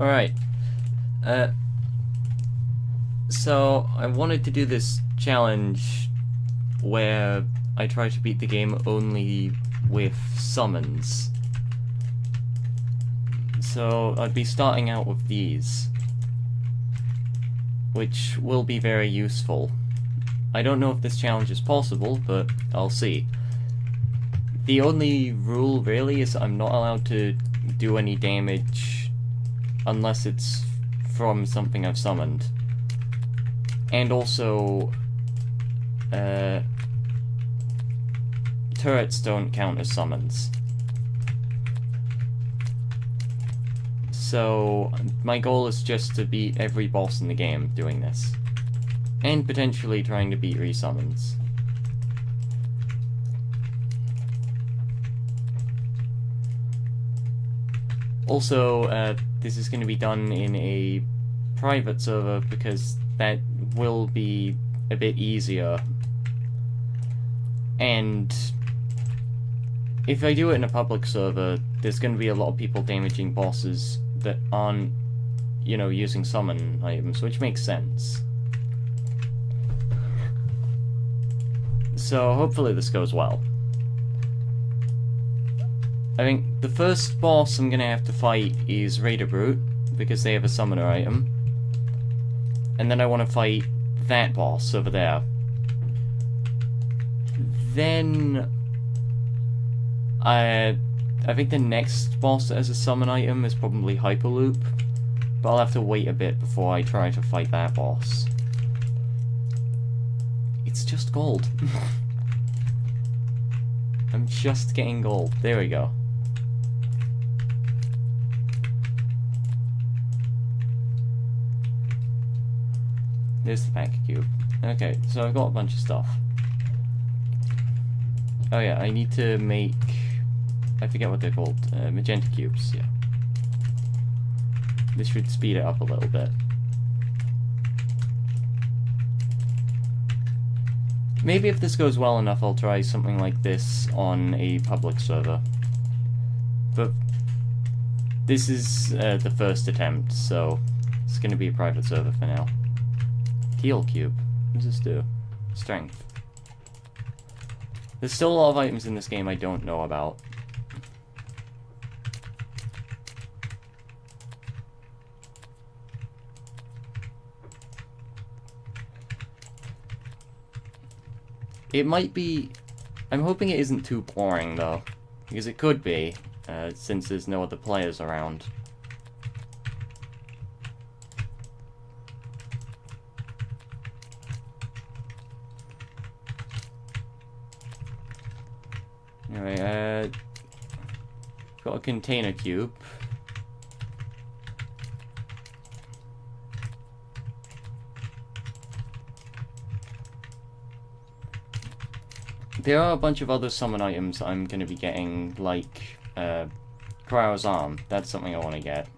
Alright. So, I wanted to do this challenge where I try to beat the game only with summons. So, I'd be starting out with these, which will be very useful. I don't know if this challenge is possible, but I'll see. The only rule, really, is I'm not allowed to do any damage unless it's from something I've summoned. And also, turrets don't count as summons. So, my goal is just to beat every boss in the game doing this. And potentially trying to beat resummons. Also, this is going to be done in a private server because that will be a bit easier. And if I do it in a public server, there's going to be a lot of people damaging bosses that aren't, using summon items, which makes sense. So hopefully this goes well. I think the first boss I'm gonna have to fight is Raider Brute, because they have a summoner item. And then I want to fight that boss over there. Then I think the next boss that has a summon item is probably Hyperloop, but I'll have to wait a bit before I try to fight that boss. It's just gold. I'm just getting gold. There we go. There's the pack cube. Okay, so I've got a bunch of stuff. Oh yeah, I need to make... I forget what they're called. Magenta cubes, yeah. This should speed it up a little bit. Maybe if this goes well enough, I'll try something like this on a public server. But this is the first attempt, so it's going to be a private server for now. Heal cube. What does this do? Strength. There's still a lot of items in this game I don't know about. It might be... I'm hoping it isn't too boring, though. Because it could be, since there's no other players around. Anyway, got a container cube. There are a bunch of other summon items I'm going to be getting, like Cryo's Arm. That's something I want to get.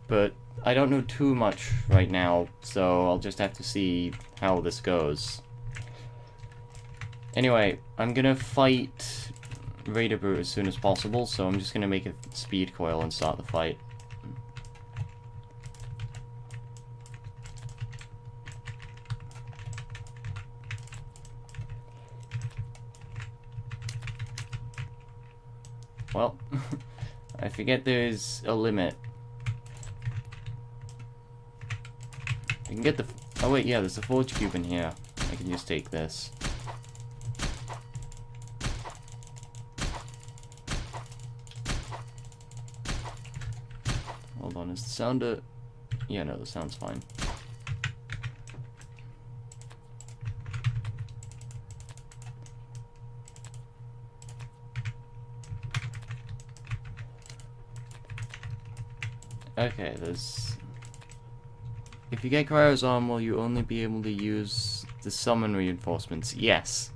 But I don't know too much right now, so I'll just have to see how this goes. Anyway, I'm going to fight Raider Brute as soon as possible, so I'm just going to make a speed coil and start the fight. Well, I forget there's a limit. I can get the... Oh wait, yeah, there's a forge cube in here. I can just take this. Hold on, is the sound a... Yeah, no, the sound's fine. Okay, there's... If you get Cryo's Arm, will you only be able to use the summon reinforcements? Yes.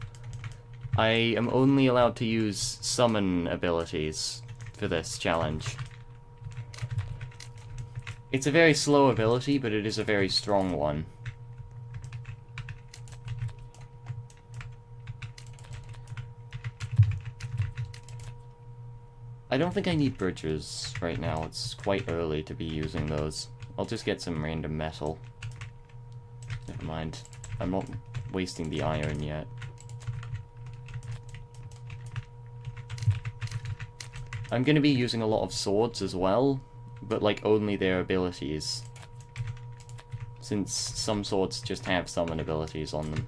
I am only allowed to use summon abilities for this challenge. It's a very slow ability, but it is a very strong one. I don't think I need bridges right now. It's quite early to be using those. I'll just get some random metal. Never mind. I'm not wasting the iron yet. I'm going to be using a lot of swords as well, but like only their abilities. Since some swords just have summon abilities on them.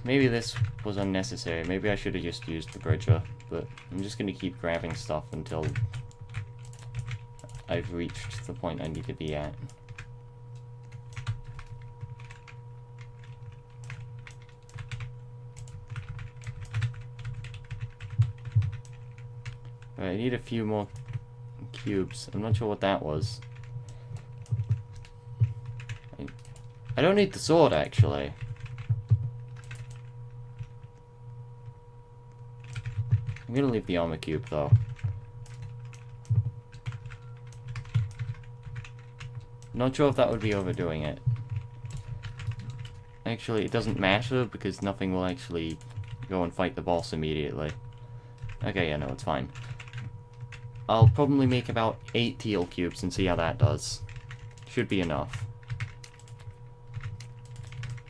Maybe this was unnecessary. Maybe I should have just used the bridger, but I'm just going to keep grabbing stuff until I've reached the point I need to be at. Right, I need a few more cubes. I'm not sure what that was. I don't need the sword, actually. I'm gonna leave the armor cube, though. Not sure if that would be overdoing it. Actually, it doesn't matter, because nothing will actually go and fight the boss immediately. Okay, yeah, no, it's fine. I'll probably make about 8 teal cubes and see how that does. Should be enough.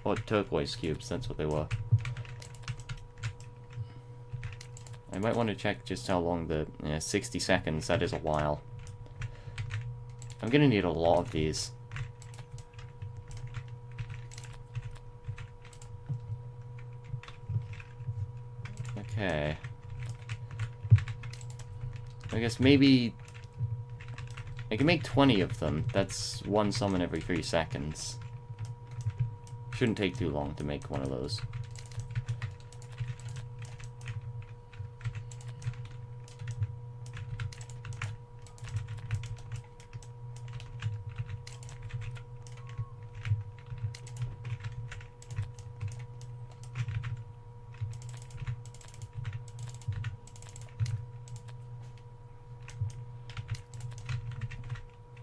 Or turquoise cubes, that's what they were. I might want to check just how long the... 60 seconds, that is a while. I'm gonna need a lot of these. Okay. I guess maybe... I can make 20 of them. That's one summon every 3 seconds. Shouldn't take too long to make one of those.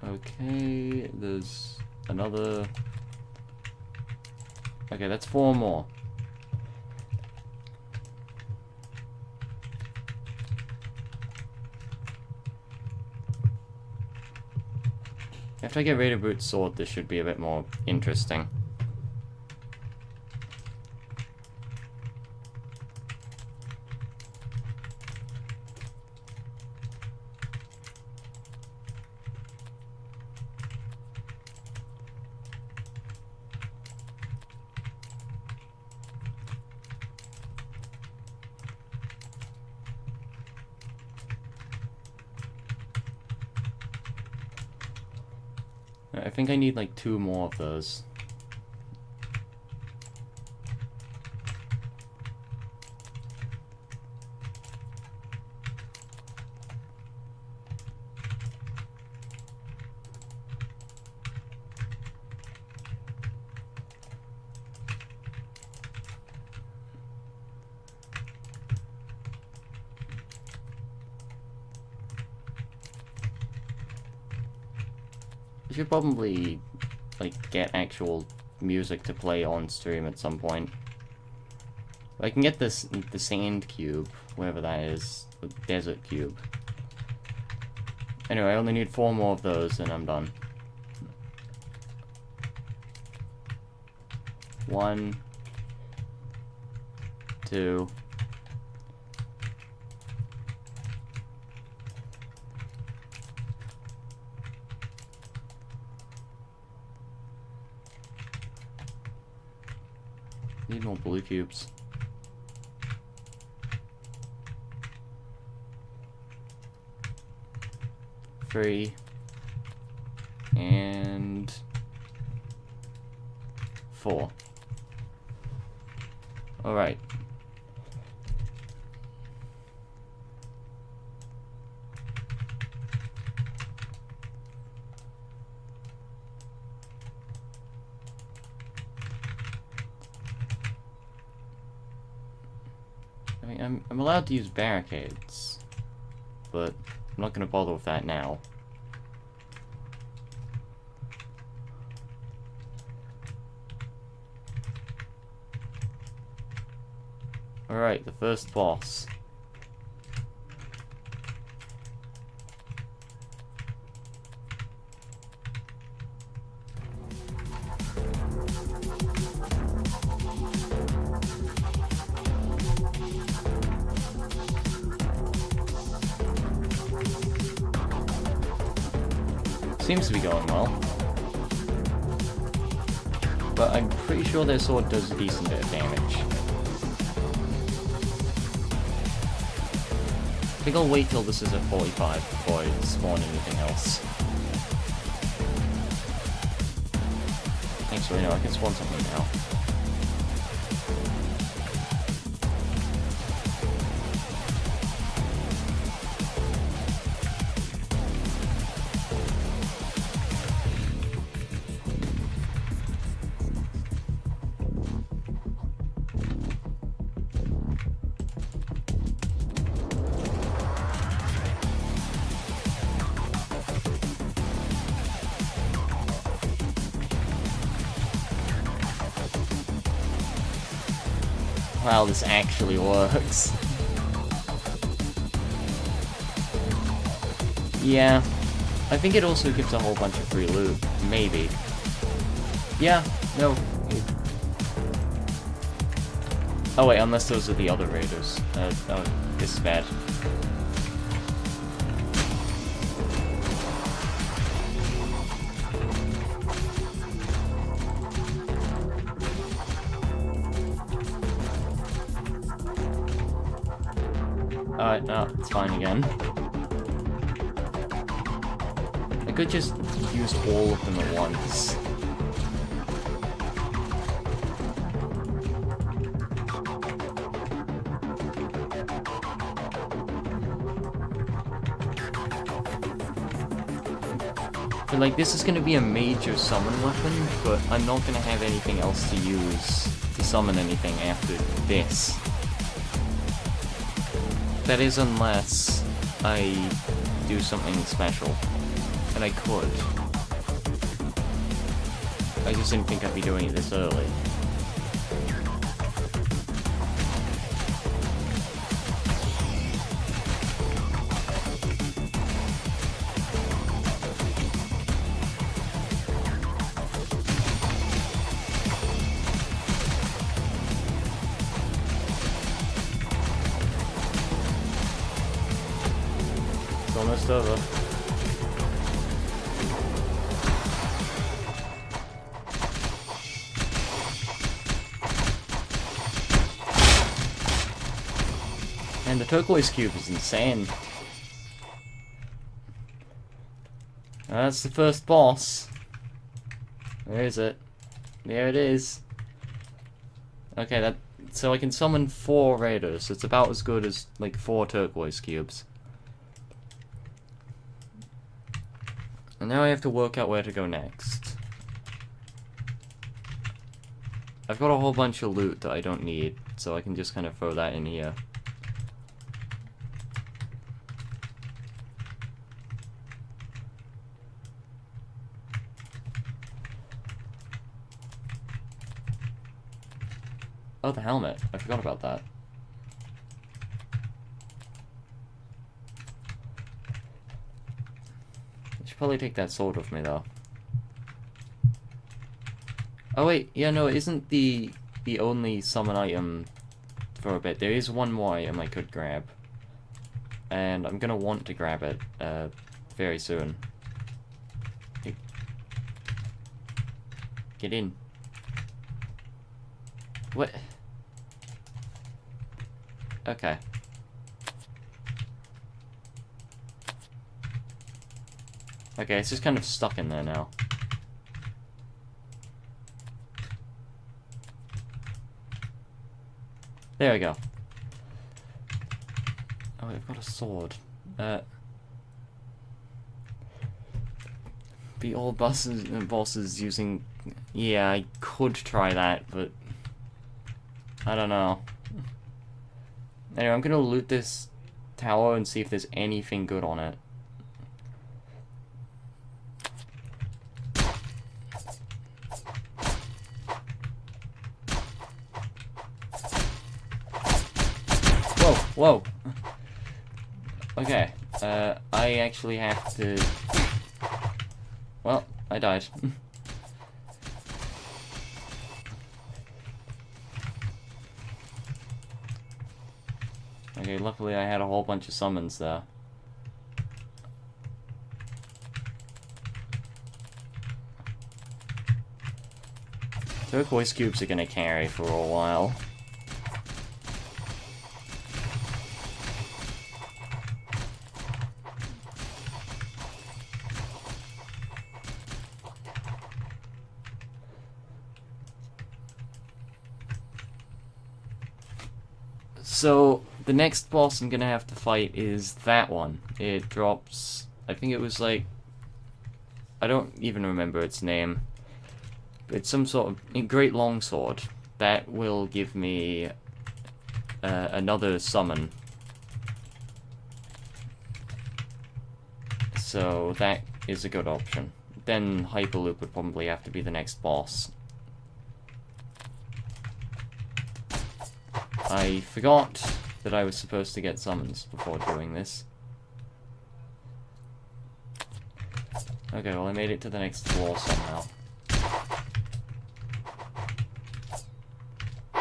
Okay, there's another... Okay, that's 4 more. After I get rid of Root's sword, this should be a bit more interesting. I think I need like 2 more of those. I should probably, like, get actual music to play on stream at some point. I can get the sand cube, whatever that is, the desert cube. Anyway, I only need 4 more of those and I'm done. 1, 2... Need more blue cubes. 3 and 4. All right. I mean, I'm allowed to use barricades, but I'm not going to bother with that now. Alright, the first boss. Seems to be going well. But I'm pretty sure their sword does a decent bit of damage. I think I'll wait till this is at 45 before I spawn anything else. Actually, no, I can spawn something now. Wow, this actually works. Yeah, I think it also gives a whole bunch of free loot. Maybe. Yeah, no. Oh wait, unless those are the other raiders. Oh, this is bad. Alright, no, it's fine again. I could just use all of them at once. But like, this is gonna be a major summon weapon, but I'm not gonna have anything else to use to summon anything after this. That is unless I do something special. And I could. I just didn't think I'd be doing it this early. It's almost over. And the turquoise cube is insane. That's the first boss. Where is it? There it is. Okay, that so I can summon 4 raiders. It's about as good as like 4 turquoise cubes. And now I have to work out where to go next. I've got a whole bunch of loot that I don't need, so I can just kind of throw that in here. Oh, the helmet. I forgot about that. I should probably take that sword with me, though. Oh, wait. Yeah, no, it isn't the only summon item for a bit. There is one more item I could grab. And I'm gonna want to grab it very soon. Get in. What? Okay. Okay, it's just kind of stuck in there now. There we go. Oh, I've got a sword. Beat all bosses using... Yeah, I could try that, but... I don't know. Anyway, I'm gonna loot this tower and see if there's anything good on it. Whoa. Okay. I actually have to... Well, I died. Okay, luckily I had a whole bunch of summons there. Turquoise cubes are gonna carry for a while. So, the next boss I'm gonna have to fight is that one. It drops... I think it was like... I don't even remember its name. It's some sort of great longsword that will give me another summon. So that is a good option. Then Hyperloop would probably have to be the next boss. I forgot that I was supposed to get summons before doing this. Okay, well I made it to the next floor somehow. I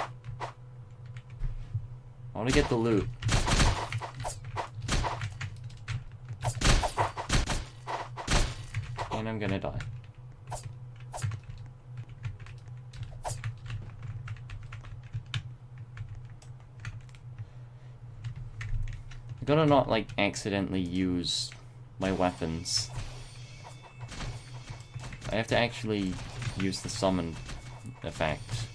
want to get the loot. And I'm gonna die. I gotta not, like, accidentally use my weapons. I have to actually use the summon effect.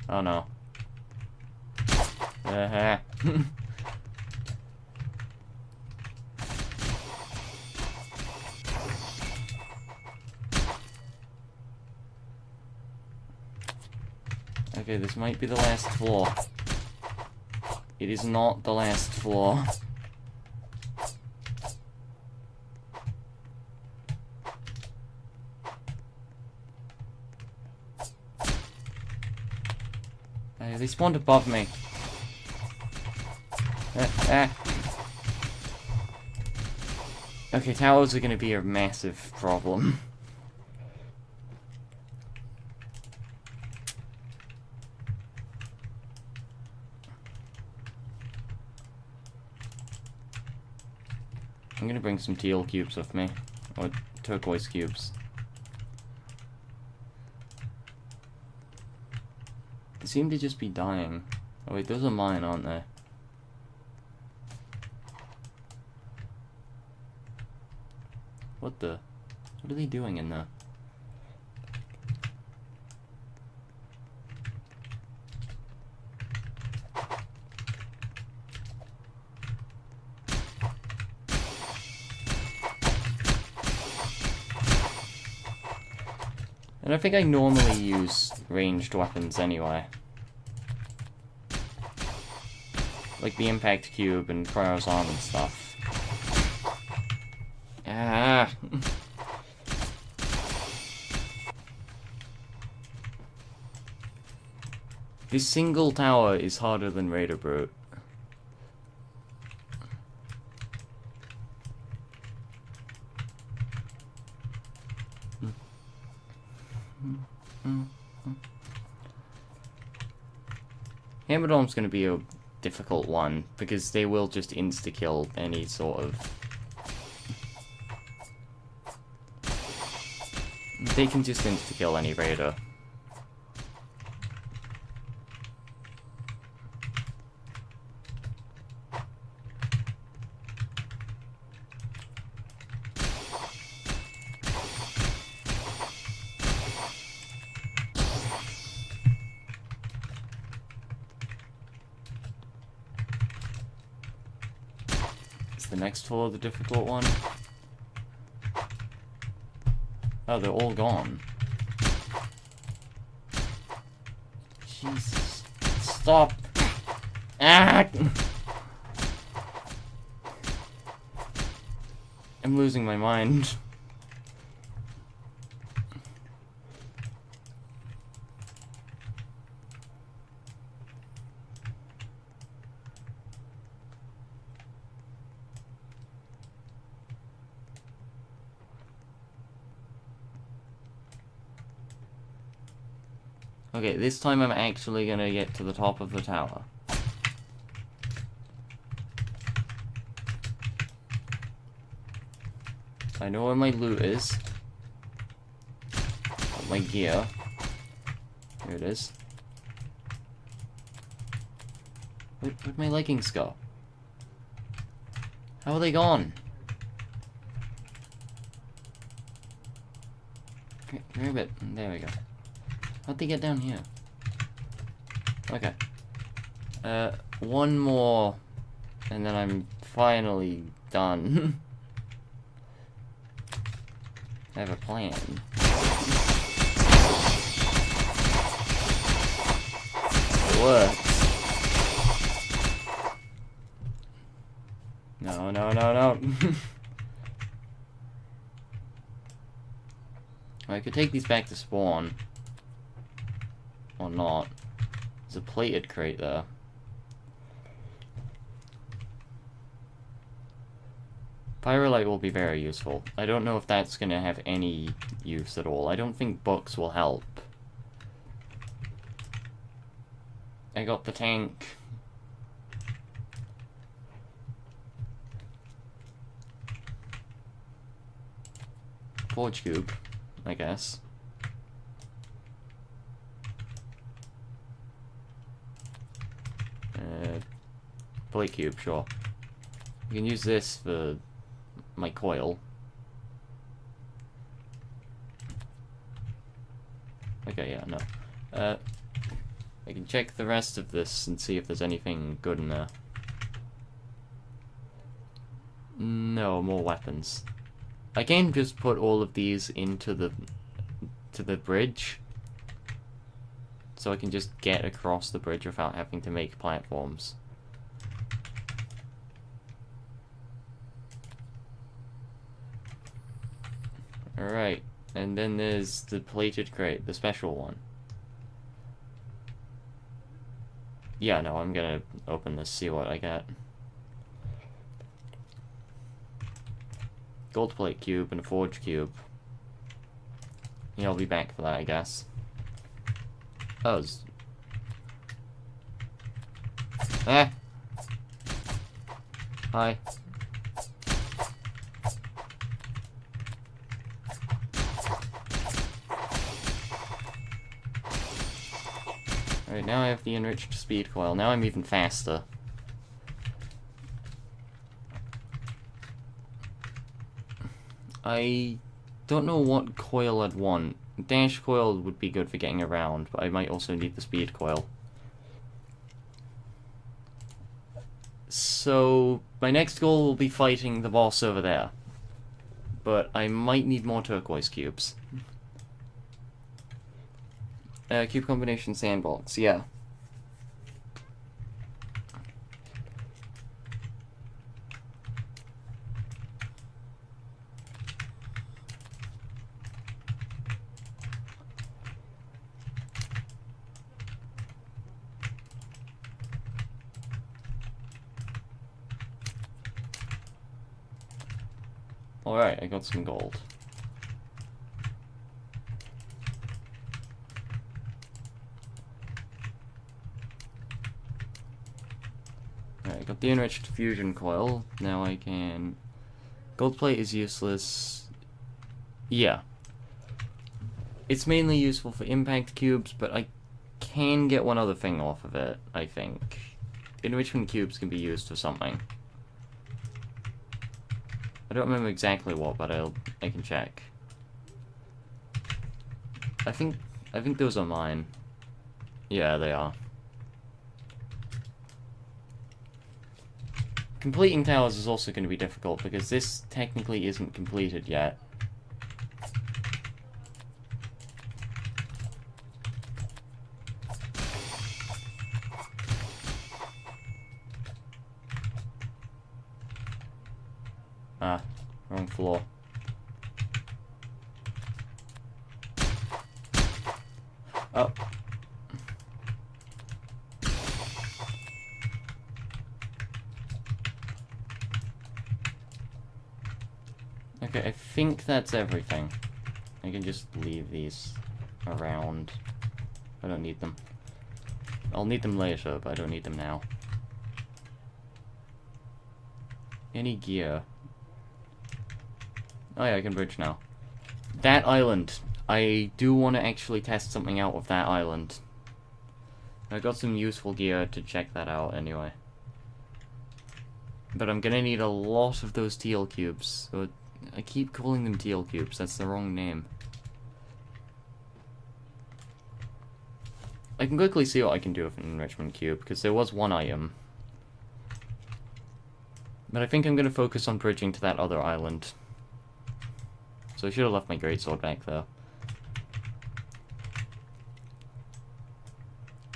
Oh no. Okay, this might be the last floor. It is not the last floor. They spawned above me. Okay, towers are gonna be a massive problem. I'm gonna bring some teal cubes with me. Or turquoise cubes. They seem to just be dying. Oh wait, those are mine, aren't they? What the? What are they doing in there? And I think I normally use ranged weapons anyway. Like the impact cube and Cryo's arm and stuff. Ah! This single tower is harder than Raider Brute. Hammerdome's gonna be a difficult one, because they will just insta-kill any sort of... They can just insta-kill any raider. The next floor, the difficult one. Oh, they're all gone. Jesus. Stop. Ah! I'm losing my mind. Okay, this time I'm actually gonna get to the top of the tower. I know where my loot is. My gear. Here it is. Where'd my leggings go? How are they gone? Grab it. There we go. How'd they get down here? Okay. One more, and then I'm finally done. I have a plan. It works. No, no, no, no. I could take these back to spawn. Or not. There's a plated crate there. Pyrolite will be very useful. I don't know if that's gonna have any use at all. I don't think books will help. I got the tank. Forge cube, I guess. Plate cube, sure. You can use this for my coil. Okay, yeah, no. I can check the rest of this and see if there's anything good in there. No, more weapons. I can just put all of these into the bridge. So I can just get across the bridge without having to make platforms. Alright, and then there's the plated crate, the special one. Yeah, no, I'm gonna open this, see what I get. Gold plate cube and a forge cube. Yeah, I'll be back for that, I guess. Oh, ah! Hi. Alright, now I have the enriched speed coil. Now I'm even faster. I don't know what coil I'd want. Dash coil would be good for getting around, but I might also need the speed coil. So, my next goal will be fighting the boss over there. But I might need more turquoise cubes. Cube combination sandbox, yeah. Alright, I got some gold. Alright, I got the enriched fusion coil. Now I can... Gold plate is useless. Yeah. It's mainly useful for impact cubes, but I can get one other thing off of it, I think. Enrichment cubes can be used for something. I don't remember exactly what, but I can check. I think those are mine. Yeah, they are. Completing towers is also going to be difficult because this technically isn't completed yet. Ah, wrong floor. Oh. Okay, I think that's everything. I can just leave these around. I don't need them. I'll need them later, but I don't need them now. Any gear? Oh yeah, I can bridge now. That island. I do want to actually test something out with that island. I got some useful gear to check that out anyway. But I'm gonna need a lot of those teal cubes. So I keep calling them teal cubes, that's the wrong name. I can quickly see what I can do with an enrichment cube, because there was one item. But I think I'm gonna focus on bridging to that other island. So I should have left my greatsword back there.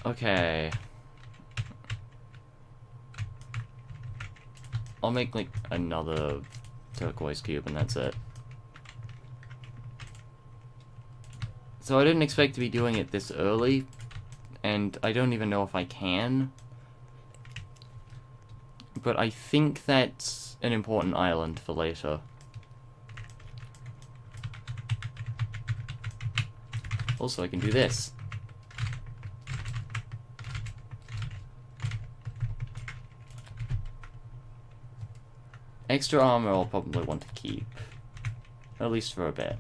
Okay. I'll make, like, another turquoise cube and that's it. So I didn't expect to be doing it this early, and I don't even know if I can. But I think that's an important island for later. Also, I can do this. Extra armor I'll probably want to keep. At least for a bit.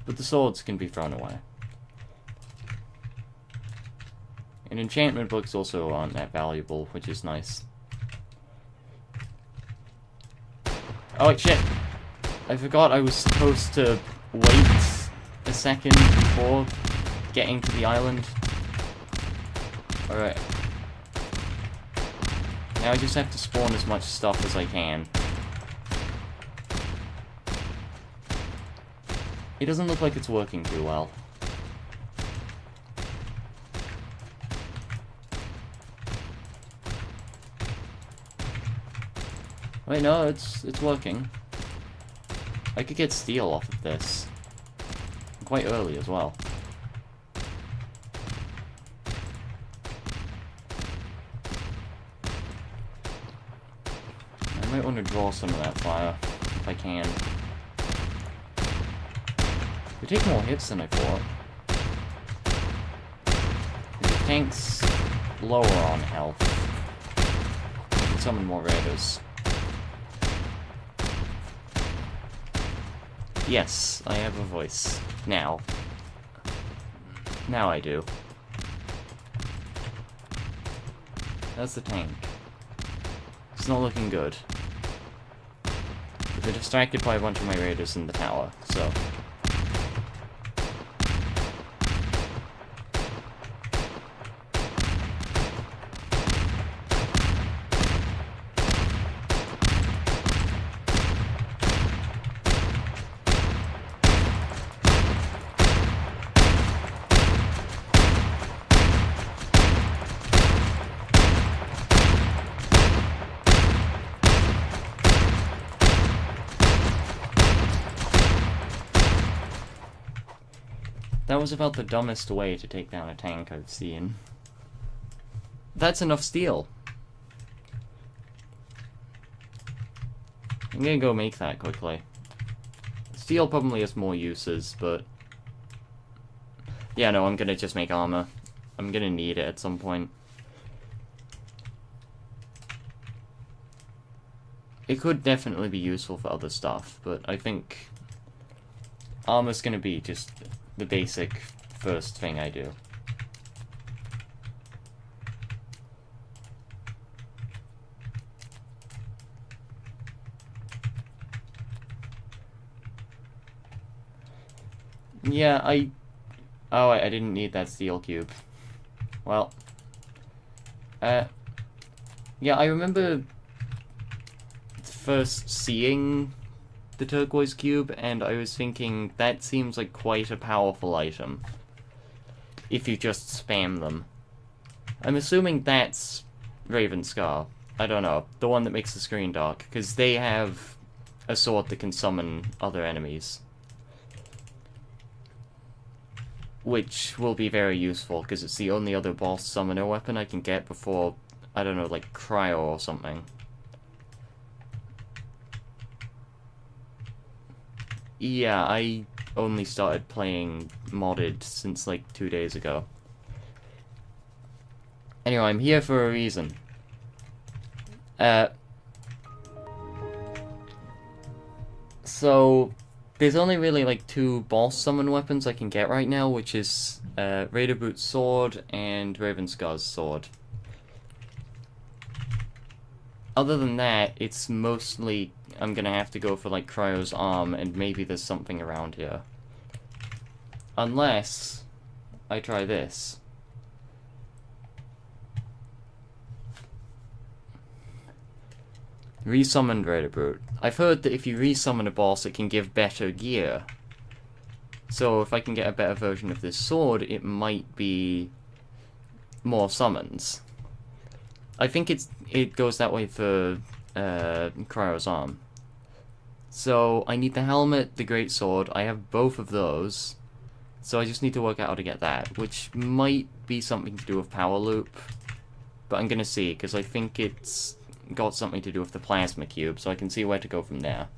But the swords can be thrown away. And enchantment books also aren't that valuable, which is nice. Oh shit! I forgot I was supposed to wait a second before getting to the island. Alright. Now I just have to spawn as much stuff as I can. It doesn't look like it's working too well. Wait, no, it's working. I could get steel off of this. Quite early as well. I might want to draw some of that fire, if I can. They take more hits than I thought. The tank's lower on health. I can summon more raiders. Yes, I have a voice. Now. Now I do. That's the tank. It's not looking good. They're distracted by a bunch of my raiders in the tower, so... That was about the dumbest way to take down a tank I've seen. That's enough steel. I'm gonna go make that quickly. Steel probably has more uses, but... yeah, no, I'm gonna just make armor. I'm gonna need it at some point. It could definitely be useful for other stuff, but I think... armor's gonna be just the basic first thing I do. Yeah, oh, I didn't need that steel cube. Well. Yeah, I remember first seeing the turquoise cube, and I was thinking, that seems like quite a powerful item. If you just spam them. I'm assuming that's Ravenscar. I don't know. The one that makes the screen dark. Because they have a sword that can summon other enemies. which will be very useful, because it's the only other boss summoner weapon I can get before, I don't know, like Cryo or something. Yeah, I only started playing modded since like 2 days ago. Anyway, I'm here for a reason. So, there's only really like 2 boss summon weapons I can get right now, which is Raider Boot's sword and Ravenscar's sword. Other than that, it's mostly I'm gonna have to go for like Cryo's arm, and maybe there's something around here. Unless I try this. Resummoned Raider Boot. I've heard that if you resummon a boss, it can give better gear. So if I can get a better version of this sword, it might be more summons. I think it goes that way for Cryo's arm. So I need the helmet, the great sword. I have both of those. So I just need to work out how to get that, which might be something to do with power loop. But I'm gonna see, because I think it's got something to do with the plasma cube, so I can see where to go from there.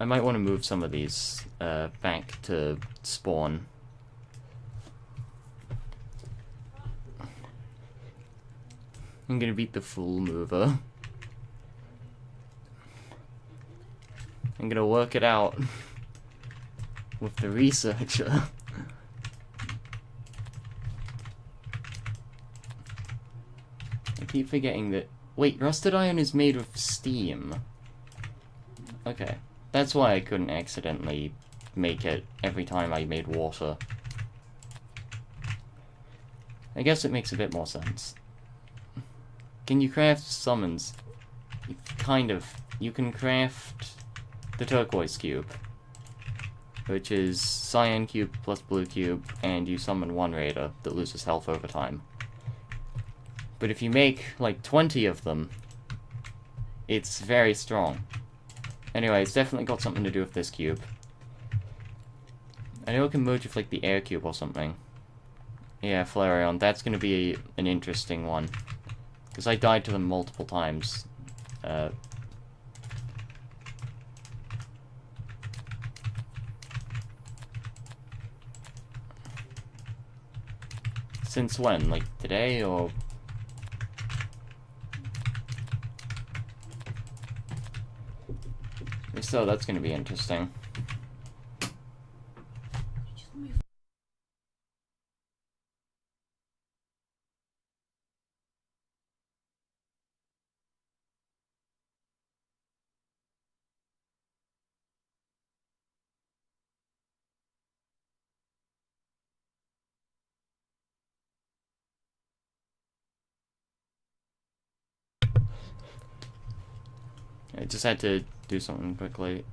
I might want to move some of these back to spawn. I'm gonna beat the full mover. I'm gonna work it out with the researcher. I keep forgetting that... Wait, rusted iron is made of steam. Okay. That's why I couldn't accidentally make it every time I made water. I guess it makes a bit more sense. Can you craft summons? Kind of. You can craft the turquoise cube, which is cyan cube plus blue cube, and you summon one raider that loses health over time. But if you make like 20 of them, it's very strong. Anyway, it's definitely got something to do with this cube. I know it can merge with like the air cube or something. Yeah, Flareon, that's gonna be an interesting one. Because I died to them multiple times. Since when? Like today, or... If so, that's gonna be interesting. I just had to do something quickly.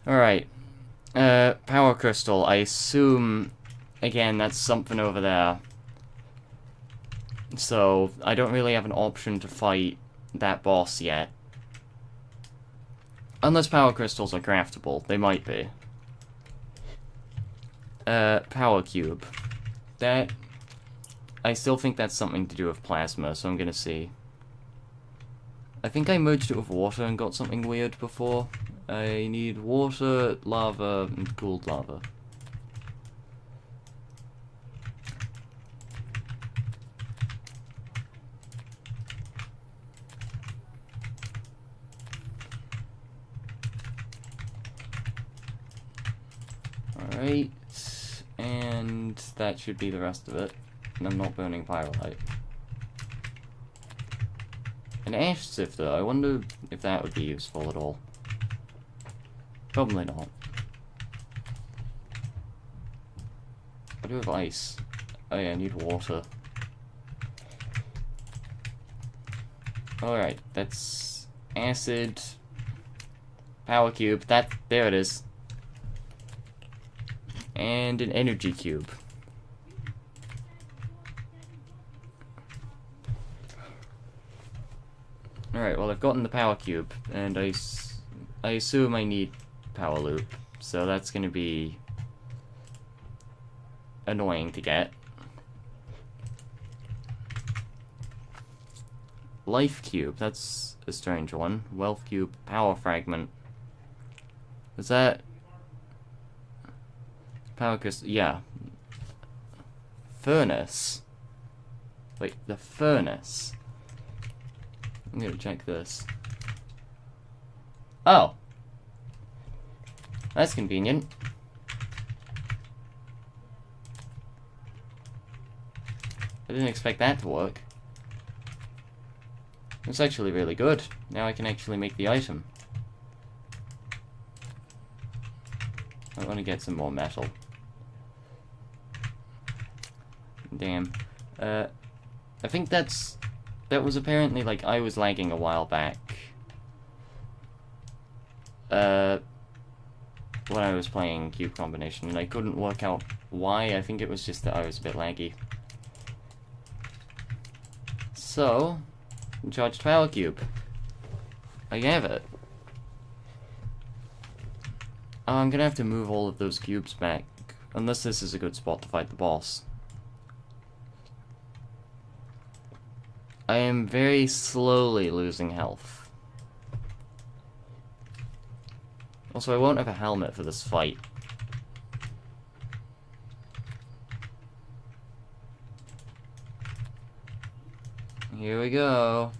Alright. Power Crystal. I assume, again, that's something over there. So, I don't really have an option to fight that boss yet. Unless Power Crystals are craftable. They might be. Power Cube. That... I still think that's something to do with plasma, so I'm gonna see. I think I merged it with water and got something weird before. I need water, lava, and cooled lava. Alright, and that should be the rest of it. And I'm not burning pyrolite. An ash sifter, I wonder if that would be useful at all. Probably not. I do have ice. Oh yeah, I need water. Alright, that's acid. Power cube, there it is. And an energy cube. Alright, well I've gotten the power cube, and I assume I need power loop. so that's gonna be annoying to get. Life cube, that's a strange one. Wealth cube, power fragment. Is that power crystal? Yeah. Furnace. Wait, the furnace. I'm gonna check this. Oh. That's convenient. I didn't expect that to work. It's actually really good. Now I can actually make the item. I want to get some more metal. Damn. I think that was apparently, like, I was lagging a while back. When I was playing Cube Combination, and I couldn't work out why. I think it was just that I was a bit laggy. So, charged power cube. I have it. Oh, I'm gonna have to move all of those cubes back, unless this is a good spot to fight the boss. I am very slowly losing health. Also, I won't have a helmet for this fight. Here we go.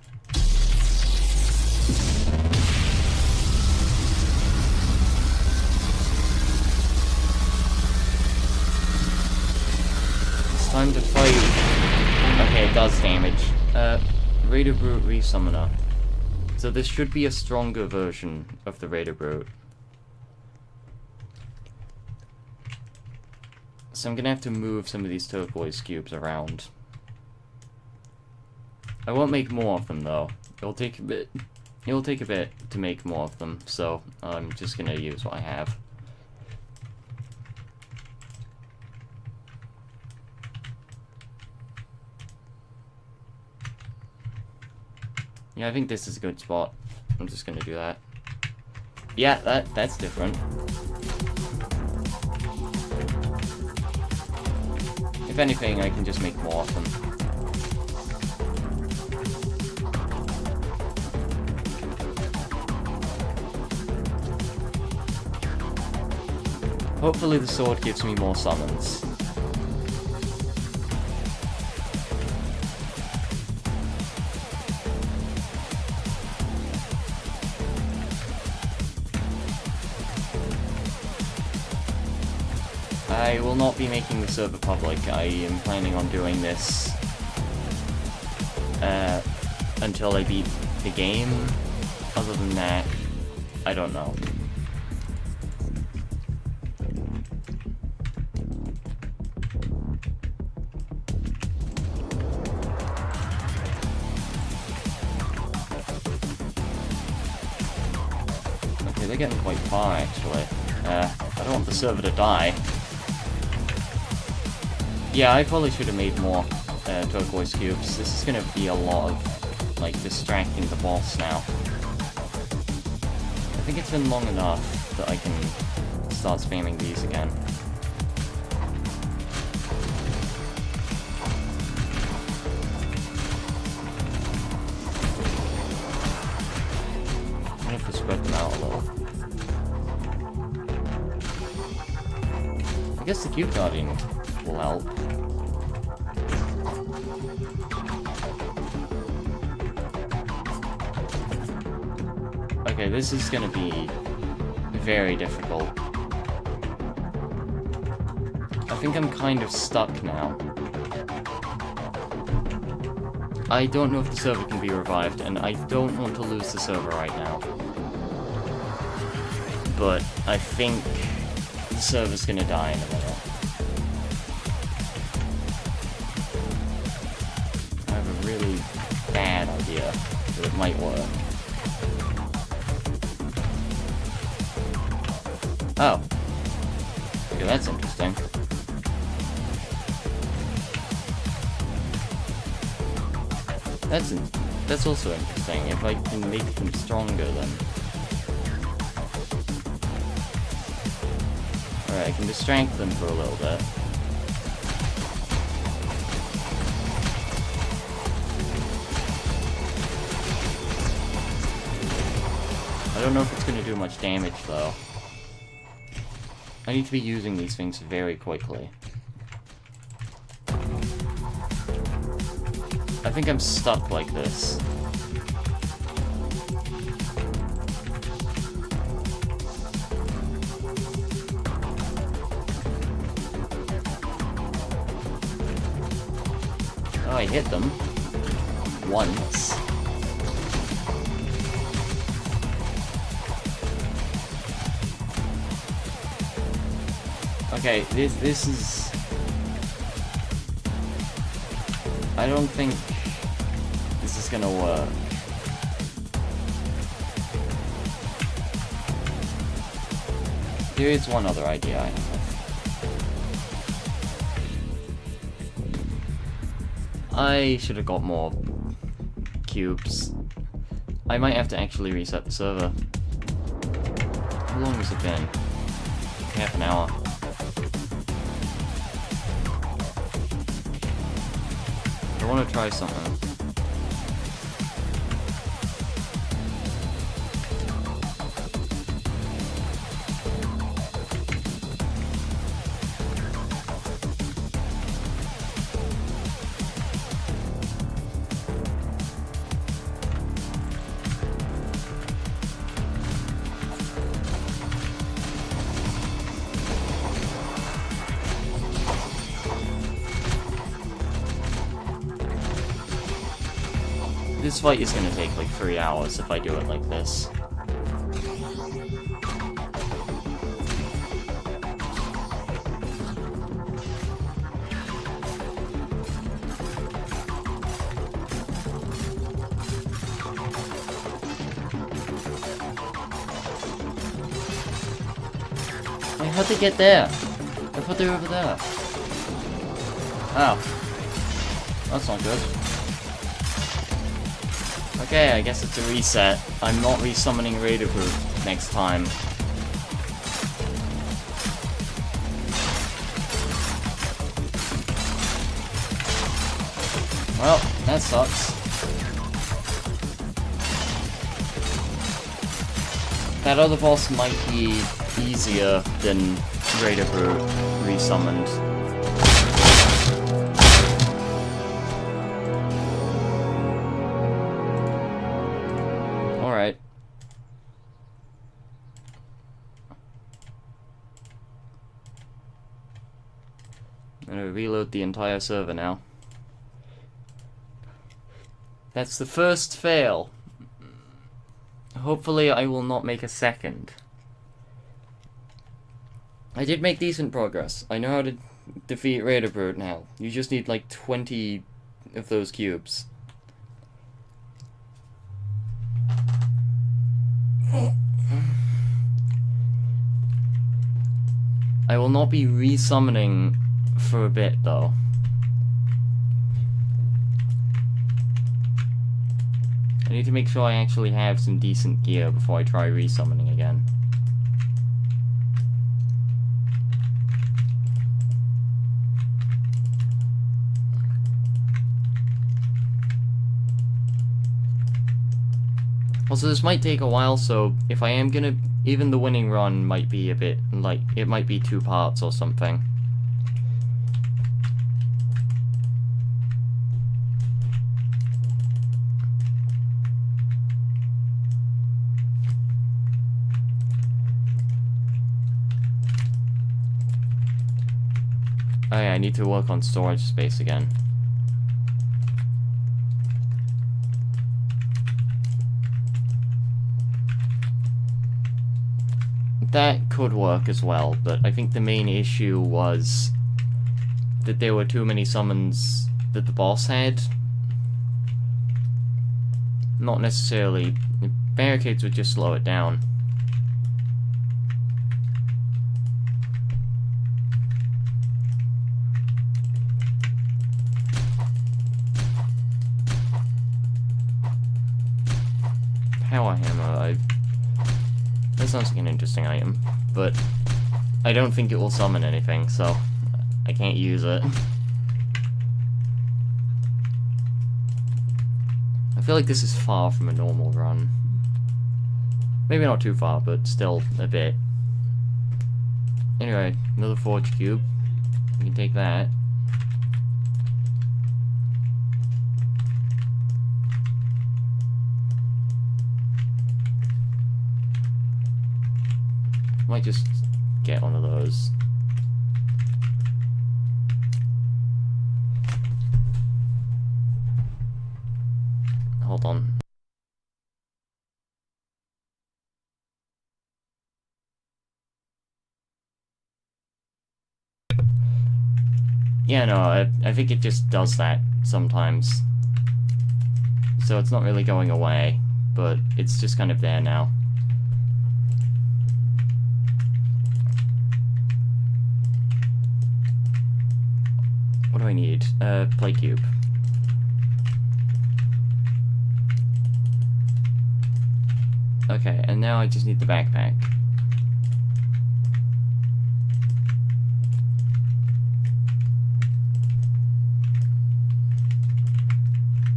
It's time to fight. Okay, it does damage. Raider Brute Resummoner. So this should be a stronger version of the Raider Brute. So I'm gonna have to move some of these turquoise cubes around. I won't make more of them though. It'll take a bit to make more of them, so I'm just gonna use what I have. Yeah, I think this is a good spot. I'm just gonna do that. Yeah, that's different. If anything, I can just make more of them. Hopefully the sword gives me more summons. I will not be making the server public. I am planning on doing this until I beat the game. Other than that, I don't know. Okay, they're getting quite far actually. I don't want the server to die. Yeah, I probably should have made more turquoise cubes. This is going to be a lot of, like, distracting the boss now. I think it's been long enough that I can start spamming these again. I'm going to have to spread them out a little. I guess the Cube Guardian will help. Okay, this is gonna be very difficult. I think I'm kind of stuck now. I don't know if the server can be revived, and I don't want to lose the server right now. But I think the server's gonna die in a minute. I have a really bad idea that it might work. Oh. Okay, that's interesting. That's also interesting. If I can make them stronger, then... Alright, I can distract them for a little bit. I don't know if it's going to do much damage, though. I need to be using these things very quickly. I think I'm stuck like this. Oh, I hit them. Once. Okay, this is... I don't think this is gonna work. Here is one other idea I have. I should have got more cubes. I might have to actually reset the server. How long has it been? Half an hour. I want to try something. This fight is gonna take like 3 hours if I do it like this. Wait, how'd they get there? I thought they were over there. Oh. That's not good. Okay, I guess it's a reset. I'm not resummoning Raider Brute next time. Well, that sucks. That other boss might be easier than Raider Brute resummoned. Alright. I'm gonna reload the entire server now. That's the first fail. Hopefully I will not make a second. I did make decent progress. I know how to defeat Raider Brute now. You just need like 20 of those cubes. I will not be resummoning for a bit though. I need to make sure I actually have some decent gear before I try resummoning again. Also, this might take a while, so if I am gonna... Even the winning run might be a bit, like, it might be 2 parts or something. Oh yeah, I need to work on storage space again. That could work as well, but I think the main issue was that there were too many summons that the boss had. Not necessarily. Barricades would just slow it down. Power hammer, that sounds like an interesting item, but I don't think it will summon anything, so I can't use it. I feel like this is far from a normal run. Maybe not too far, but still a bit. Anyway, another forge cube. We can take that. Might just get one of those. Hold on. Yeah, no, I think it just does that sometimes. So it's not really going away, but it's just kind of there now. What do I need? Plate cube. Okay, and now I just need the backpack.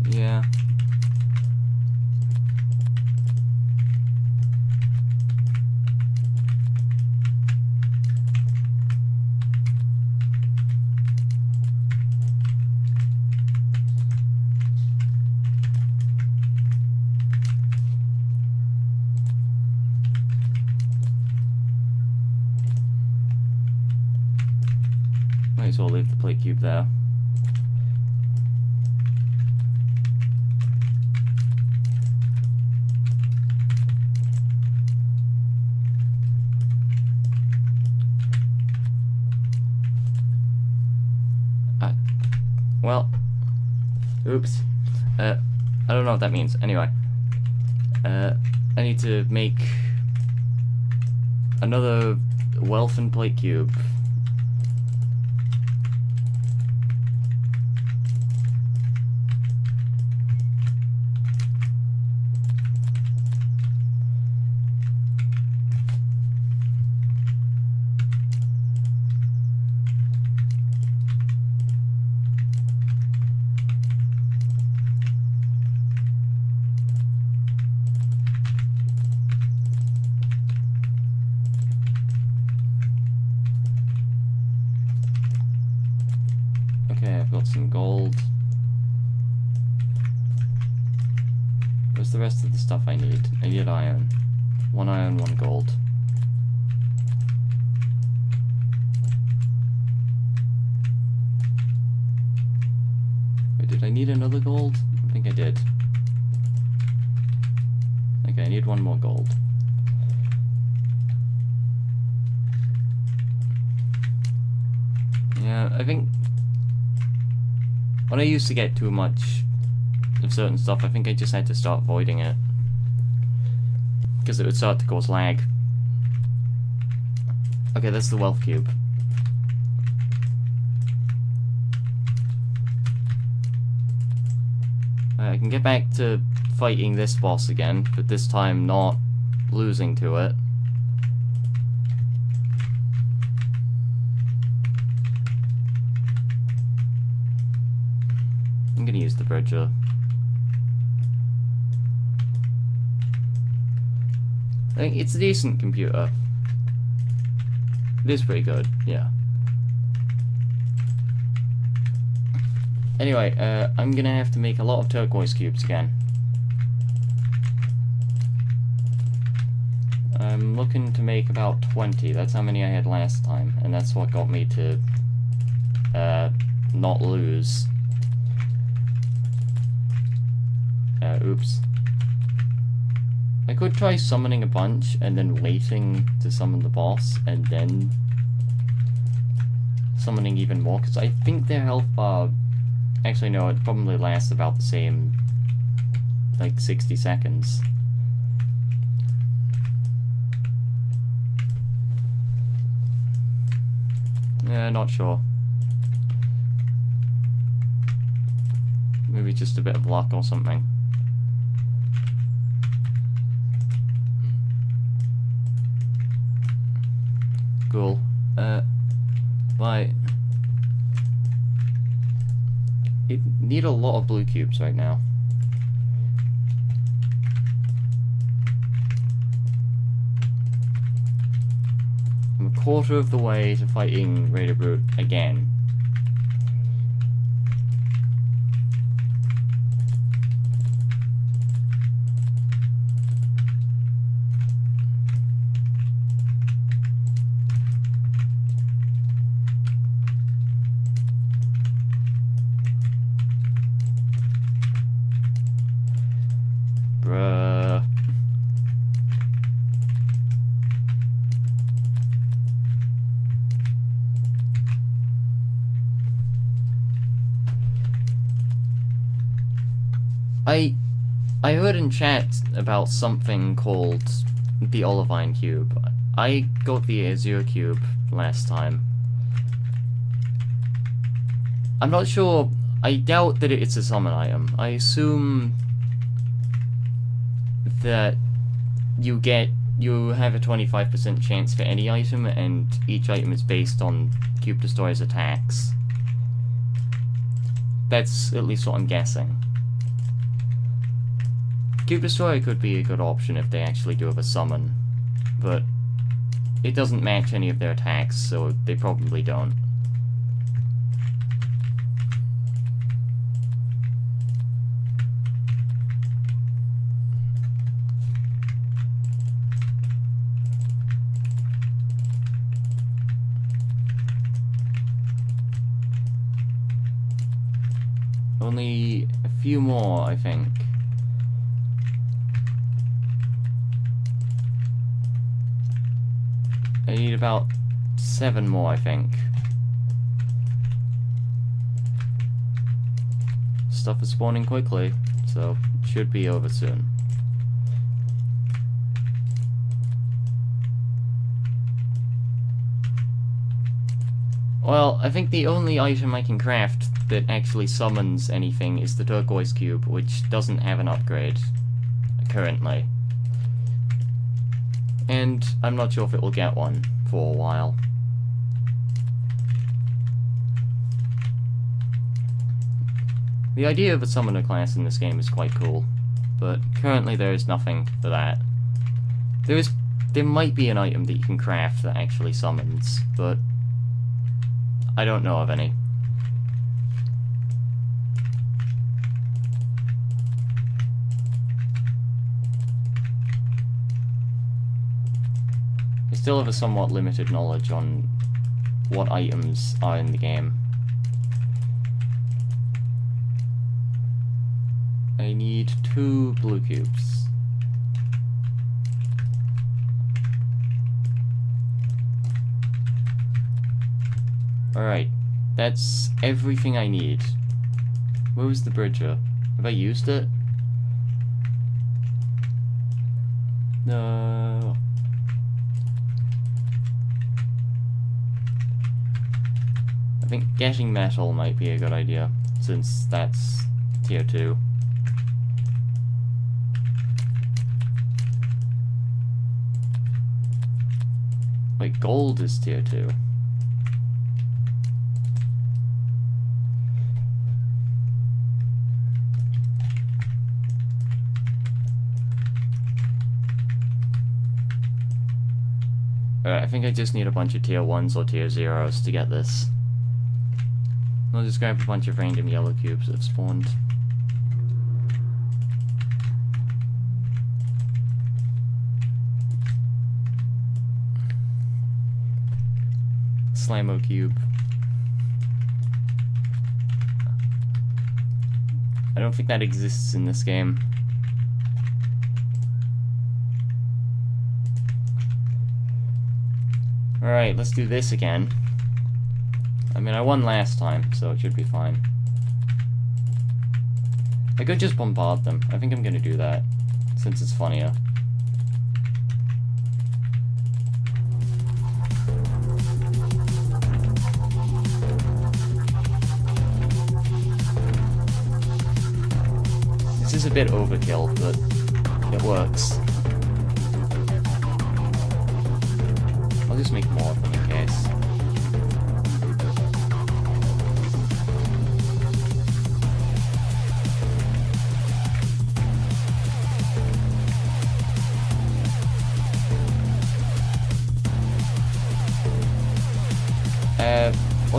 Yeah. Might as well leave the plate cube there. Well, oops. I don't know what that means. Anyway, I need to make another wealth and plate cube. Okay, I've got some gold. Where's the rest of the stuff I need? I need iron. 1 iron, 1 gold. Wait, did I need another gold? I think I did. Okay, I need 1 more gold. Yeah, I think when I used to get too much of certain stuff, I think I just had to start voiding it. Because it would start to cause lag. Okay, that's the wealth cube. I can get back to fighting this boss again, but this time not losing to it. I'm gonna use the bridger. I think it's a decent computer. It is pretty good, yeah. Anyway, I'm gonna have to make a lot of turquoise cubes again. I'm looking to make about 20. That's how many I had last time, and that's what got me to not lose. Oops. I could try summoning a bunch and then waiting to summon the boss and then summoning even more, because I think their health bar... Actually, no, it probably lasts about the same, like 60 seconds. Yeah, not sure. Maybe just a bit of luck or something. Cool. Why? It need a lot of blue cubes right now. I'm a quarter of the way to fighting Raider Brute again. Bruh. I heard in chat about something called the Olivine Cube. I got the Azure Cube last time. I'm not sure. I doubt that it's a summon item. I assume that you have a 25% chance for any item, and each item is based on Cube Destroyer's attacks. That's at least what I'm guessing. Cube Destroyer could be a good option if they actually do have a summon, but it doesn't match any of their attacks, so they probably don't. Only a few more, I think. I need about 7 more, I think. Stuff is spawning quickly, so it should be over soon. Well, I think the only item I can craft that actually summons anything is the turquoise cube, which doesn't have an upgrade currently. And I'm not sure if it will get one for a while. The idea of a summoner class in this game is quite cool, but currently there is nothing for that. There might be an item that you can craft that actually summons, but I don't know of any. I still have a somewhat limited knowledge on what items are in the game. I need 2 blue cubes. Alright, that's everything I need. Where was the bridger? Have I used it? No. I think getting metal might be a good idea, since that's tier 2. Wait, gold is tier 2. Alright, I think I just need a bunch of tier 1s or tier 0s to get this. I'll just grab a bunch of random yellow cubes that have spawned. Slamo cube. I don't think that exists in this game. Alright, let's do this again. I mean, I won last time, so it should be fine. I could just bombard them. I think I'm gonna do that, since it's funnier. This is a bit overkill, but it works. I'll just make more of them in case.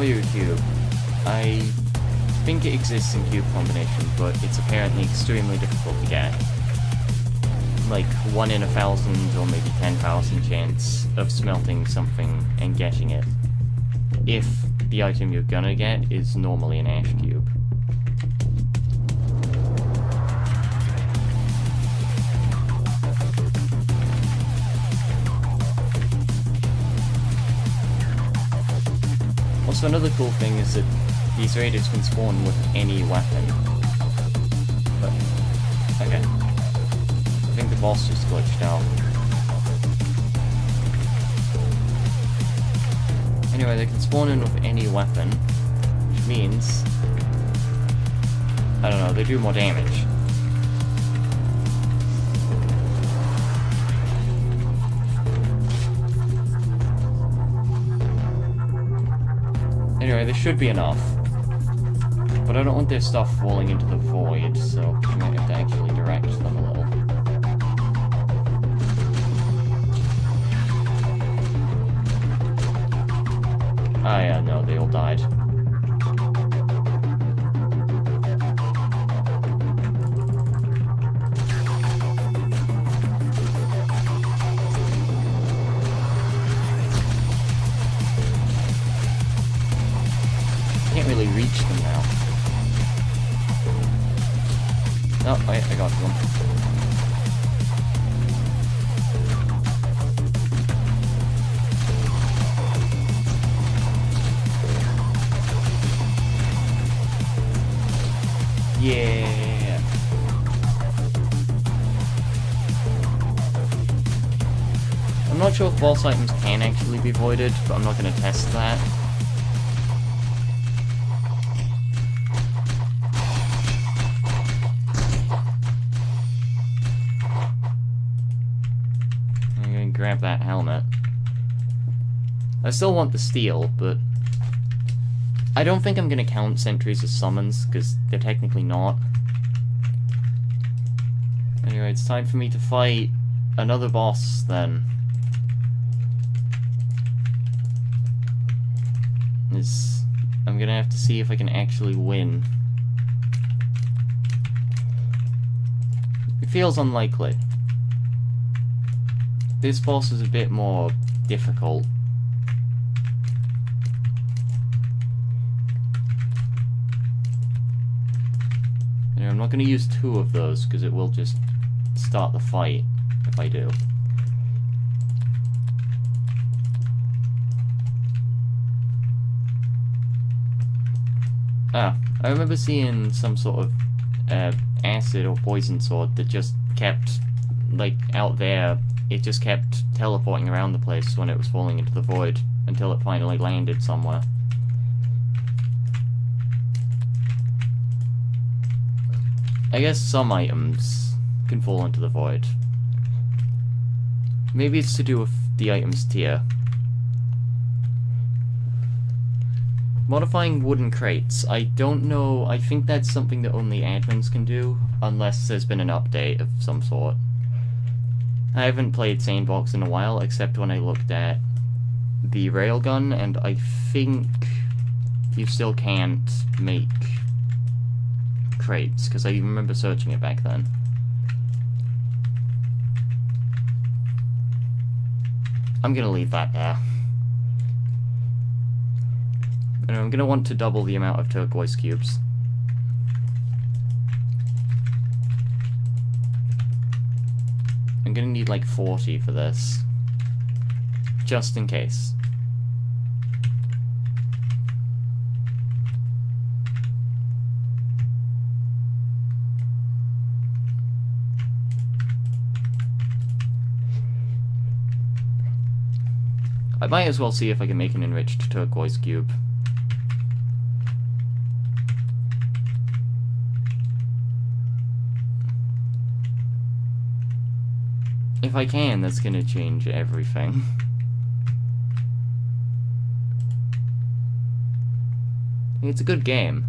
Oyo Cube. I think it exists in cube combination, but it's apparently extremely difficult to get. Like 1 in 1,000 or maybe 10,000 chance of smelting something and getting it, if the item you're gonna get is normally an ash cube. Also, another cool thing is that these raiders can spawn with any weapon. But, okay. I think the boss just glitched out. Anyway, they can spawn in with any weapon, which means, I don't know, they do more damage. Anyway, there should be enough. But I don't want their stuff falling into the void, so I might have to actually direct them a little. Ah yeah, no, they all died. Can't really reach them now. Oh, wait, I got them. Yeah. I'm not sure if boss items can actually be voided, but I'm not going to test that. I'm going to grab that helmet. I still want the steel, but I don't think I'm going to count sentries as summons, because they're technically not. Anyway, it's time for me to fight another boss, then. I'm going to have to see if I can actually win. It feels unlikely. This boss is a bit more difficult. I'm not going to use 2 of those, because it will just start the fight if I do. Ah, I remember seeing some sort of acid or poison sword that just kept, like, out there. It just kept teleporting around the place when it was falling into the void, until it finally landed somewhere. I guess some items can fall into the void. Maybe it's to do with the item's tier. Modifying wooden crates. I don't know. I think that's something that only admins can do, unless there's been an update of some sort. I haven't played Sandbox in a while, except when I looked at the railgun, and I think you still can't make crates, because I remember searching it back then. I'm gonna leave that there. And I'm gonna want to double the amount of turquoise cubes. I'm gonna need like 40 for this. Just in case. I might as well see if I can make an enriched turquoise cube. If I can, that's gonna change everything. It's a good game.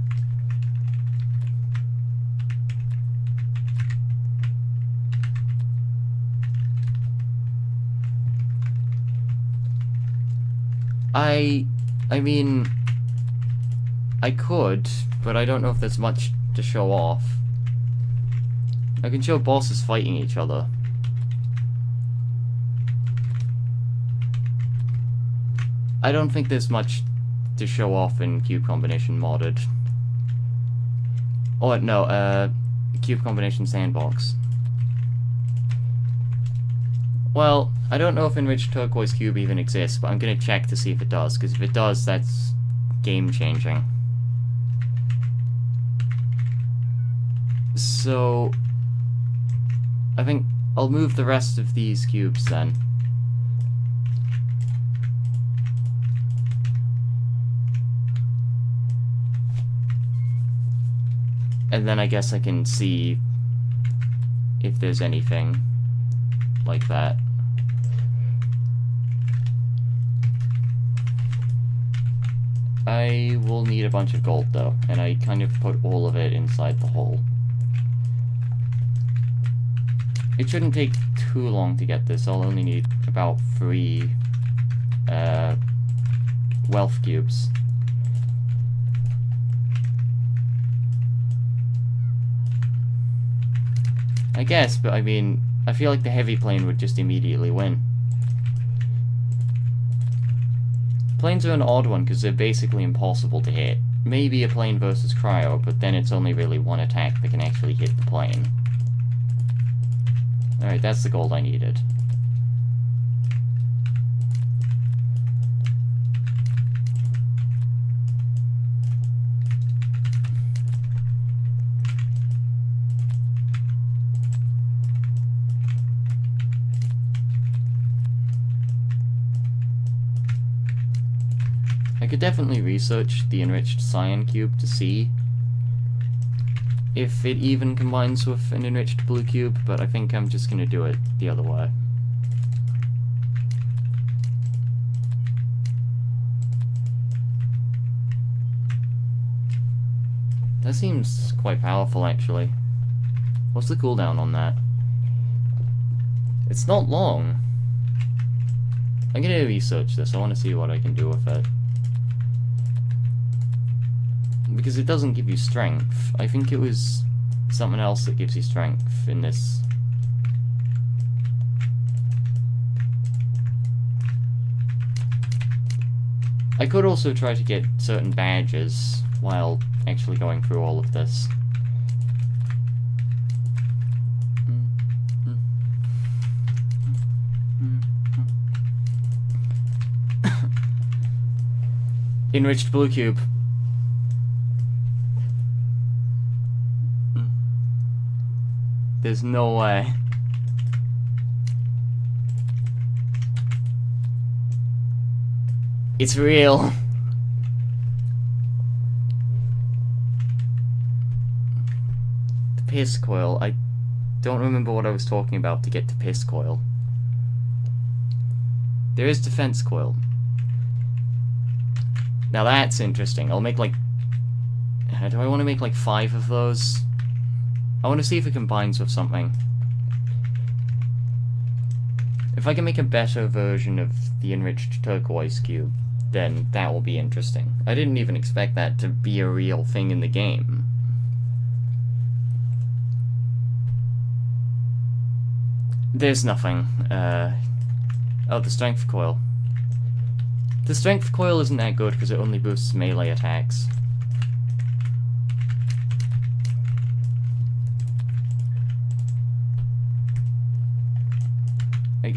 I mean, I could, but I don't know if there's much to show off. I can show bosses fighting each other. I don't think there's much to show off in Cube Combination Modded. Oh, no, Cube Combination Sandbox. Well, I don't know if Enriched Turquoise Cube even exists, but I'm gonna check to see if it does, because if it does, that's game-changing. So, I think I'll move the rest of these cubes then. And then I guess I can see if there's anything like that. I will need a bunch of gold though, and I kind of put all of it inside the hole. It shouldn't take too long to get this. I'll only need about 3 wealth cubes. I guess, but I mean, I feel like the heavy plane would just immediately win. Planes are an odd one because they're basically impossible to hit. Maybe a plane versus cryo, but then it's only really one attack that can actually hit the plane. Alright, that's the gold I needed. I could definitely research the enriched cyan cube to see if it even combines with an enriched blue cube, but I think I'm just gonna do it the other way. That seems quite powerful, actually. What's the cooldown on that? It's not long. I'm gonna research this. I want to see what I can do with it. Because it doesn't give you strength. I think it was something else that gives you strength in this. I could also try to get certain badges while actually going through all of this. Enriched blue cube. There's no way. It's real. The piss coil. I don't remember what I was talking about to get to piss coil. There is defense coil. Now that's interesting. I'll make like... do I want to make like 5 of those? I want to see if it combines with something. If I can make a better version of the enriched turquoise cube, then that will be interesting. I didn't even expect that to be a real thing in the game. There's nothing. Oh, the strength coil. The strength coil isn't that good because it only boosts melee attacks.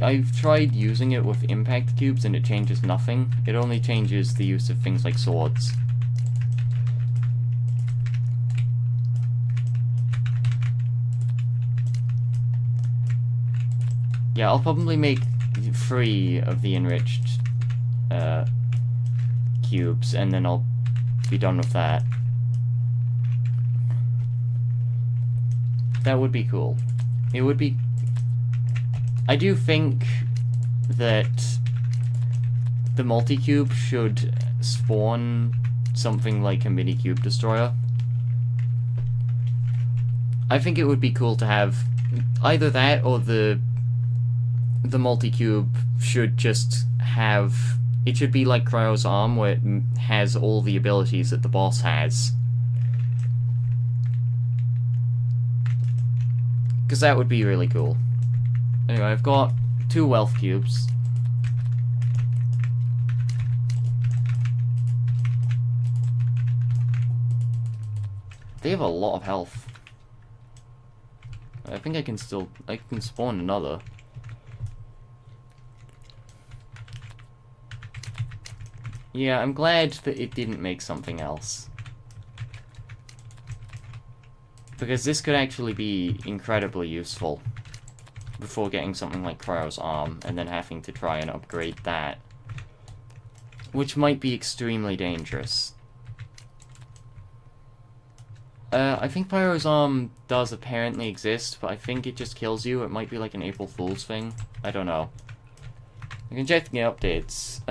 I've tried using it with impact cubes and it changes nothing. It only changes the use of things like swords. Yeah, I'll probably make 3 of the enriched cubes and then I'll be done with that. That would be cool. It would be... I do think that the multi-cube should spawn something like a mini-cube destroyer. I think it would be cool to have either that or the multi-cube should just have It should be like Cryo's arm, where it has all the abilities that the boss has. Because that would be really cool. Anyway, I've got 2 wealth cubes. They have a lot of health. I think I can spawn another. Yeah, I'm glad that it didn't make something else. Because this could actually be incredibly useful before getting something like Cryo's arm and then having to try and upgrade that. Which might be extremely dangerous. I think Pyro's arm does apparently exist, but I think it just kills you. It might be like an April Fool's thing. I don't know. I can check the updates.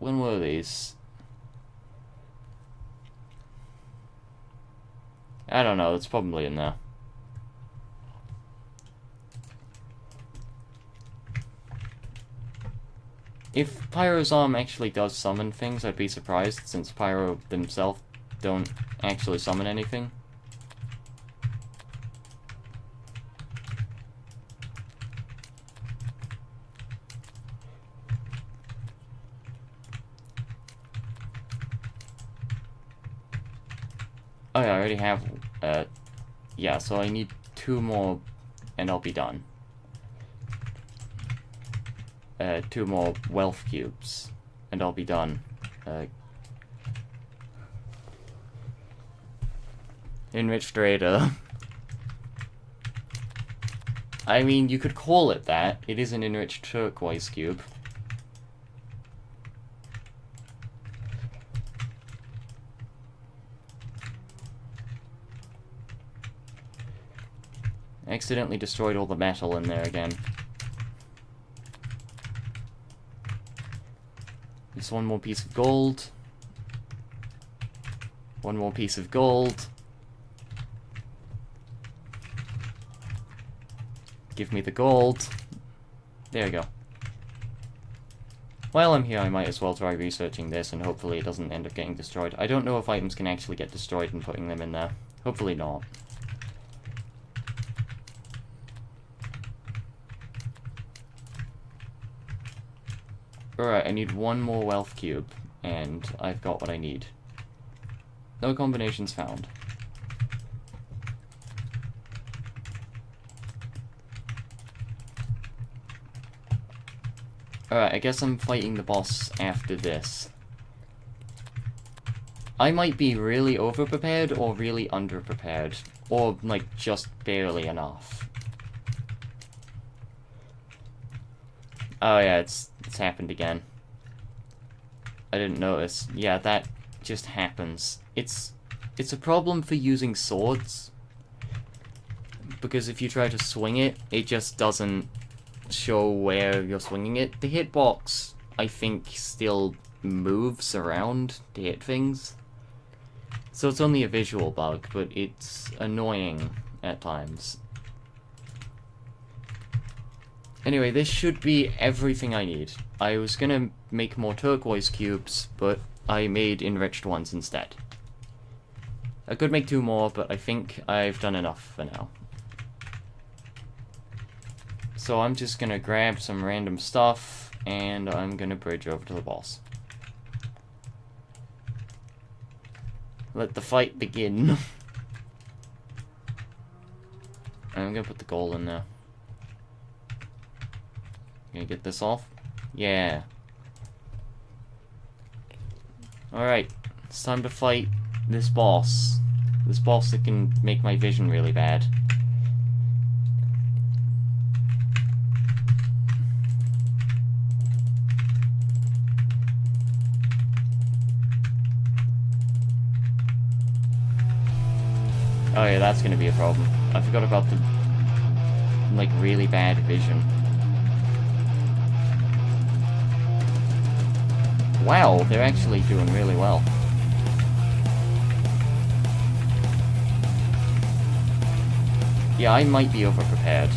When were these? I don't know, it's probably in there. If Pyro's arm actually does summon things, I'd be surprised, since Pyro themselves don't actually summon anything. Oh yeah, I already have, yeah, so I need 2 more, and I'll be done. 2 more wealth cubes, and I'll be done. Enriched Raider. I mean, you could call it that. It is an enriched turquoise cube. I accidentally destroyed all the metal in there again. Just 1 more piece of gold. 1 more piece of gold. Give me the gold. There we go. While I'm here, I might as well try researching this, and hopefully it doesn't end up getting destroyed. I don't know if items can actually get destroyed and putting them in there. Hopefully not. Alright, I need 1 more wealth cube, and I've got what I need. No combinations found. Alright, I guess I'm fighting the boss after this. I might be really over-prepared or really under-prepared, or, like, just barely enough. Oh yeah, it's happened again. I didn't notice. Yeah, that just happens. It's a problem for using swords, because if you try to swing it, it just doesn't show where you're swinging it. The hitbox, I think, still moves around to hit things. So it's only a visual bug, but it's annoying at times. Anyway, this should be everything I need. I was gonna make more turquoise cubes, but I made enriched ones instead. I could make 2 more, but I think I've done enough for now. So I'm just gonna grab some random stuff, and I'm gonna bridge over to the boss. Let the fight begin. I'm gonna put the gold in there. Gonna get this off? Yeah. Alright, it's time to fight this boss. This boss that can make my vision really bad. Oh yeah, that's gonna be a problem. I forgot about the, like, really bad vision. Wow, they're actually doing really well. Yeah, I might be over-prepared.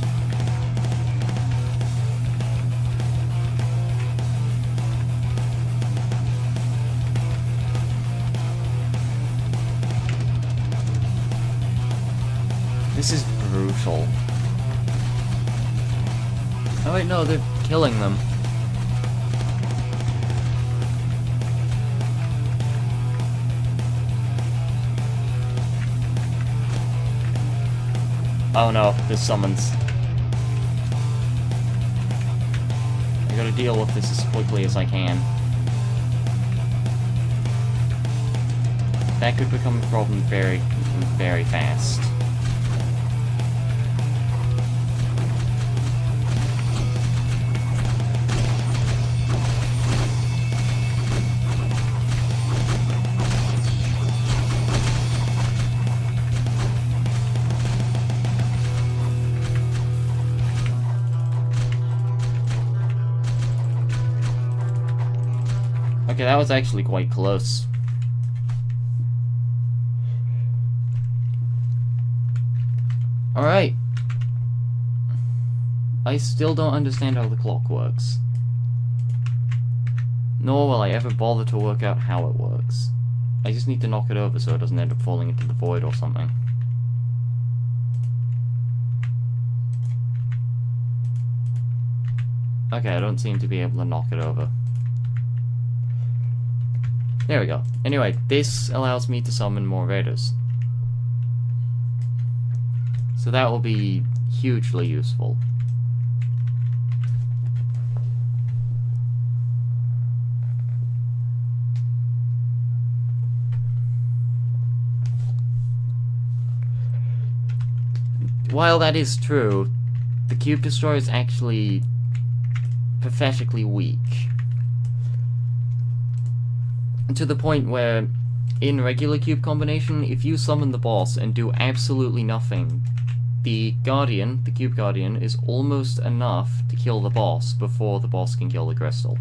This is brutal. Oh wait, no, they're killing them. Oh no, there's summons. I gotta deal with this as quickly as I can. That could become a problem very, very fast. Okay, that was actually quite close. Alright. I still don't understand how the clock works. Nor will I ever bother to work out how it works. I just need to knock it over so it doesn't end up falling into the void or something. Okay, I don't seem to be able to knock it over. There we go. Anyway, this allows me to summon more raiders. So that will be hugely useful. While that is true, the Cube Destroyer is actually pathetically weak. To the point where, in regular cube combination, if you summon the boss and do absolutely nothing, the Guardian, the Cube Guardian, is almost enough to kill the boss before the boss can kill the crystal.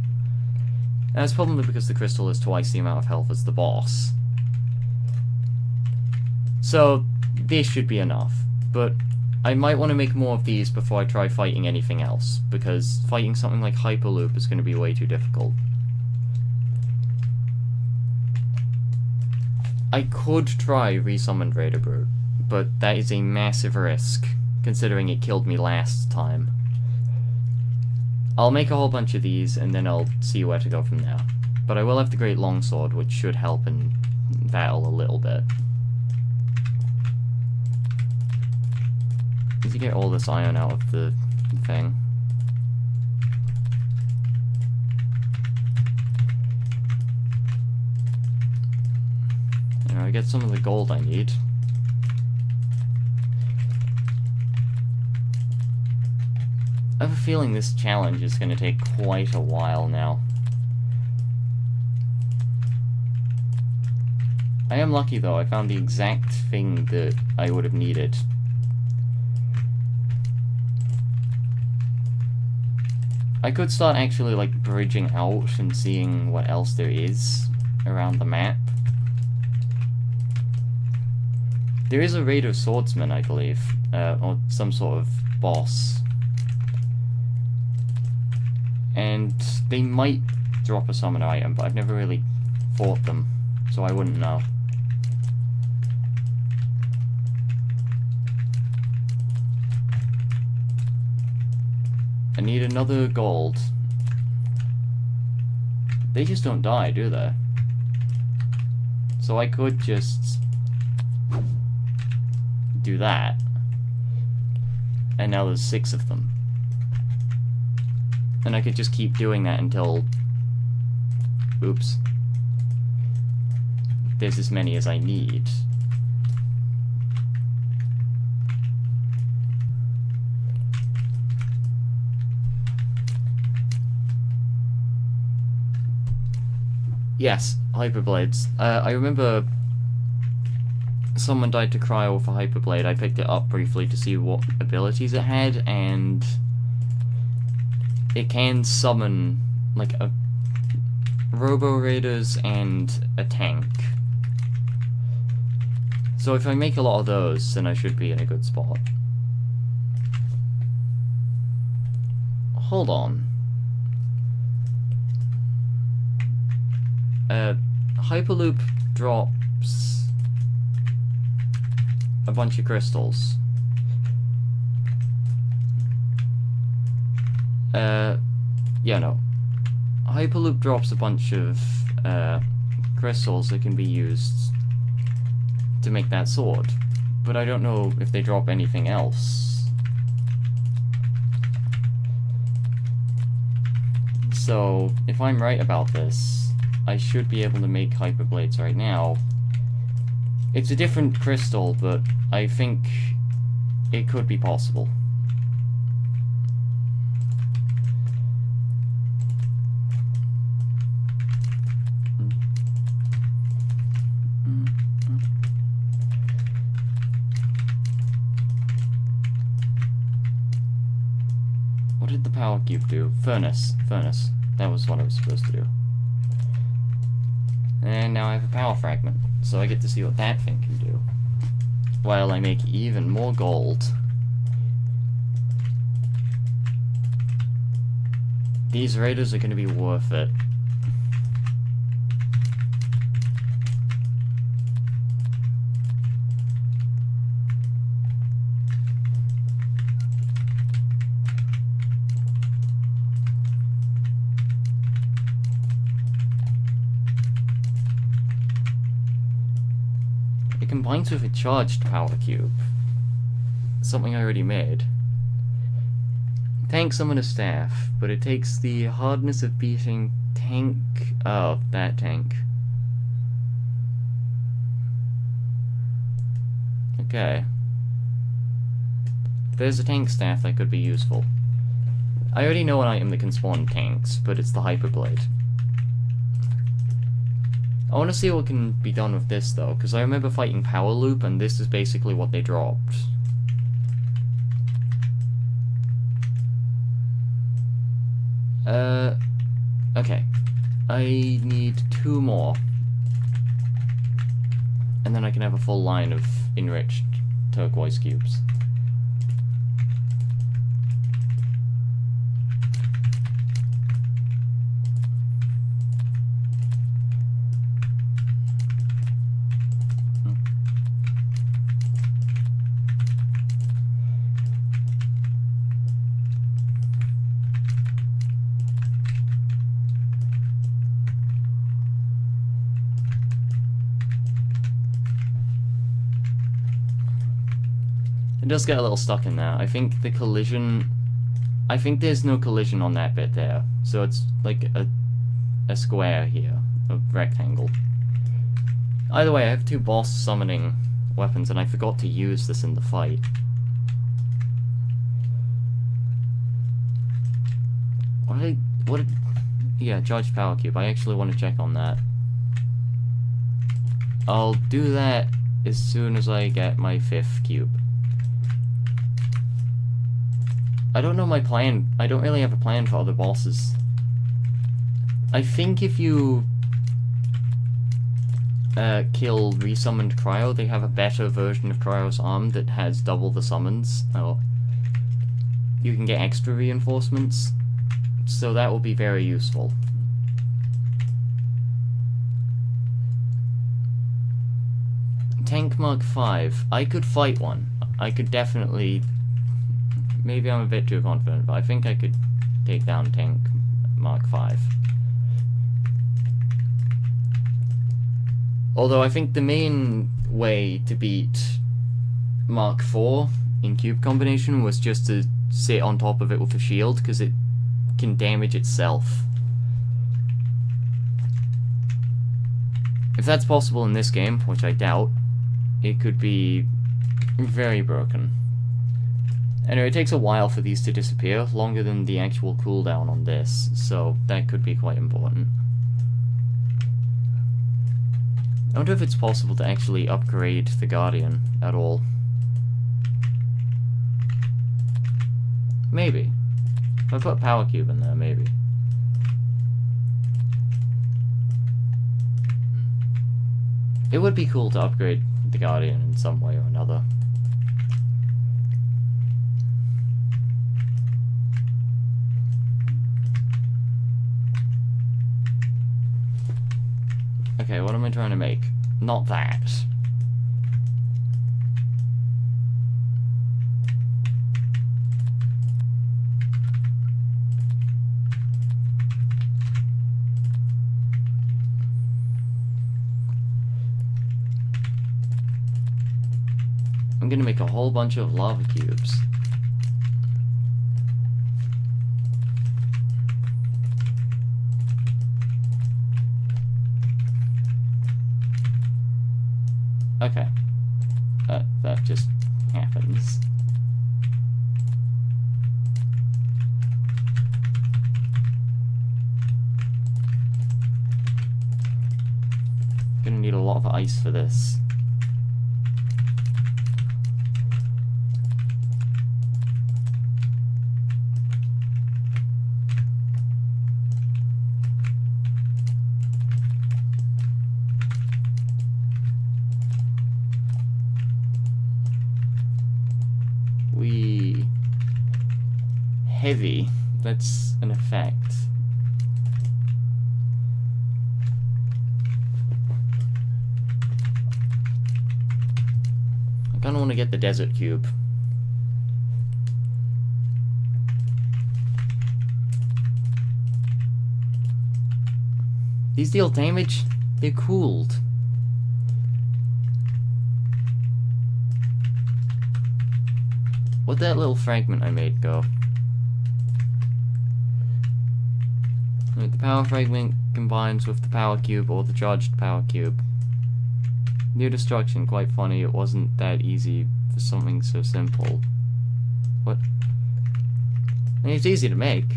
And that's probably because the crystal is twice the amount of health as the boss. So, this should be enough, but I might want to make more of these before I try fighting anything else, because fighting something like Hyperloop is going to be way too difficult. I could try Resummoned Raider Brute, but that is a massive risk, considering it killed me last time. I'll make a whole bunch of these, and then I'll see where to go from there. But I will have the Great Longsword, which should help in battle a little bit. Need to get all this iron out of the thing. I get some of the gold I need. I have a feeling this challenge is going to take quite a while now. I am lucky though, I found the exact thing that I would have needed. I could start actually like bridging out and seeing what else there is around the map. There is a Raider Swordsman, I believe, or some sort of boss. And they might drop a summon item, but I've never really fought them, so I wouldn't know. I need another gold. They just don't die, do they? So I could just do that. And now there's 6 of them. And I could just keep doing that until... Oops. There's as many as I need. Yes, Hyperblades. I remember someone died to cryo for Hyperblade. I picked it up briefly to see what abilities it had, and it can summon like a Robo Raiders and a tank. So if I make a lot of those, then I should be in a good spot. Hold on. Hyperloop drops a bunch of crystals. Yeah, no. Hyperloop drops a bunch of crystals that can be used to make that sword, but I don't know if they drop anything else. So, if I'm right about this, I should be able to make hyperblades right now. It's a different crystal, but I think it could be possible. What did the power cube do? Furnace. That was what I was supposed to do. And now I have a power fragment, so I get to see what that thing can do. While I make even more gold. These raiders are going to be worth it. It combines with a charged power cube. Something I already made. Tank summon a staff, but it takes the hardness of beating tank... Oh, that tank. Okay. If there's a tank staff, that could be useful. I already know an item that can spawn tanks, but it's the Hyperblade. I want to see what can be done with this, though, because I remember fighting Power Loop, and this is basically what they dropped. Okay. I need 2 more. And then I can have a full line of enriched turquoise cubes. It does get a little stuck in there. I think the collision... I think there's no collision on that bit there. So it's like a square here. A rectangle. Either way, I have 2 boss summoning weapons, and I forgot to use this in the fight. Yeah, charged power cube. I actually want to check on that. I'll do that as soon as I get my 5th cube. I don't know my plan. I don't really have a plan for other bosses. I think if you kill resummoned Cryo, they have a better version of Cryo's arm that has double the summons. Oh. You can get extra reinforcements, so that will be very useful. Tank Mark 5. I could fight one. I could definitely... Maybe I'm a bit too confident, but I think I could take down Tank Mark 5. Although I think the main way to beat Mark 4 in cube combination was just to sit on top of it with a shield, because it can damage itself. If that's possible in this game, which I doubt, it could be very broken. Anyway, it takes a while for these to disappear, longer than the actual cooldown on this, so that could be quite important. I wonder if it's possible to actually upgrade the Guardian at all. Maybe. If I put a power cube in there, maybe. It would be cool to upgrade the Guardian in some way or another. Okay, what am I trying to make? Not that. I'm gonna make a whole bunch of lava cubes. Okay. That just happens. Gonna need a lot of ice for this. Heavy. That's an effect. I kinda wanna get the desert cube. These deal damage? They're cooled. Where'd that little fragment I made go? The power fragment combines with the power cube or the charged power cube. New destruction, quite funny, it wasn't that easy for something so simple. What? I mean, it's easy to make.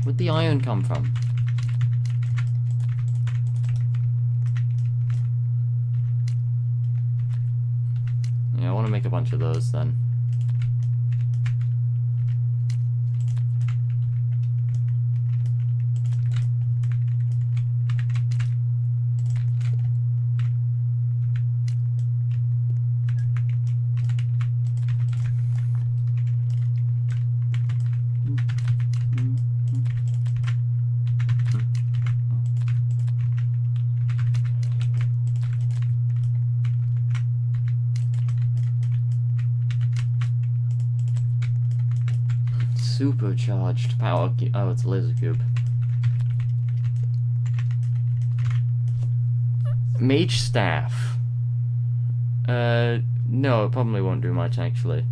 Where'd the iron come from? Yeah, I want to make a bunch of those then. Supercharged power cube. Oh, it's a laser cube. Mage staff. No, it probably won't do much actually.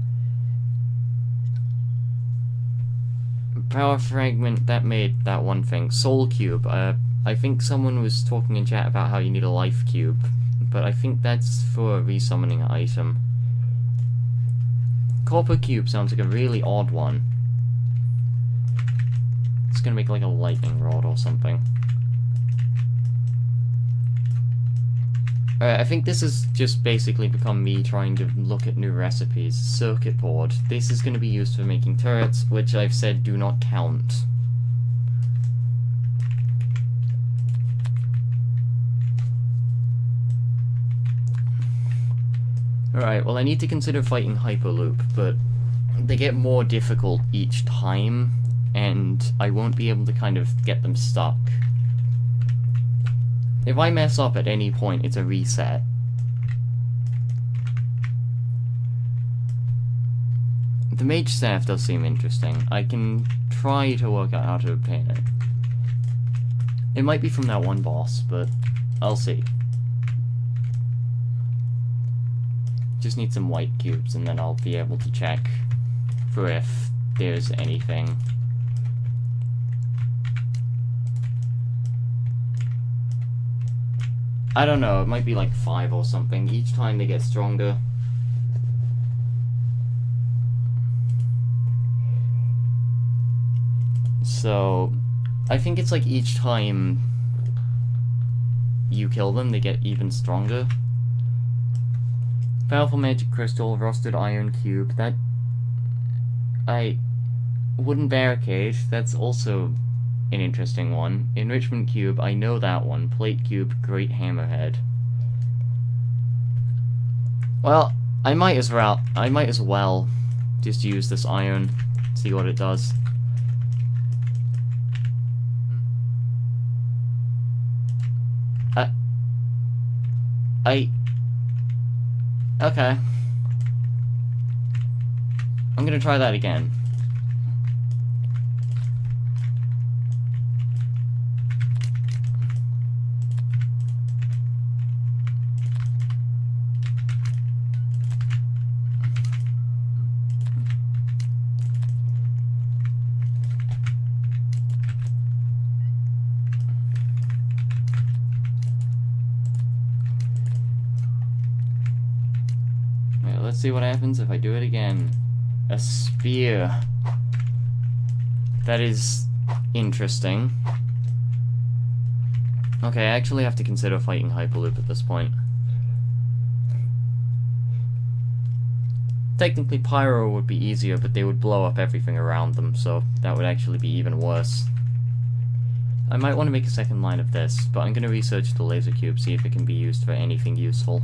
Power fragment, that made that one thing. Soul cube. I think someone was talking in chat about how you need a life cube, but I think that's for a resummoning item. Copper cube sounds like a really odd one. It's gonna make like a lightning rod or something. Alright, I think this has just basically become me trying to look at new recipes. Circuit board. This is gonna be used for making turrets, which I've said do not count. Alright, well I need to consider fighting Hyperloop, but they get more difficult each time, and I won't be able to kind of get them stuck. If I mess up at any point, it's a reset. The mage staff does seem interesting. I can try to work out how to obtain it. It might be from that one boss, but I'll see. Just need some white cubes, and then I'll be able to check for if there's anything. I don't know, it might be like 5 or something. Each time they get stronger. So, I think it's like each time you kill them, they get even stronger. Powerful magic crystal, rusted iron cube, that... Wooden barricade, that's also an interesting one. Enrichment cube, I know that one. Plate cube, great hammerhead. Well, I might as well just use this iron, see what it does. Okay. I'm gonna try that again. Let's see what happens if I do it again. A spear. That is interesting. Okay, I actually have to consider fighting Hyperloop at this point. Technically Pyro would be easier, but they would blow up everything around them, so that would actually be even worse. I might want to make a second line of this, but I'm going to research the laser cube, see if it can be used for anything useful.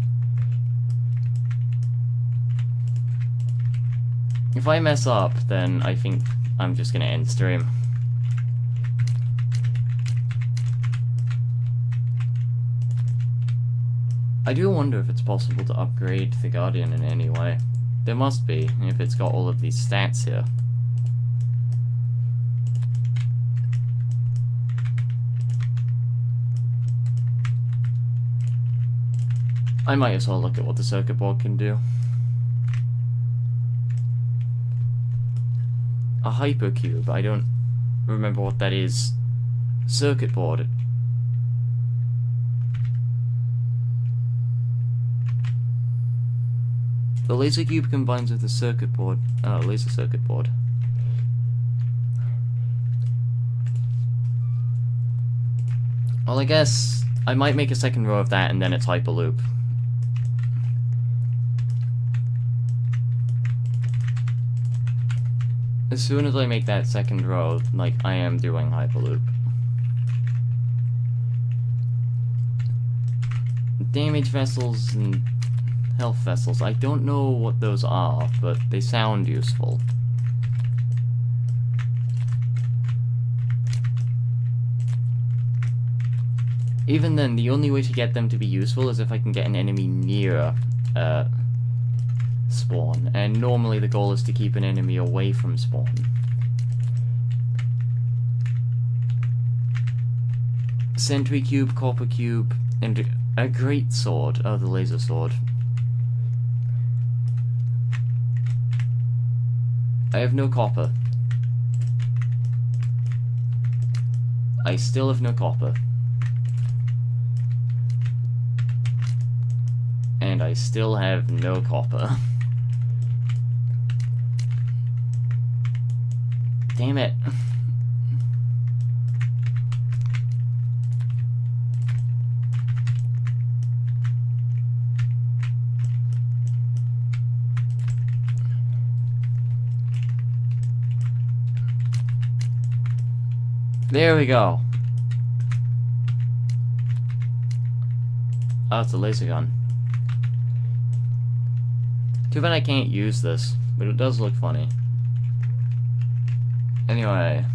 If I mess up, then I think I'm just gonna end stream. I do wonder if it's possible to upgrade the Guardian in any way. There must be, if it's got all of these stats here. I might as well look at what the circuit board can do. A hypercube, I don't remember what that is. Circuit board. The laser cube combines with the circuit board. Oh, laser circuit board. Well, I guess I might make a second row of that and then it's Hyperloop. As soon as I make that second row, like, I am doing Hyperloop. Damage vessels and health vessels. I don't know what those are, but they sound useful. Even then, the only way to get them to be useful is if I can get an enemy near, spawn, and normally the goal is to keep an enemy away from spawn. Sentry cube, copper cube, and a great sword. Oh, the laser sword. I have no copper. I still have no copper. And I still have no copper. Damn it. There we go. Oh, it's a laser gun. Too bad I can't use this, but it does look funny. Anyway,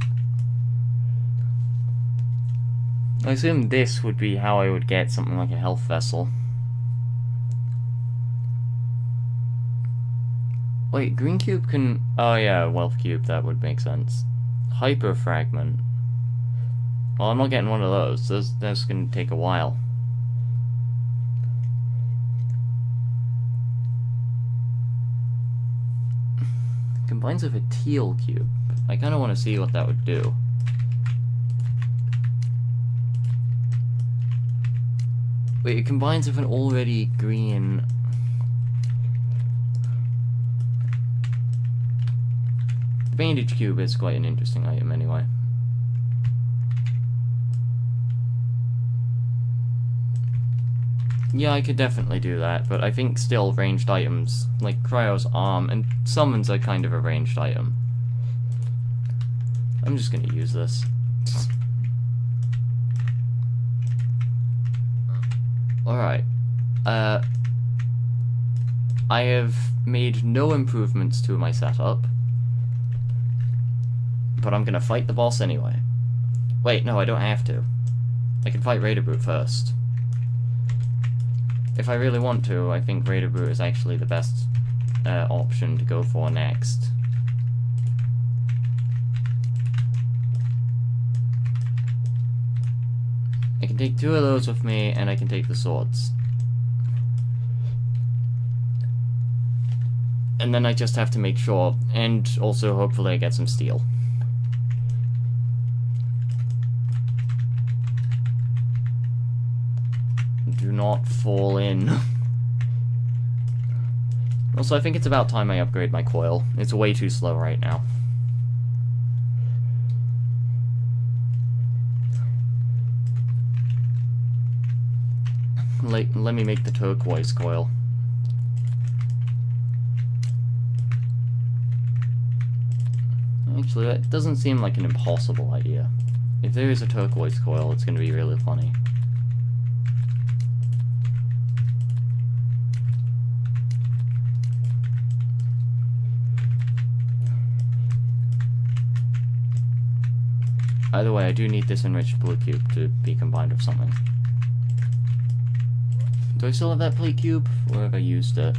I assume this would be how I would get something like a health vessel. Wait, green cube can... oh yeah, wealth cube, that would make sense. Hyper fragment. Well, I'm not getting one of those. That's gonna take a while. Combines with a teal cube. I kind of want to see what that would do. Wait, it combines with an already green... The bandage cube is quite an interesting item anyway. Yeah, I could definitely do that, but I think still ranged items, like Cryo's arm, and summons are kind of a ranged item. I'm just gonna use this. Alright. I have made no improvements to my setup, but I'm gonna fight the boss anyway. Wait, no, I don't have to. I can fight Raider Brute first. If I really want to, I think Raider Brute is actually the best option to go for next. can take 2 of those with me, and I can take the swords. And then I just have to make sure, and also hopefully I get some steel. Do not fall in. Also, I think it's about time I upgrade my coil. It's way too slow right now. Let me make the turquoise coil. Actually, that doesn't seem like an impossible idea. If there is a turquoise coil, it's going to be really funny. Either way, I do need this enriched blue cube to be combined with something. Do I still have that plate cube? Or have I used it?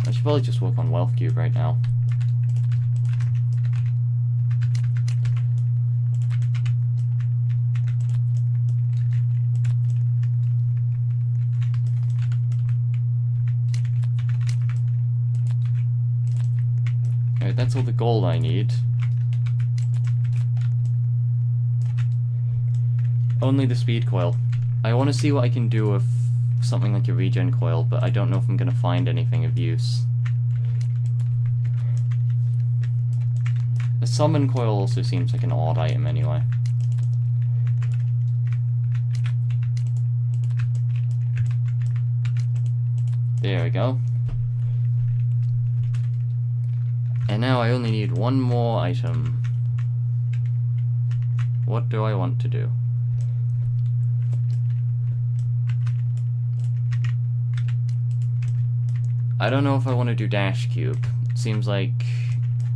I should probably just work on wealth cube right now. Alright, that's all the gold I need. Only the speed coil. I want to see what I can do with something like a regen coil, but I don't know if I'm going to find anything of use. A summon coil also seems like an odd item anyway. There we go. And now I only need one more item. What do I want to do? I don't know if I want to do dash cube. Seems like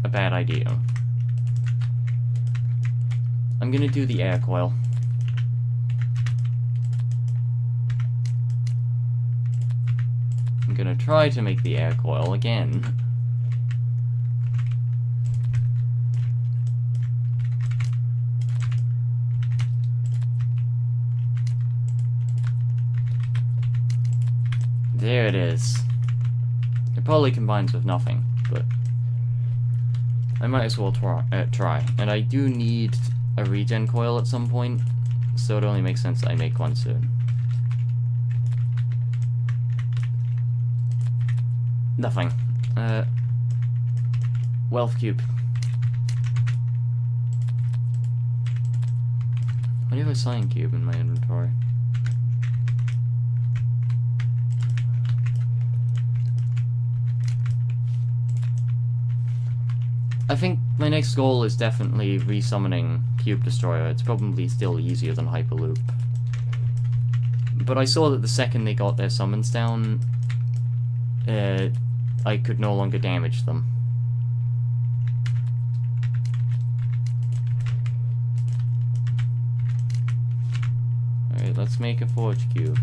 a bad idea. I'm gonna do the air coil. I'm gonna try to make the air coil again. There it is. It probably combines with nothing, but I might as well try. And I do need a regen coil at some point, so it only makes sense that I make one soon. Nothing. Wealth cube. Why do you have a sign cube in my inventory? I think my next goal is definitely resummoning Cube Destroyer. It's probably still easier than Hyperloop. But I saw that the second they got their summons down, I could no longer damage them. Alright, let's make a Forge Cube.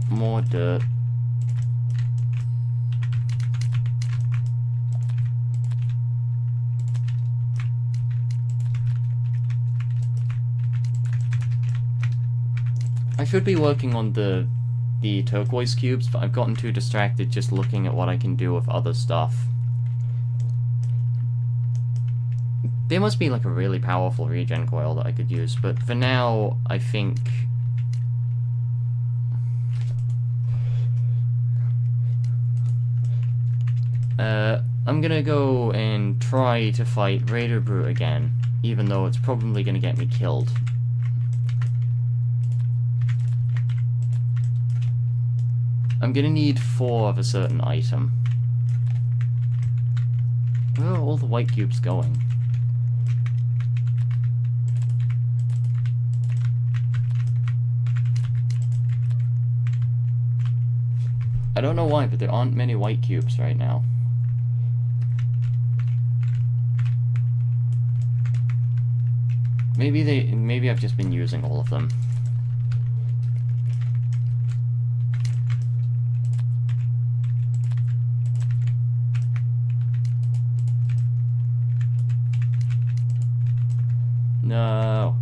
More dirt. I should be working on the turquoise cubes, but I've gotten too distracted just looking at what I can do with other stuff. There must be like a really powerful regen coil that I could use, but for now, I think I'm gonna go and try to fight Raider Brute again, even though it's probably gonna get me killed. I'm gonna need 4 of a certain item. Where are all the white cubes going? I don't know why, but there aren't many white cubes right now. Maybe I've just been using all of them. No.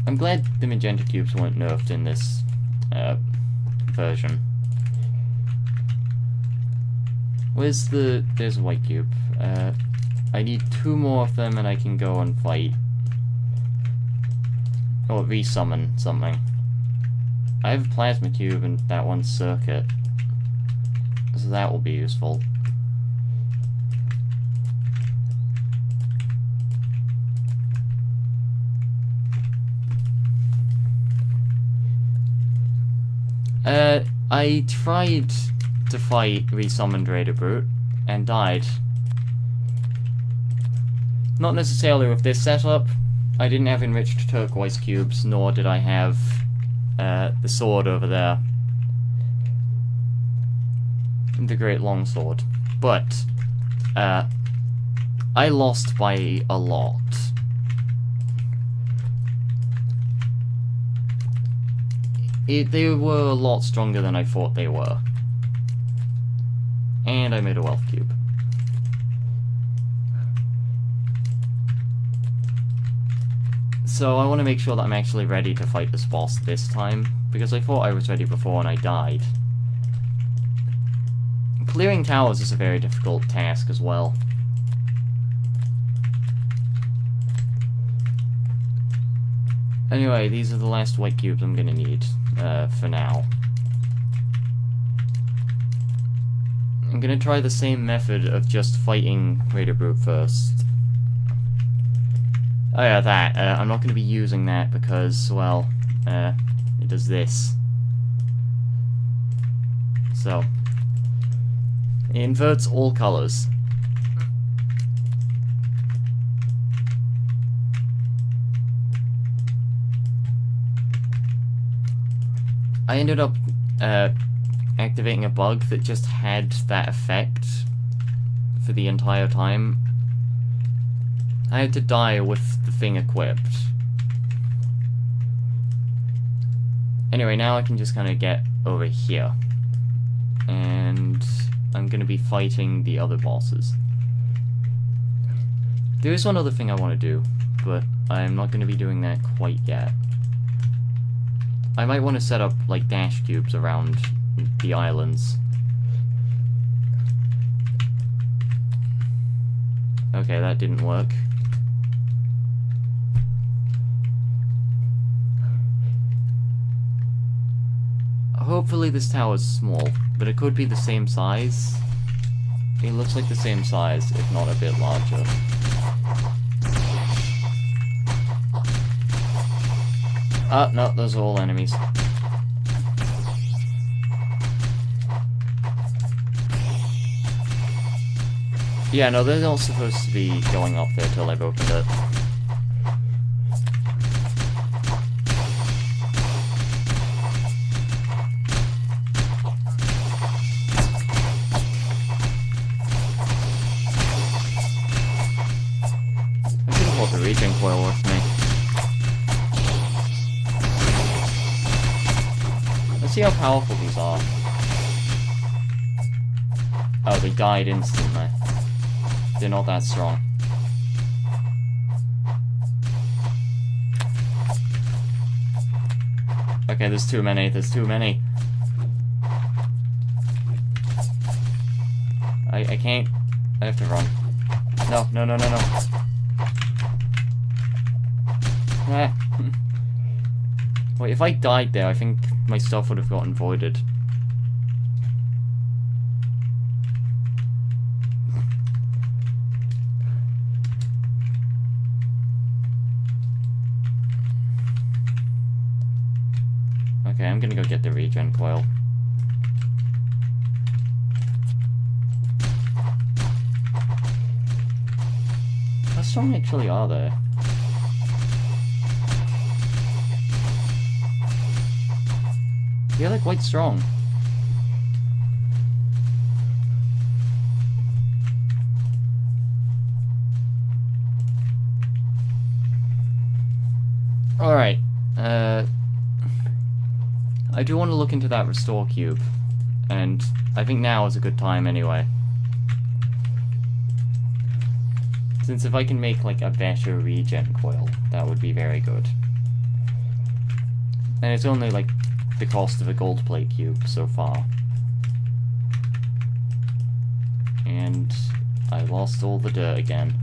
I'm glad the magenta cubes weren't nerfed in this version. There's a white cube. I need 2 more of them and I can go and fight. Or resummon something. I have a plasma cube and that one's circuit. So that will be useful. I tried to fight resummoned Raider Brute and died. Not necessarily with this setup. I didn't have enriched turquoise cubes, nor did I have the sword over there. The Great Longsword. But I lost by a lot. They were a lot stronger than I thought they were. And I made a wealth cube. So I want to make sure that I'm actually ready to fight this boss this time, because I thought I was ready before and I died. Clearing towers is a very difficult task as well. Anyway, these are the last white cubes I'm gonna need, for now. I'm gonna try the same method of just fighting Raider Brute first. Oh yeah, that. I'm not gonna be using that because, well, it does this. So, it inverts all colors. I ended up activating a bug that just had that effect for the entire time. I had to die with the thing equipped. Anyway, now I can just kind of get over here. And I'm going to be fighting the other bosses. There is one other thing I want to do, but I'm not going to be doing that quite yet. I might want to set up, like, dash cubes around the islands. Okay, that didn't work. Hopefully this tower is small, but it could be the same size. It looks like the same size, if not a bit larger. Ah, no, those are all enemies. Yeah, no, they're not supposed to be going up there till I've opened it. I should have brought the regen coil with me. Let's see how powerful these are. Oh, they died instantly. They're not that strong. Okay, there's too many, there's too many. I can't... I have to run. No, no, no, no, no. Ah. Wait, if I died there, I think my stuff would have gotten voided. Okay, I'm gonna go get the regen coil. strong actually are they? Yeah, they're quite strong. Alright, I do want to look into that restore cube, and I think now is a good time anyway. Since if I can make, like, a better regen coil, that would be very good. And it's only, like, the cost of a gold plate cube so far. And I lost all the dirt again.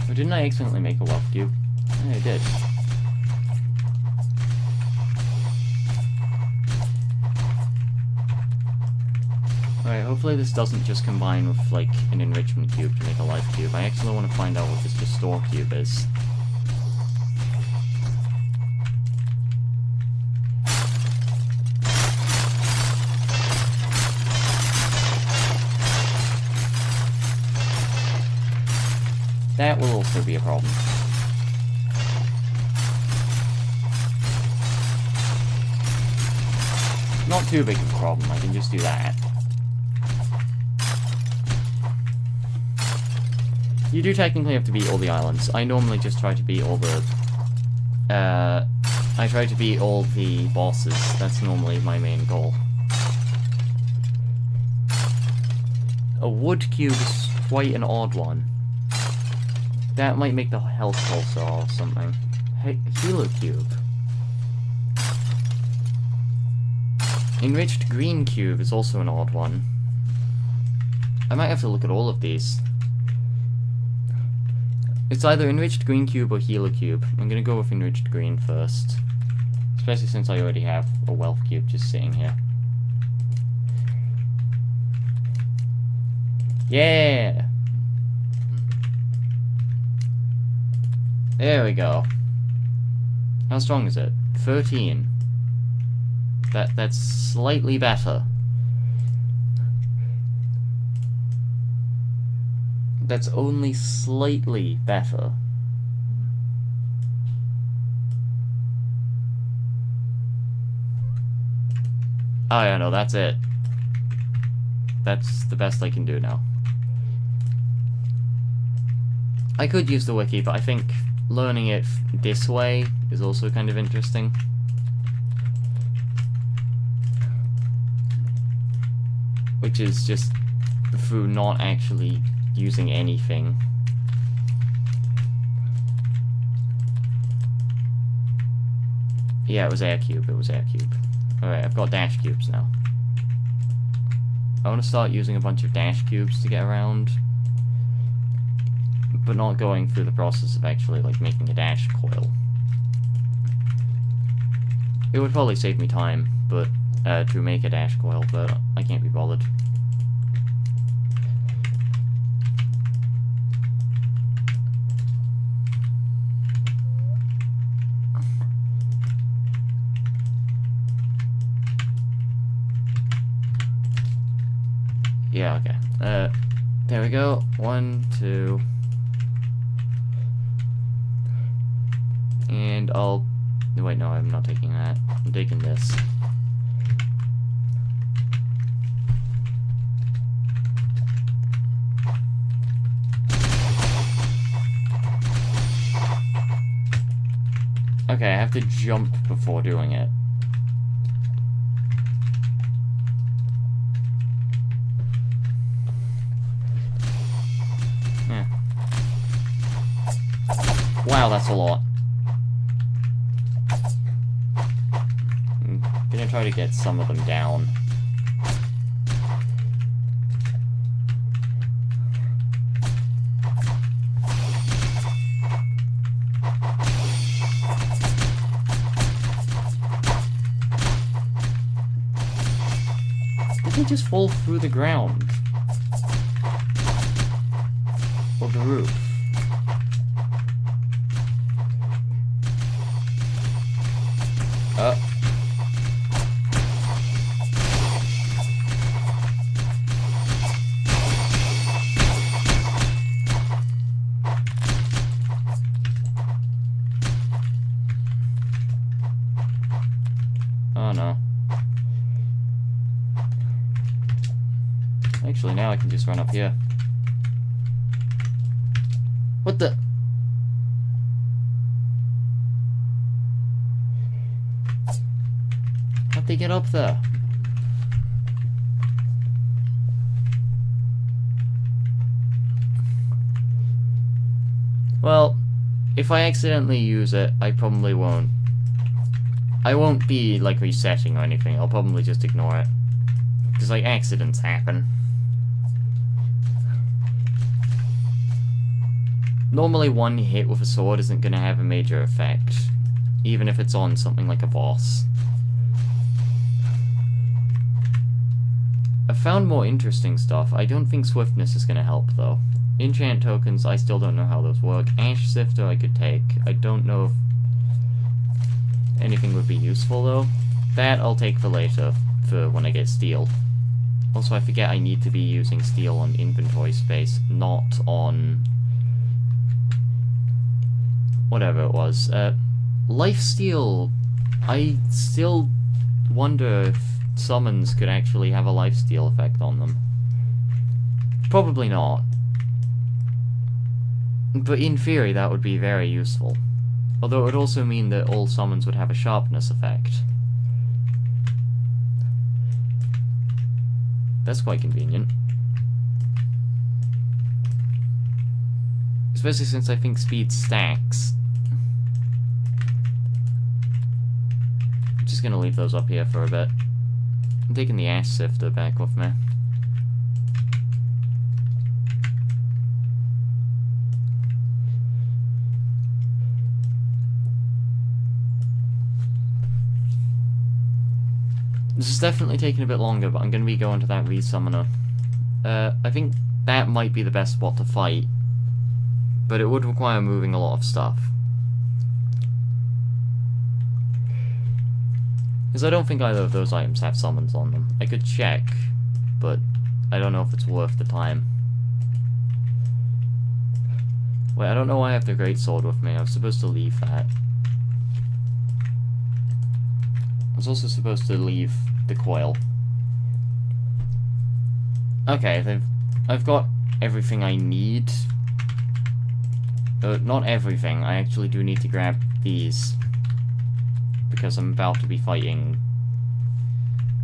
Oh, didn't I accidentally make a wealth cube? Yeah, I did. Alright, hopefully this doesn't just combine with, like, an enrichment cube to make a life cube. I actually want to find out what this restore cube is. That will also be a problem. Not too big of a problem, I can just do that. You do technically have to beat all the islands. I normally just try to beat all the... I try to beat all the bosses. That's normally my main goal. A wood cube is quite an odd one. That might make the health pulsar or something. Helo cube. Enriched green cube is also an odd one. I might have to look at all of these. It's either enriched green cube or Helo cube. I'm gonna go with enriched green first. Especially since I already have a wealth cube just sitting here. Yeah! There we go. How strong is it? 13. That's slightly better. That's only slightly better. Oh yeah, no, that's it. That's the best I can do now. I could use the wiki, but I think learning it this way is also kind of interesting. Which is just through not actually using anything. Yeah, it was air cube, Alright, I've got dash cubes now. I want to start using a bunch of dash cubes to get around, but not going through the process of actually, like, making a dash coil. It would probably save me time, but to make a dash coil, but I can't be bothered. Yeah, okay. There we go. 1, 2. And I'll... Wait, no, I'm not taking that. I'm taking this. Okay, I have to jump before doing it. Yeah. Wow, that's a lot. I'm gonna try to get some of them down. Did they just fall through the ground? Or the roof? Oh no. Actually, now I can just run up here. What the? How'd they get up there? Well, if I accidentally use it, I probably won't. I won't be, like, resetting or anything. I'll probably just ignore it. Because, like, accidents happen. Normally, one hit with a sword isn't going to have a major effect. Even if it's on something like a boss. I found more interesting stuff. I don't think swiftness is going to help, though. Enchant tokens, I still don't know how those work. Ash Sifter I could take. I don't know if anything would be useful, though. That I'll take for later, for when I get steel. Also, I forget I need to be using steel on inventory space, not on whatever it was. Lifesteal, I still wonder if summons could actually have a lifesteal effect on them. Probably not. But in theory, that would be very useful. Although it would also mean that all summons would have a sharpness effect. That's quite convenient. Especially since I think speed stacks. I'm just gonna leave those up here for a bit. I'm taking the Ash Sifter back with me. This is definitely taking a bit longer, but I'm going to be going to that resummoner. I think that might be the best spot to fight, but it would require moving a lot of stuff. Because I don't think either of those items have summons on them. I could check, but I don't know if it's worth the time. Wait, I don't know why I have the greatsword with me. I was supposed to leave that. I was also supposed to leave the coil. Okay, I've got everything I need. Not everything. I actually do need to grab these. Because I'm about to be fighting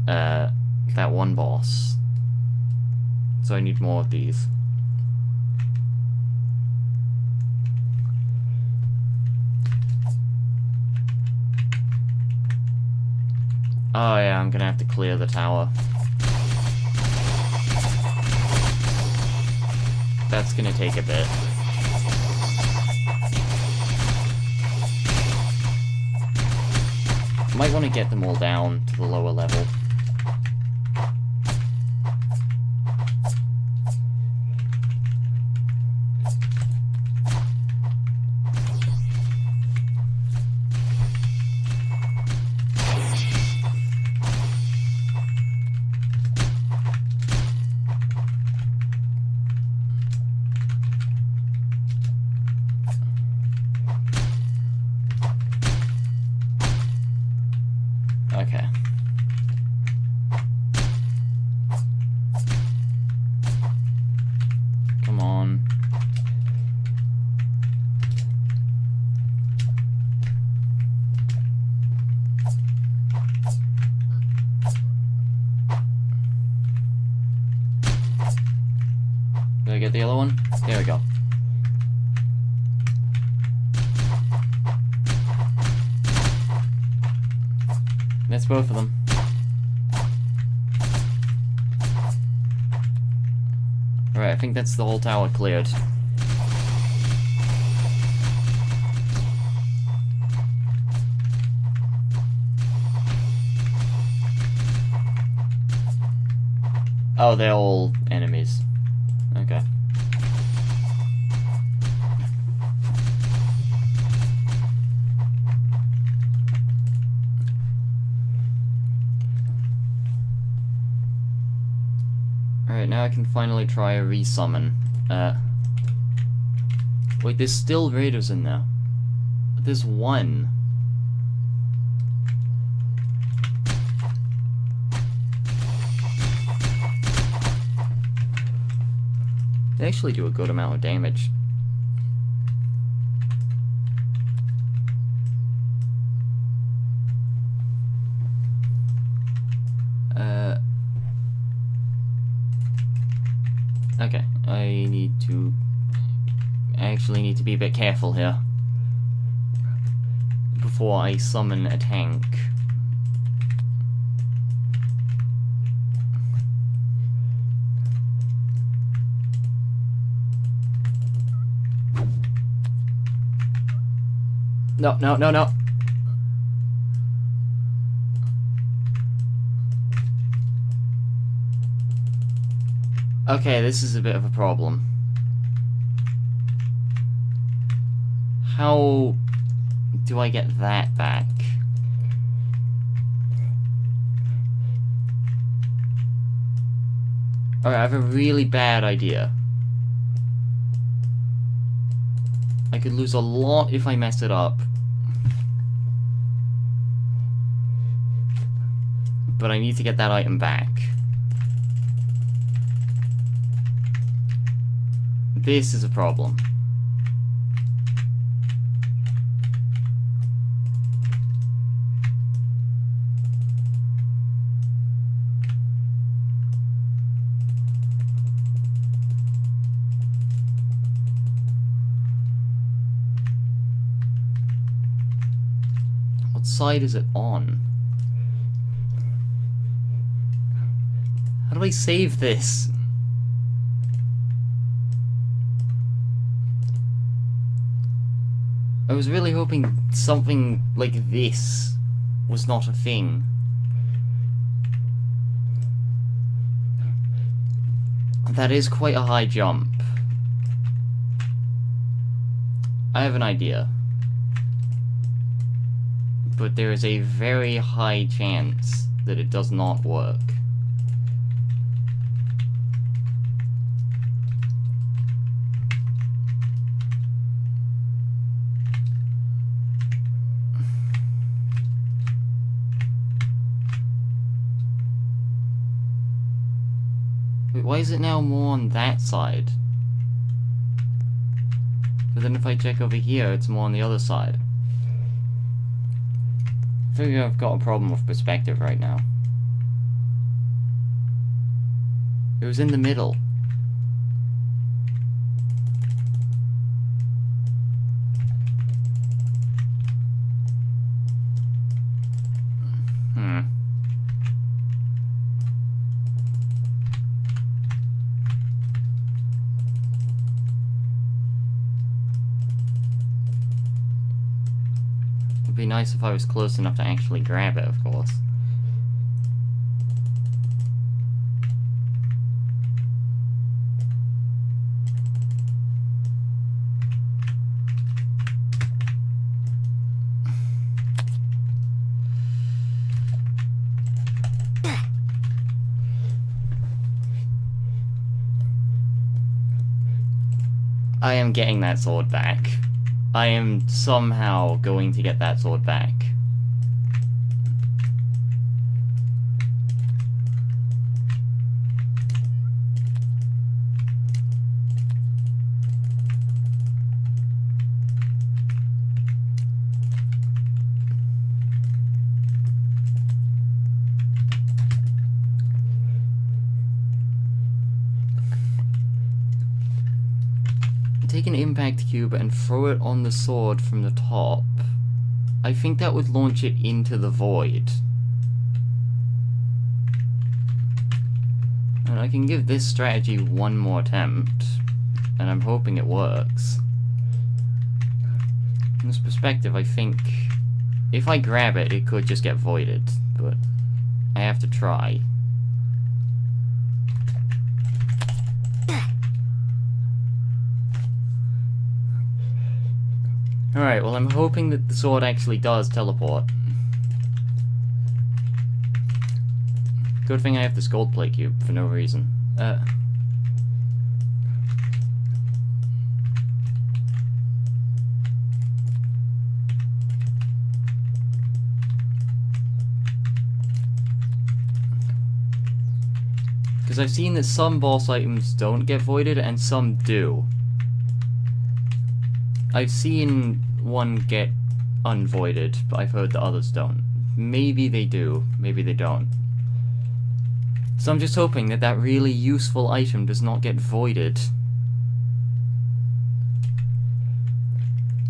that one boss. So I need more of these. Oh yeah, I'm gonna have to clear the tower. That's gonna take a bit. Might want to get them all down to the lower level. Okay. Come on. Did I get the other one? There we go. That's both of them. Alright, I think that's the whole tower cleared. Oh, they're all enemies. Okay. Alright, now I can finally try a resummon. Wait, there's still raiders in there. There's one. They actually do a good amount of damage. Okay, I actually need to be a bit careful here before I summon a tank. No, no, no, no. Okay, this is a bit of a problem. How do I get that back? Alright, I have a really bad idea. I could lose a lot if I mess it up. But I need to get that item back. This is a problem. What side is it on? How do I save this? I was really hoping something like this was not a thing. That is quite a high jump. I have an idea. But there is a very high chance that it does not work. Wait, why is it now more on that side? But then if I check over here, it's more on the other side. I figure I've got a problem with perspective right now. It was in the middle. It'd be nice if I was close enough to actually grab it, of course. I am getting that sword back. I am somehow going to get that sword back. Take an impact cube and throw it on the sword from the top. I think that would launch it into the void. And I can give this strategy one more attempt, and I'm hoping it works. From this perspective, I think if I grab it, it could just get voided, but I have to try. Alright, well I'm hoping that the sword actually does teleport. Good thing I have this gold plate cube for no reason. Because I've seen that some boss items don't get voided and some do. I've seen one get unvoided, but I've heard that others don't. Maybe they do, maybe they don't. So I'm just hoping that that really useful item does not get voided.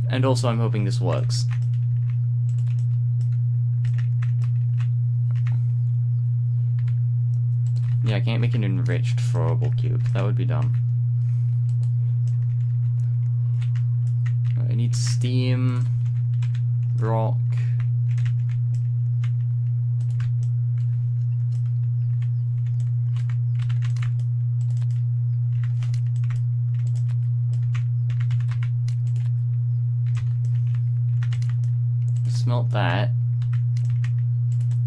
And also I'm hoping this works. Yeah, I can't make an enriched throwable cube. That would be dumb. I need steam, rock. Smelt that.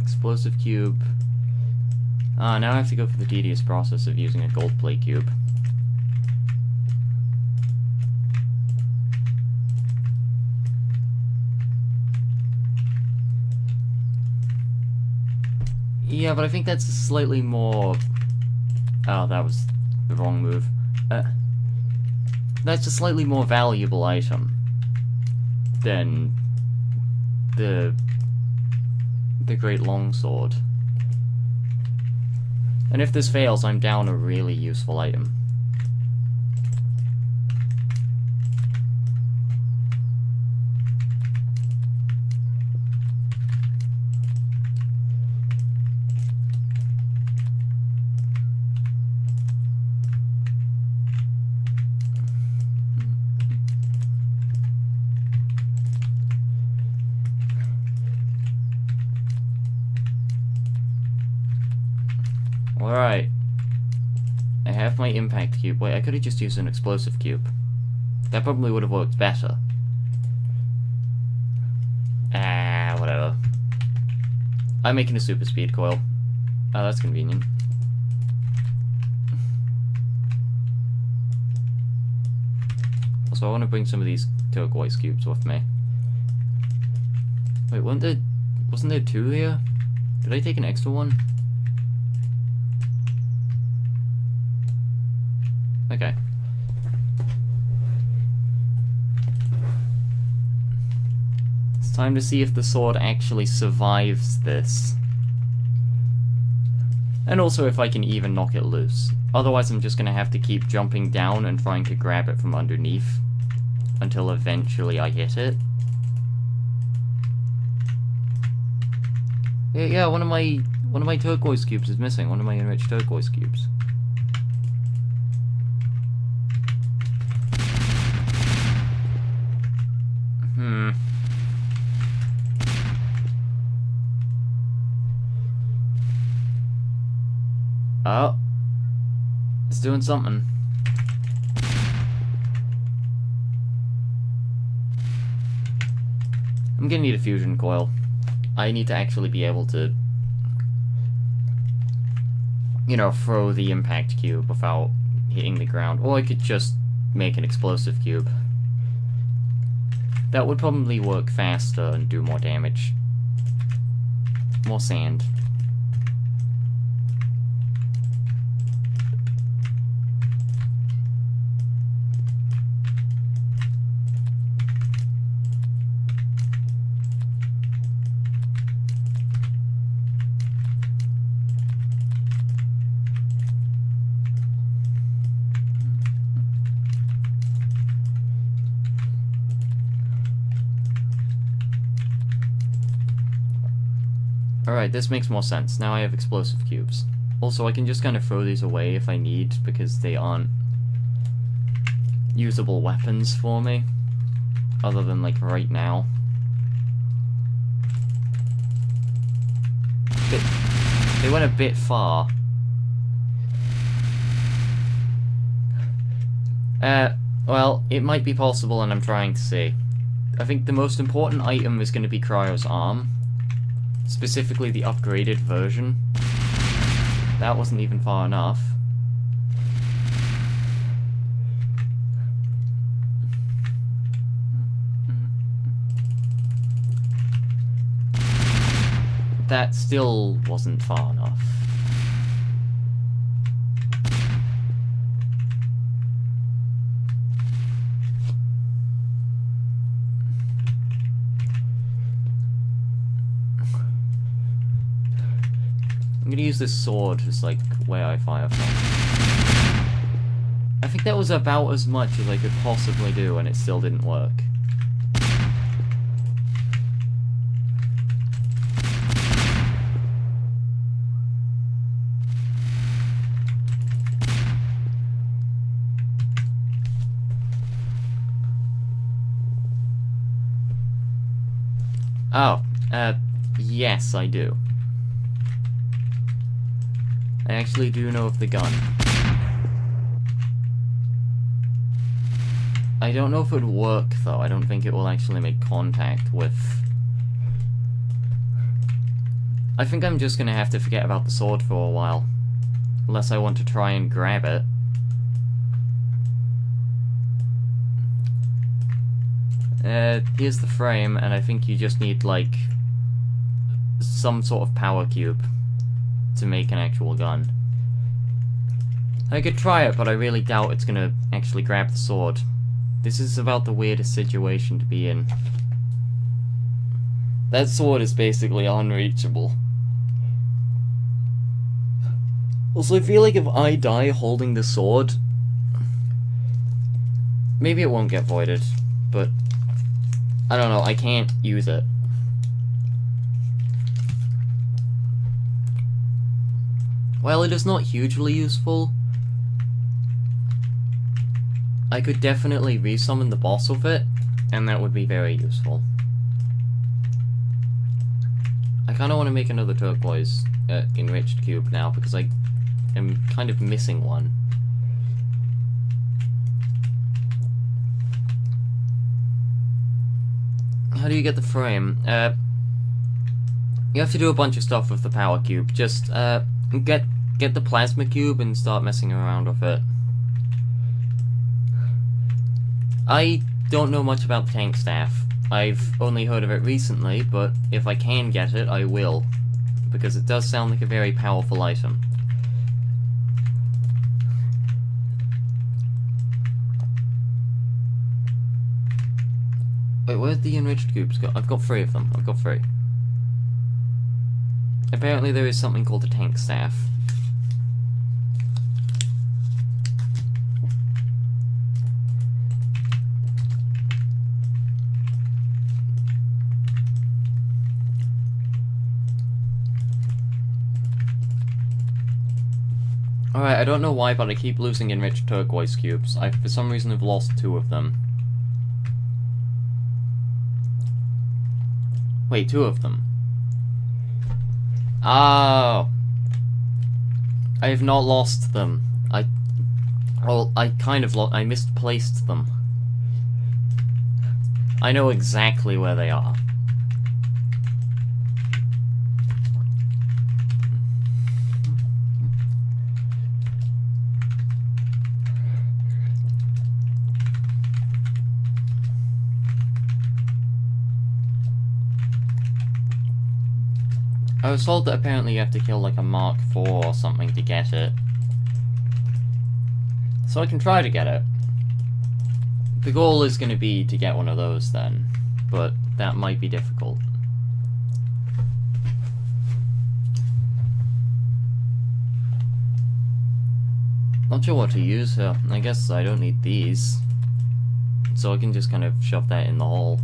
Explosive cube. Now I have to go through the tedious process of using a gold plate cube. Yeah, but I think that's a slightly more... Oh, that was the wrong move. That's a slightly more valuable item than the Great Longsword. And if this fails, I'm down a really useful item. Alright. I have my impact cube. Wait, I could have just used an explosive cube. That probably would have worked better. Whatever. I'm making a super speed coil. Oh, that's convenient. Also, I want to bring some of these turquoise cubes with me. Wait, wasn't there two here? Did I take an extra one? Okay. It's time to see if the sword actually survives this. And also if I can even knock it loose. Otherwise I'm just gonna have to keep jumping down and trying to grab it from underneath until eventually I hit it. Yeah, one of my turquoise cubes is missing. One of my enriched turquoise cubes. Oh. It's doing something. I'm gonna need a fusion coil. I need to actually be able to, you know, throw the impact cube without hitting the ground. Or I could just make an explosive cube. That would probably work faster and do more damage. More sand. Alright, this makes more sense. Now I have explosive cubes. Also, I can just kind of throw these away if I need, because they aren't usable weapons for me. Other than, like, right now. They went a bit far. Well, it might be possible, and I'm trying to see. I think the most important item is going to be Cryo's arm. Specifically the upgraded version. That wasn't even far enough. That still wasn't far enough. I'm gonna use this sword as, like, where I fire from. I think that was about as much as I could possibly do, and it still didn't work. Oh, yes, I do. I actually do know of the gun. I don't know if it would work, though. I don't think it will actually make contact with... I think I'm just gonna have to forget about the sword for a while. Unless I want to try and grab it. Here's the frame, and I think you just need, like, some sort of power cube to make an actual gun. I could try it, but I really doubt it's gonna actually grab the sword. This is about the weirdest situation to be in. That sword is basically unreachable. Also, I feel like if I die holding the sword, maybe it won't get voided, but I don't know, I can't use it. While it is not hugely useful, I could definitely resummon the boss with it, and that would be very useful. I kind of want to make another turquoise enriched cube now, because I am kind of missing one. How do you get the frame? You have to do a bunch of stuff with the power cube. Just get the plasma cube and start messing around with it. I don't know much about the tank staff. I've only heard of it recently, but if I can get it, I will. Because it does sound like a very powerful item. Wait, where's the enriched cubes go? I've got 3 of them. I've got 3. Apparently there is something called a tank staff. Alright, I don't know why, but I keep losing enriched turquoise cubes. I, for some reason, have lost 2 of them. Wait, 2 of them. Oh. I have not lost them. Well, I kind of I misplaced them. I know exactly where they are. I was told that apparently you have to kill like a Mark IV or something to get it. So I can try to get it. The goal is going to be to get one of those then, but that might be difficult. Not sure what to use here. I guess I don't need these. So I can just kind of shove that in the hole.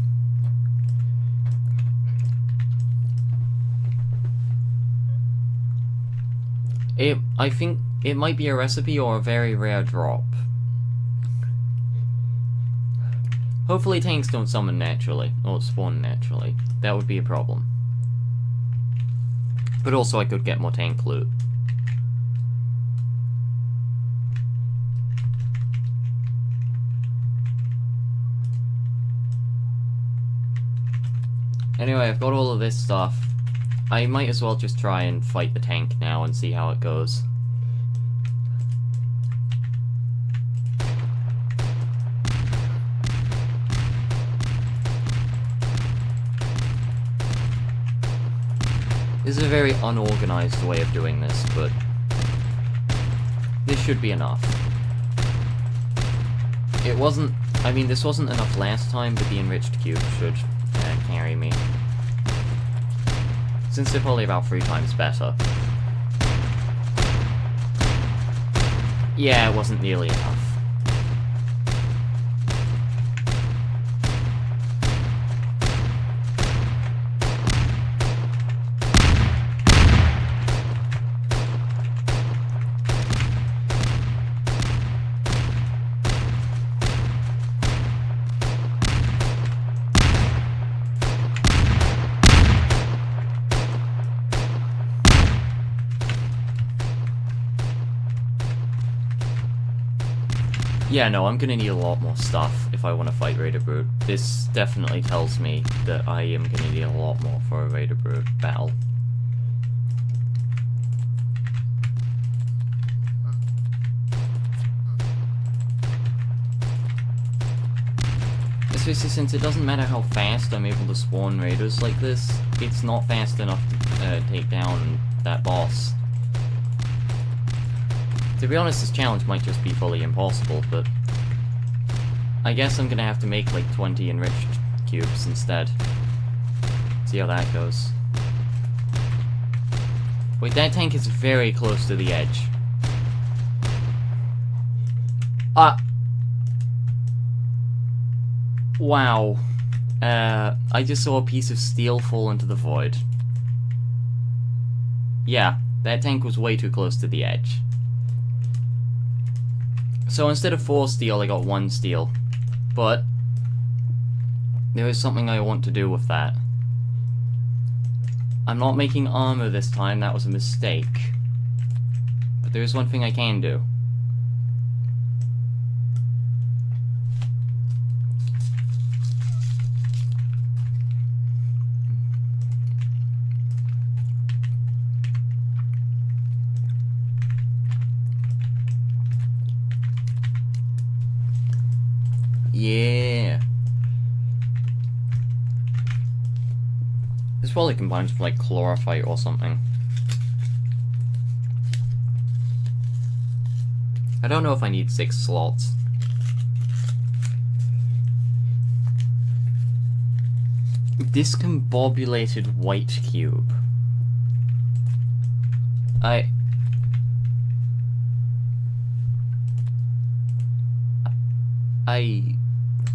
I think it might be a recipe or a very rare drop. Hopefully tanks don't summon naturally, or spawn naturally. That would be a problem. But also I could get more tank loot. Anyway, I've got all of this stuff. I might as well just try and fight the tank now and see how it goes. This is a very unorganized way of doing this, but this should be enough. It wasn't... I mean, this wasn't enough last time, but the enriched cube should carry me. Since they're probably about 3 times better. Yeah, it wasn't nearly enough. Yeah, no, I'm gonna need a lot more stuff if I want to fight Raider Brood. This definitely tells me that I am gonna need a lot more for a Raider Brood battle. Especially since it doesn't matter how fast I'm able to spawn raiders like this, it's not fast enough to take down that boss. To be honest, this challenge might just be fully impossible, but I guess I'm gonna have to make like 20 enriched cubes instead. See how that goes. Wait, that tank is very close to the edge. Wow. I just saw a piece of steel fall into the void. Yeah, that tank was way too close to the edge. So instead of 4 steel, I got 1 steel. But there is something I want to do with that. I'm not making armor this time, that was a mistake. But there is one thing I can do. Yeah. This probably combines with like chlorophyte or something. I don't know if I need 6 slots. Discombobulated white cube.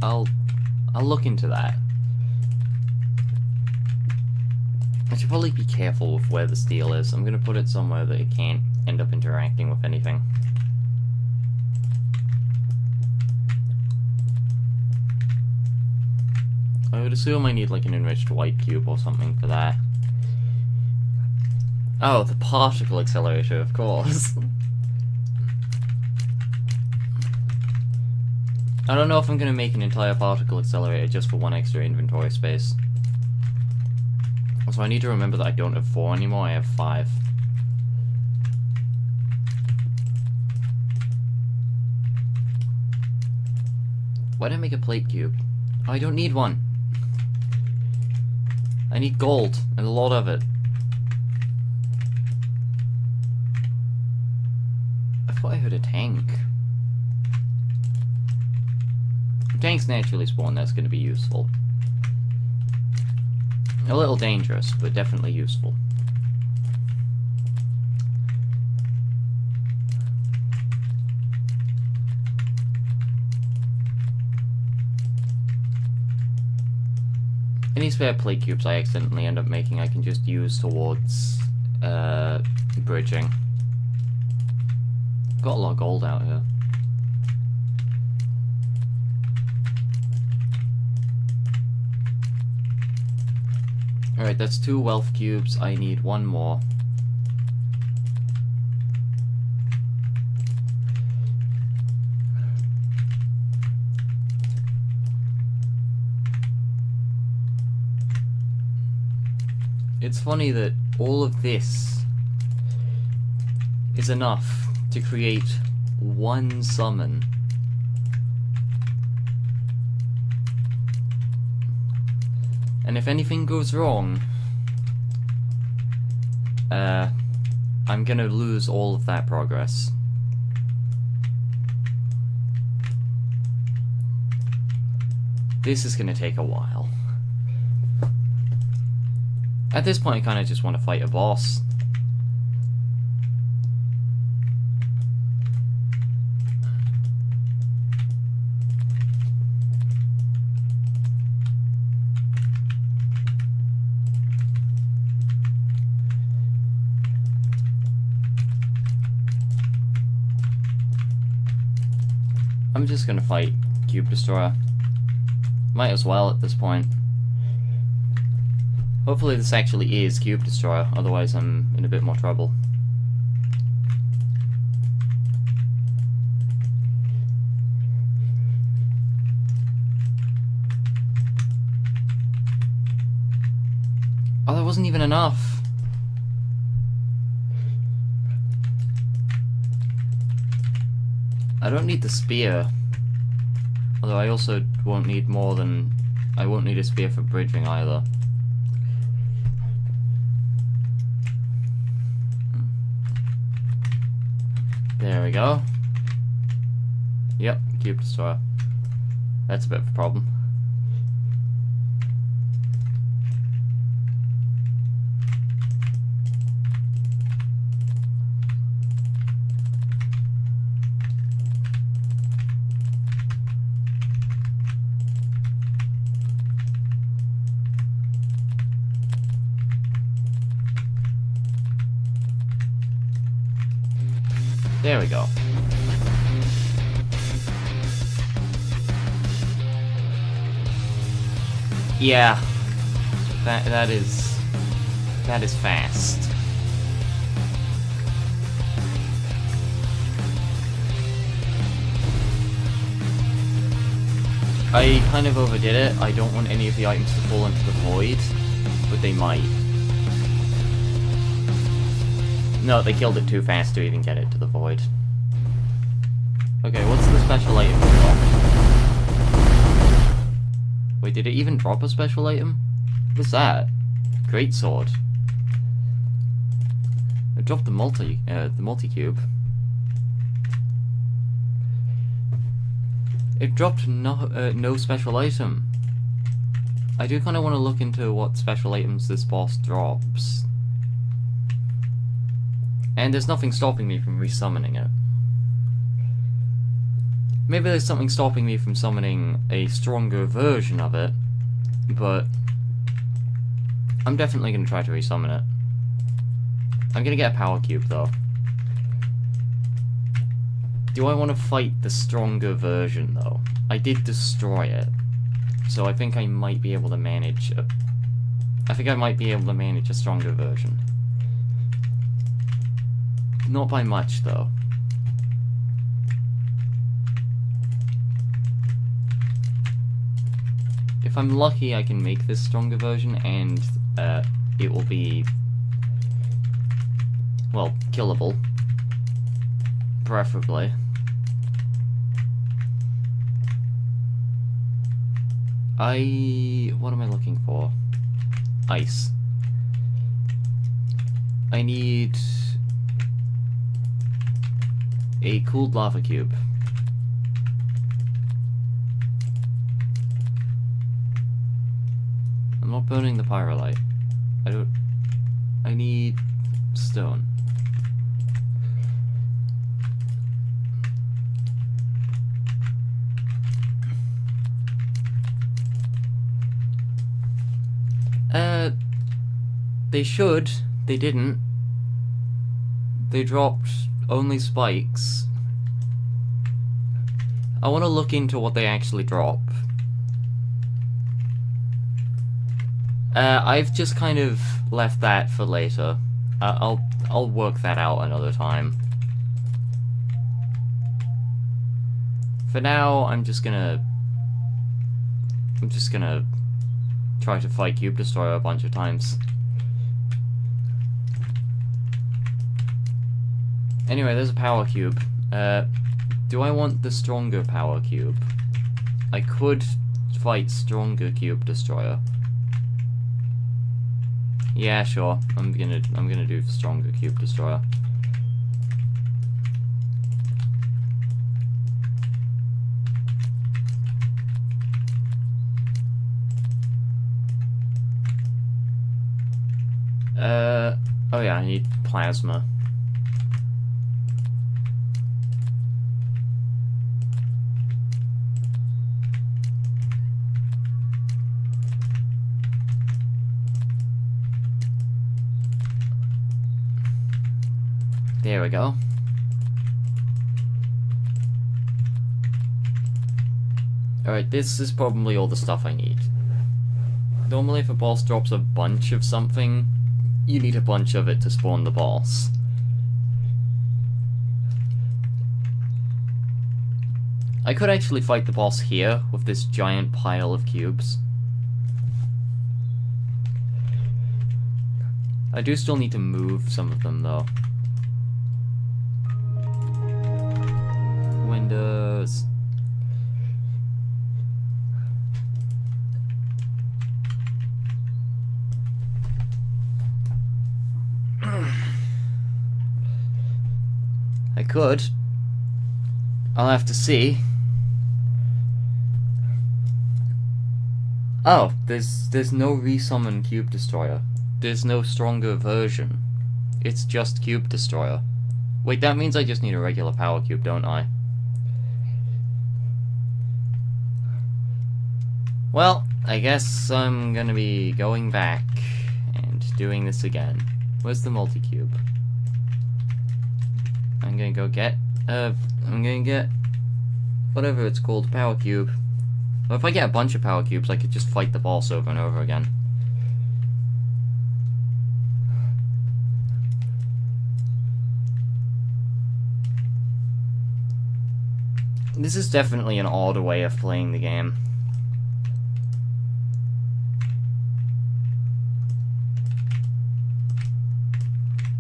I'll look into that. I should probably be careful with where the steel is. I'm gonna put it somewhere that it can't end up interacting with anything. I would assume I need like an enriched white cube or something for that. Oh, the particle accelerator, of course. I don't know if I'm going to make an entire particle accelerator just for 1 extra inventory space. Also, I need to remember that I don't have 4 anymore, I have 5. Why did I make a plate cube? Oh, I don't need one. I need gold, and a lot of it. I thought I heard a tank. Tanks naturally spawn, that's going to be useful. A little dangerous, but definitely useful. Any spare plate cubes I accidentally end up making, I can just use towards bridging. Got a lot of gold out here. Alright, that's 2 wealth cubes. I need 1 more. It's funny that all of this is enough to create 1 summon. And if anything goes wrong, I'm gonna lose all of that progress. This is gonna take a while. At this point, I kinda just want to fight a boss. I'm just gonna fight Cube Destroyer. Might as well at this point. Hopefully this actually is Cube Destroyer, otherwise I'm in a bit more trouble. Oh, that wasn't even enough. I don't need the spear. Although I also won't need more than... I won't need a spear for bridging either. There we go. Yep, Cube Destroyer. That's a bit of a problem. There we go. Yeah, that is fast. I kind of overdid it. I don't want any of the items to fall into the void, but they might. No, they killed it too fast to even get it to the void. Okay, what's the special item drop? Wait, did it even drop a special item? What's that? Great sword. It dropped the multi-cube. It dropped no special item. I do kind of want to look into what special items this boss drops. And there's nothing stopping me from resummoning it. Maybe there's something stopping me from summoning a stronger version of it, but I'm definitely going to try to resummon it. I'm going to get a power cube though. Do I want to fight the stronger version though? I did destroy it, so I think I might be able to manage a stronger version. Not by much, though. If I'm lucky, I can make this stronger version, and it will be, well, killable. Preferably. What am I looking for? Ice. I need a cooled lava cube. I'm not burning the pyrolite. I need stone. They should. They didn't. They dropped only spikes. I want to look into what they actually drop. I've just kind of left that for later. I'll work that out another time. For now, I'm just gonna try to fight Cube Destroyer a bunch of times. Anyway, there's a power cube. Do I want the stronger power cube? I could fight stronger Cube Destroyer. Yeah, sure. I'm gonna do stronger Cube Destroyer. Oh yeah, I need plasma. There we go. Alright, this is probably all the stuff I need. Normally if a boss drops a bunch of something, you need a bunch of it to spawn the boss. I could actually fight the boss here with this giant pile of cubes. I do still need to move some of them though. Windows. I could. I'll have to see. Oh, there's no resummon Cube Destroyer. There's no stronger version. It's just Cube Destroyer. Wait, that means I just need a regular power cube, don't I? Well, I guess I'm gonna be going back and doing this again. Where's the multi-cube? I'm gonna go get, whatever it's called, power cube. Well, if I get a bunch of power cubes, I could just fight the boss over and over again. This is definitely an odd way of playing the game.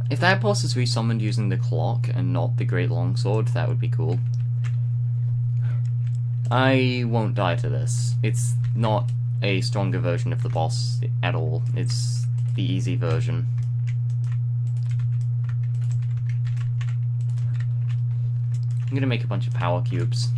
If that boss is resummoned using the clock and not the Great Longsword, that would be cool. I won't die to this. It's not a stronger version of the boss at all. It's the easy version. I'm gonna make a bunch of power cubes.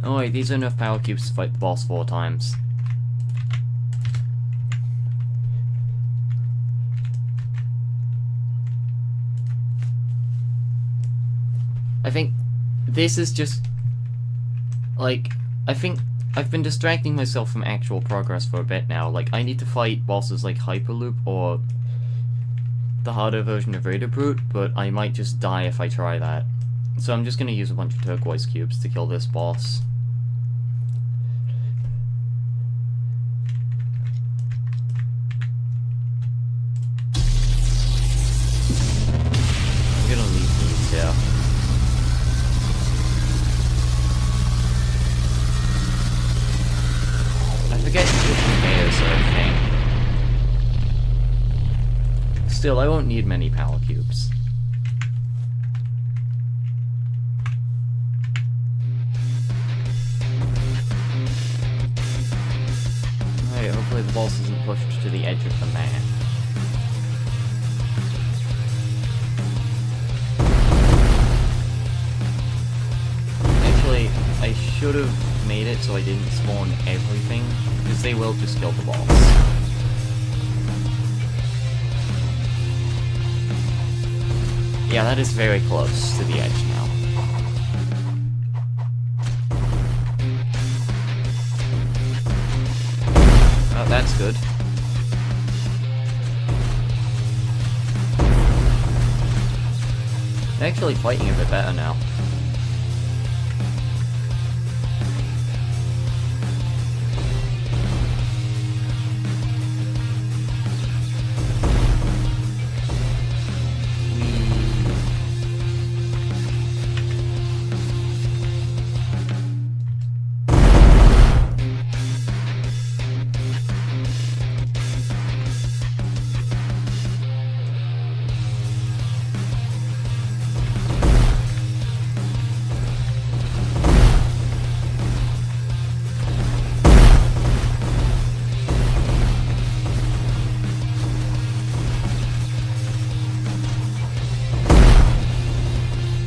Oh wait, these are enough power cubes to fight the boss 4 times. I think this is just, like, I think I've been distracting myself from actual progress for a bit now. Like, I need to fight bosses like Hyperloop or the harder version of Raider Brute, but I might just die if I try that. So I'm just gonna use a bunch of turquoise cubes to kill this boss. I'm gonna leave these here. I forget which tomatoes are a thing. Still, I won't need many power cubes. Alright, hopefully the boss isn't pushed to the edge of the map. Actually, I should have made it so I didn't spawn everything, because they will just kill the boss. Yeah, that is very close to the edge now. Oh, that's good. They're actually fighting a bit better now.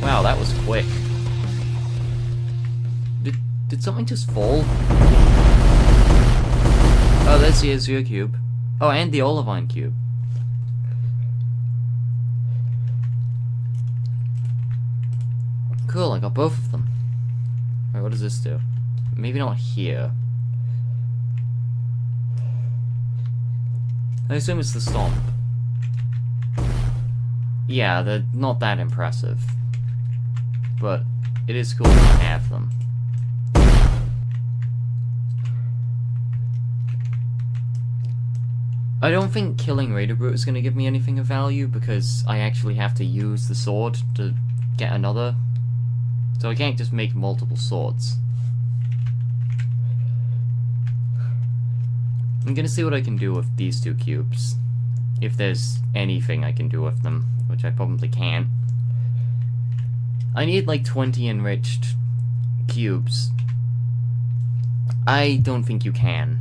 Wow, that was quick. Did something just fall? Oh, there's the Azure Cube. Oh, and the Olivine Cube. Cool, I got both of them. Alright, what does this do? Maybe not here. I assume it's the Stomp. Yeah, they're not that impressive. But it is cool to have them. I don't think killing Raider Brute is going to give me anything of value because I actually have to use the sword to get another. So I can't just make multiple swords. I'm going to see what I can do with these two cubes. If there's anything I can do with them, which I probably can't. I need like 20 enriched cubes. I don't think you can.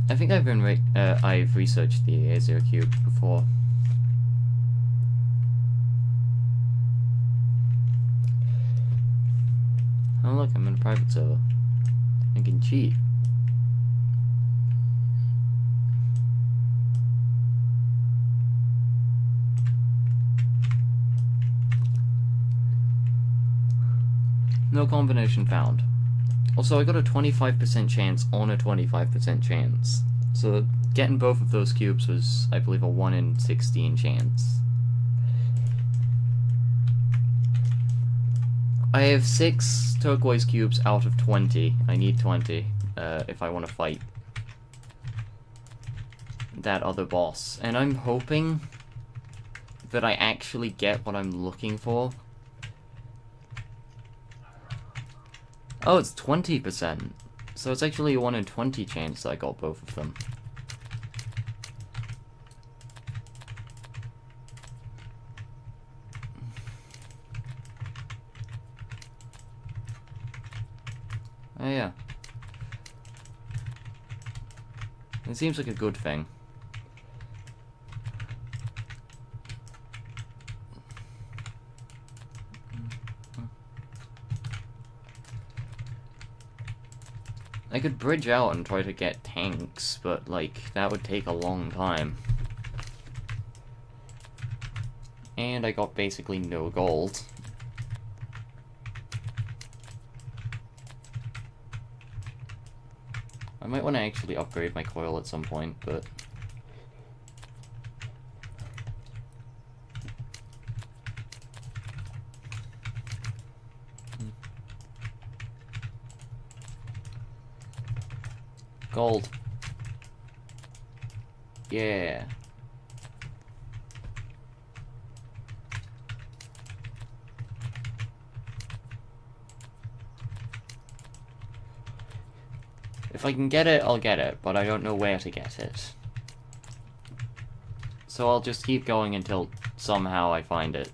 I think I've researched the Azure Cube before. Oh look, I'm in a private server. I can cheat. No combination found. Also, I got a 25% chance on a 25% chance. So getting both of those cubes was, I believe, a 1 in 16 chance. I have 6 turquoise cubes out of 20. I need 20 if I want to fight that other boss. And I'm hoping that I actually get what I'm looking for. Oh, it's 20%. So it's actually a 1 in 20 chance that I got both of them. Oh yeah. It seems like a good thing. I could bridge out and try to get tanks, but, like, that would take a long time. And I got basically no gold. I might want to actually upgrade my coil at some point, but... Gold. Yeah. If I can get it, I'll get it, but I don't know where to get it. So I'll just keep going until somehow I find it.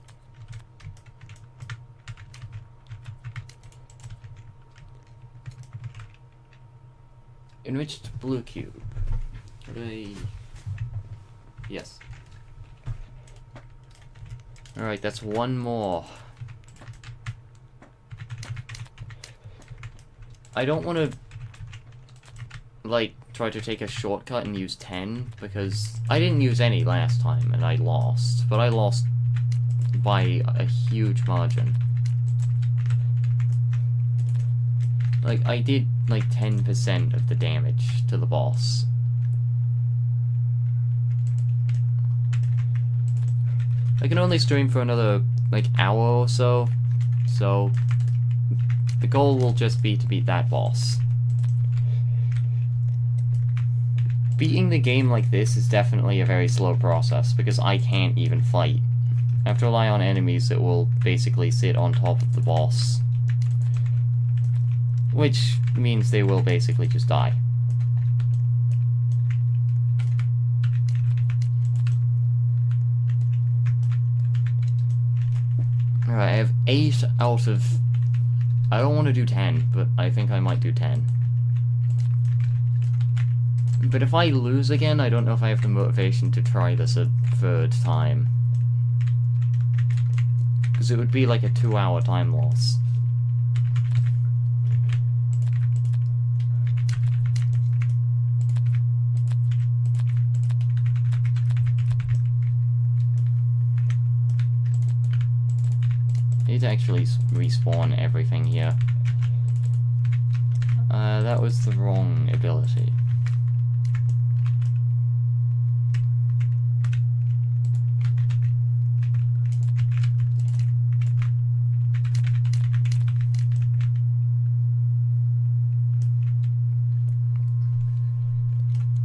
Enriched blue cube. Yes. Alright, that's one more. I don't want to, like, try to take a shortcut and use 10, because I didn't use any last time, and I lost. But I lost by a huge margin. Like, I did, like, 10% of the damage to the boss. I can only stream for another, like, hour or so. So, the goal will just be to beat that boss. Beating the game like this is definitely a very slow process, because I can't even fight. I have to rely on enemies that will basically sit on top of the boss. Which means they will basically just die. Alright, I have 8 out of... I don't want to do 10, but I think I might do 10. But if I lose again, I don't know if I have the motivation to try this a third time. Because it would be like a 2-hour time loss. I need to actually respawn everything here. That was the wrong ability.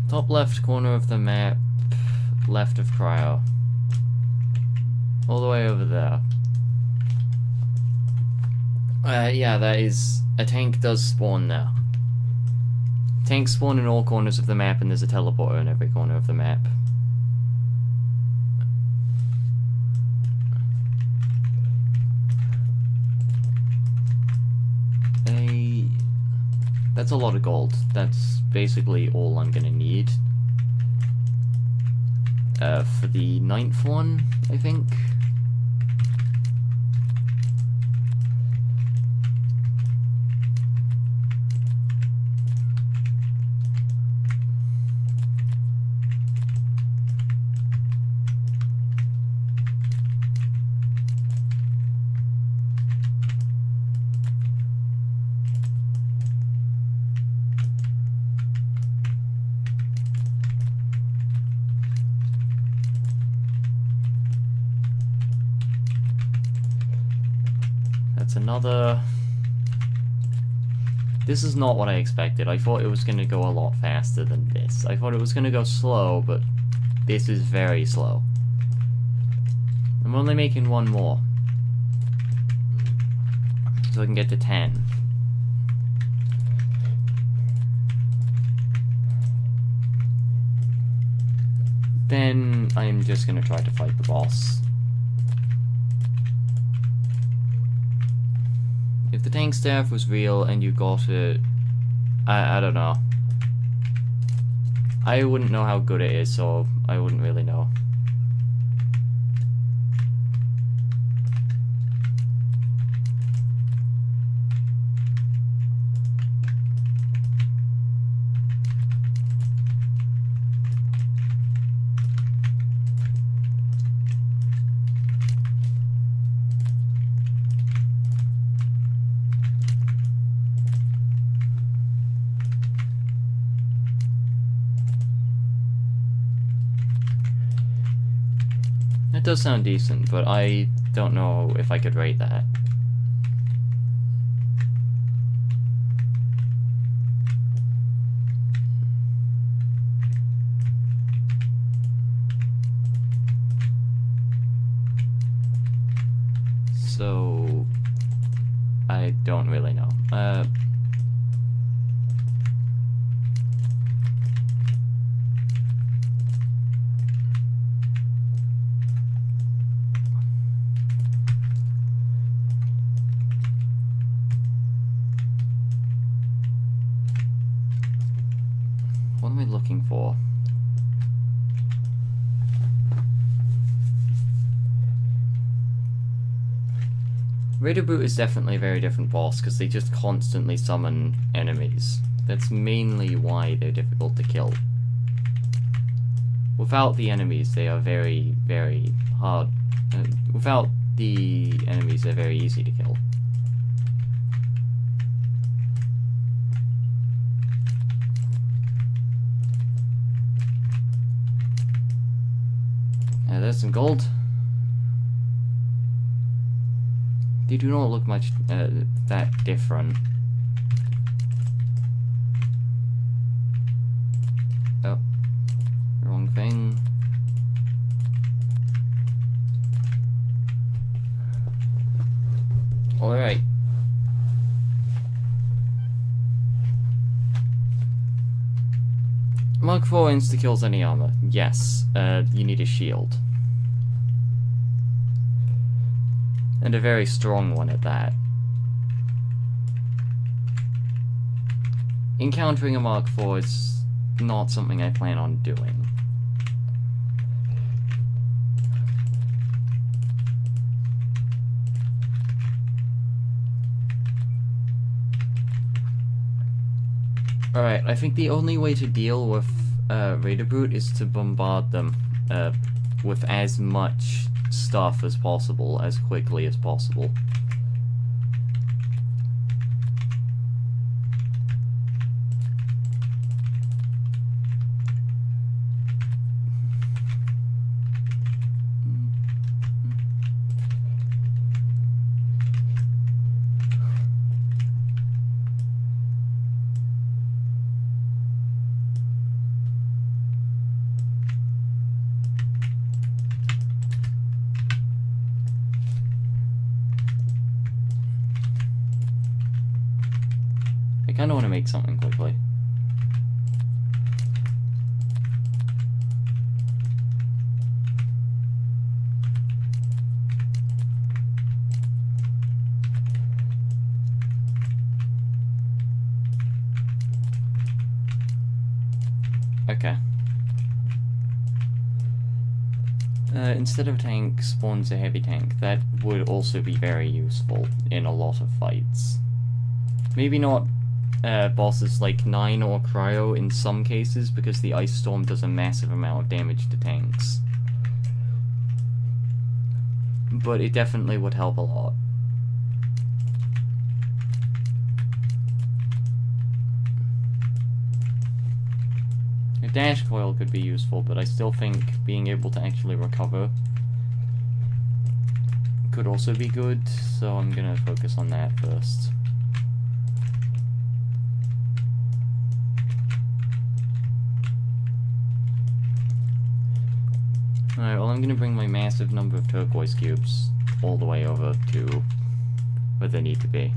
Top left corner of the map, left of cryo. All the way over there. Yeah, that is... A tank does spawn there. Tanks spawn in all corners of the map, and there's a teleporter in every corner of the map. That's a lot of gold. That's basically all I'm gonna need. For the 9th one, I think. Another... This is not what I expected. I thought it was going to go a lot faster than this. I thought it was going to go slow, but this is very slow. I'm only making one more. So I can get to 10. Then I'm just going to try to fight the boss. If the tank staff was real and you got it, I don't know. I wouldn't know how good it is, so I wouldn't really know. It does sound decent, but I don't know if I could rate that. So, I don't really know. What am I looking for? Raider Brute is definitely a very different boss, because they just constantly summon enemies. That's mainly why they're difficult to kill. Without the enemies, they are very, very hard. Without the enemies, they're very easy to kill. There's some gold. They do not look much that different. Oh, wrong thing. Alright. Mark 4 insta-kills any armor. Yes. You need a shield. And a very strong one at that. Encountering a Mark 4 is not something I plan on doing. Alright, I think the only way to deal with Raider Brute is to bombard them with as much stuff as possible, as quickly as possible. I kinda wanna make something quickly. Okay. Instead of a tank, spawns a heavy tank. That would also be very useful in a lot of fights. Maybe not bosses like 9 or Cryo in some cases, because the Ice Storm does a massive amount of damage to tanks. But it definitely would help a lot. A dash coil could be useful, but I still think being able to actually recover could also be good, so I'm gonna focus on that first. Alright, well I'm gonna bring my massive number of turquoise cubes all the way over to where they need to be.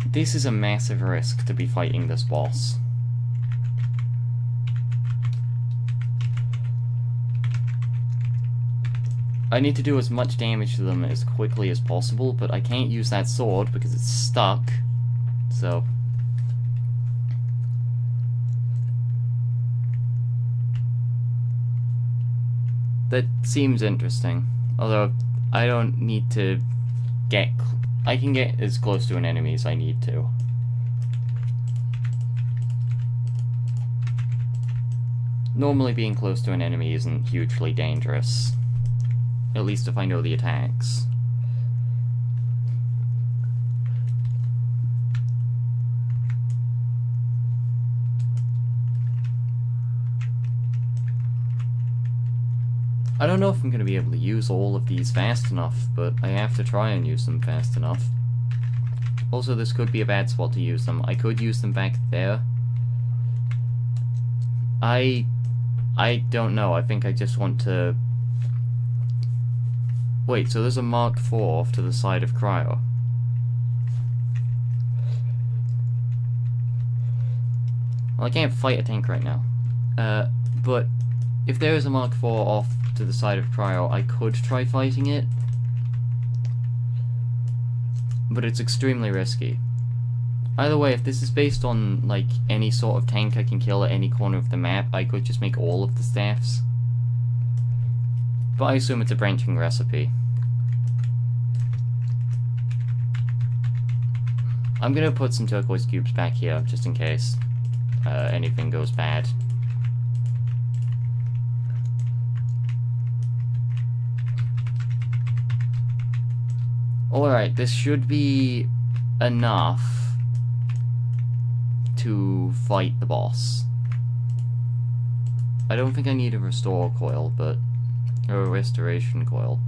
This is a massive risk to be fighting this boss. I need to do as much damage to them as quickly as possible, but I can't use that sword because it's stuck, so... That seems interesting, although I don't need to get... I can get as close to an enemy as I need to. Normally being close to an enemy isn't hugely dangerous. At least if I know the attacks. I don't know if I'm going to be able to use all of these fast enough, but I have to try and use them fast enough. Also, this could be a bad spot to use them. I could use them back there. I don't know. I think I just want to... Wait, so there's a Mark 4 off to the side of Cryo. Well, I can't fight a tank right now. But if there is a Mark 4 off to the side of Cryo, I could try fighting it. But it's extremely risky. Either way, if this is based on, like, any sort of tank I can kill at any corner of the map, I could just make all of the staffs. But I assume it's a branching recipe. I'm gonna put some turquoise cubes back here, just in case anything goes bad. Alright, this should be enough to fight the boss. I don't think I need a restore coil, but... or a restoration coil.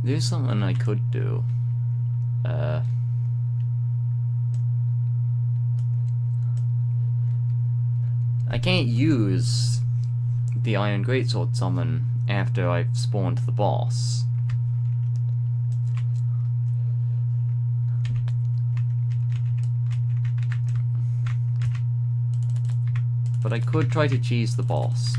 There's something I could do. I can't use the Iron Greatsword summon after I've spawned the boss. But I could try to cheese the boss.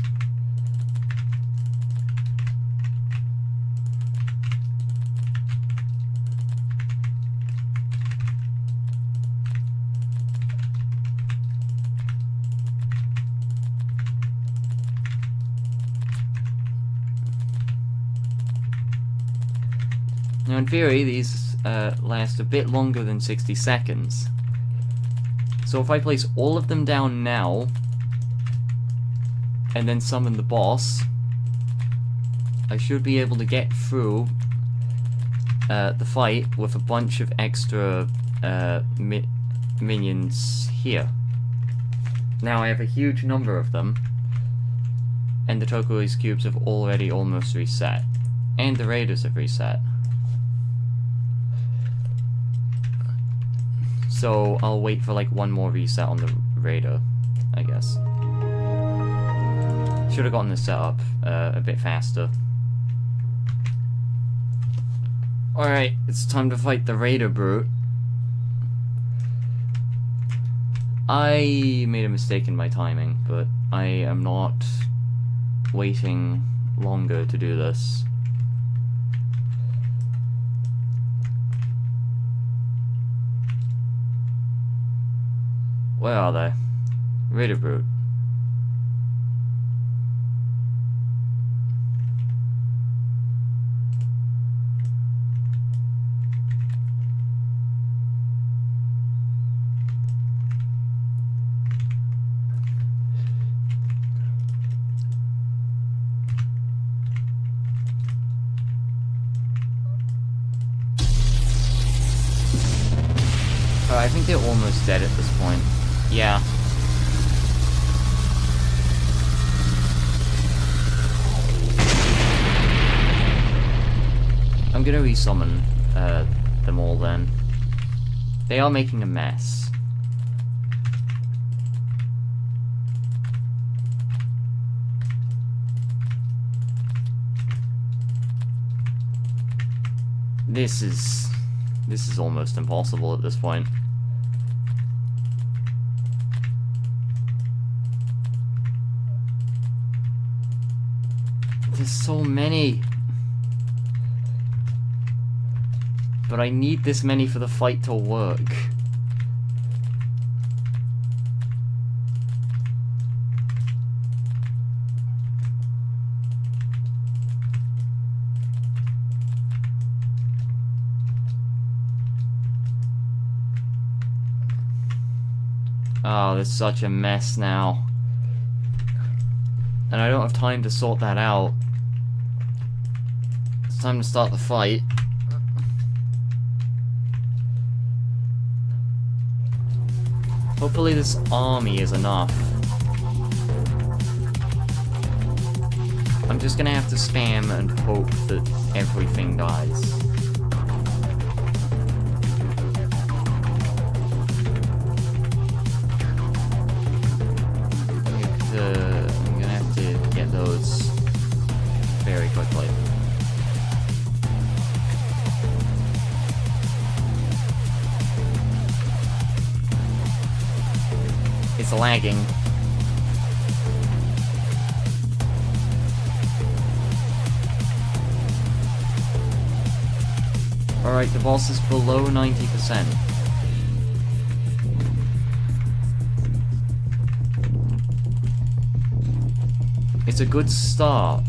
Now, in theory, these last a bit longer than 60 seconds. So if I place all of them down now, and then summon the boss, I should be able to get through the fight with a bunch of extra minions here. Now I have a huge number of them, and the turquoise cubes have already almost reset. And the raiders have reset. So I'll wait for like one more reset on the raider, I guess. Should have gotten this set up a bit faster. Alright, it's time to fight the raider brute. I made a mistake in my timing, but I am not waiting longer to do this. Where are they? Raider brute. I think they're almost dead at this point. Yeah. I'm gonna resummon them all then. They are making a mess. This is almost impossible at this point. There's so many. But I need this many for the fight to work. Oh, there's such a mess now. And I don't have time to sort that out. It's time to start the fight. Hopefully this army is enough. I'm just gonna have to spam and hope that everything dies. I'm gonna have to get those very quickly. It's lagging. Alright, the boss is below 90%. It's a good start.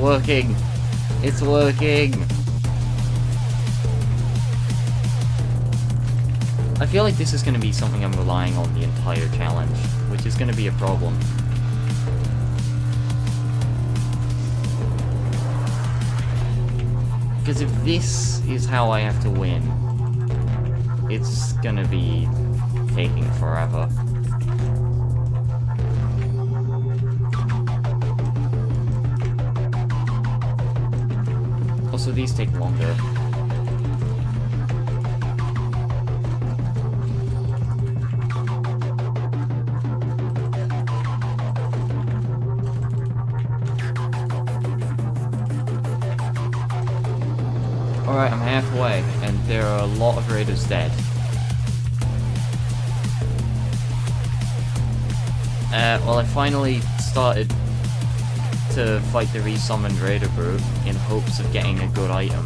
working! It's working! I feel like this is going to be something I'm relying on the entire challenge, which is going to be a problem. Because if this is how I have to win, it's going to be taking forever. Also, these take longer. Alright, I'm halfway, and there are a lot of raiders dead. Well, I finally started to fight the resummoned raider brute in hopes of getting a good item.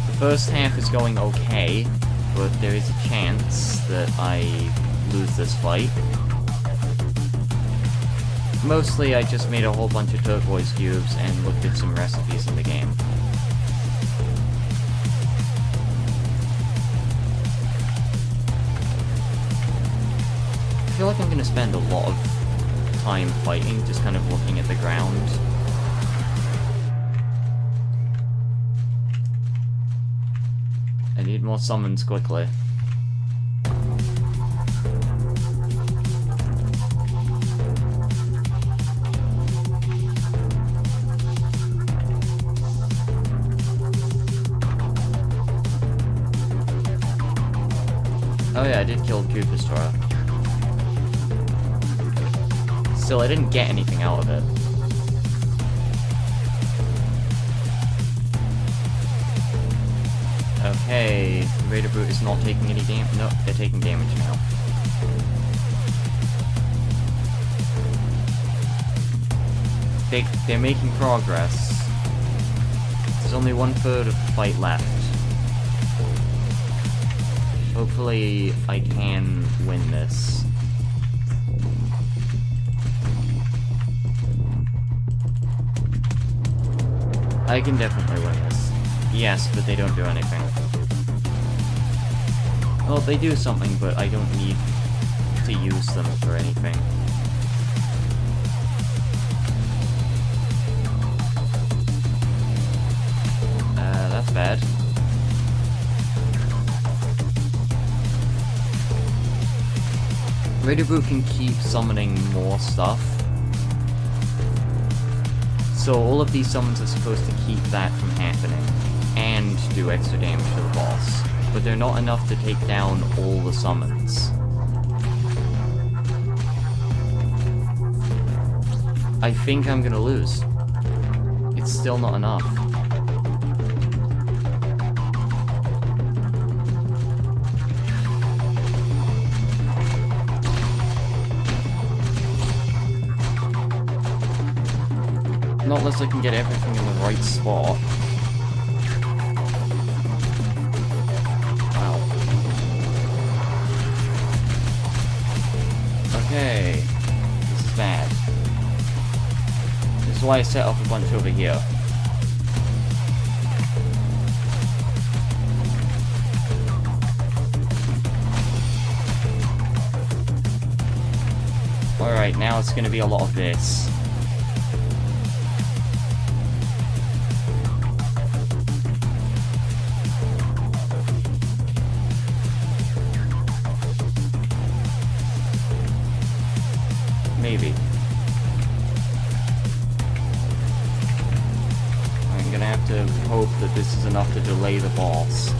The first half is going okay, but there is a chance that I lose this fight. Mostly I just made a whole bunch of turquoise cubes and looked at some recipes in the game. I feel like I'm going to spend a lot of time fighting, just kind of looking at the ground. I need more summons quickly. Oh yeah, I did kill Cube Destroyer. Still, I didn't get anything out of it. Okay, the Raider Brute is not taking any damage. No, they're taking damage now. They're making progress. There's only 1/3 of the fight left. Hopefully, I can win this. I can definitely win this. Yes, but they don't do anything. Well, they do something, but I don't need to use them for anything. That's bad. Raider Brute can keep summoning more stuff. So all of these summons are supposed to keep that from happening, and do extra damage to the boss. But they're not enough to take down all the summons. I think I'm gonna lose. It's still not enough. Not unless I can get everything in the right spot. Wow. Okay. This is bad. This is why I set up a bunch over here. Alright, now it's gonna be a lot of this. Maybe. I'm gonna have to hope that this is enough to delay the boss.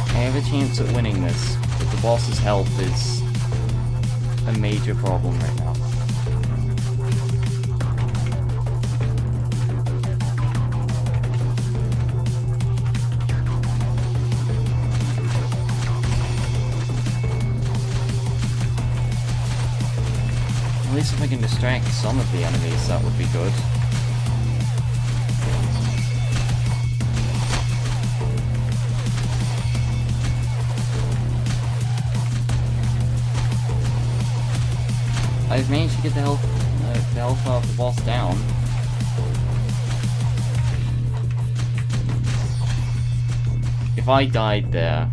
I have a chance at winning this, but the boss's health is a major problem right now. At least if I can distract some of the enemies, that would be good. I've managed to get the health of the boss down. If I died there...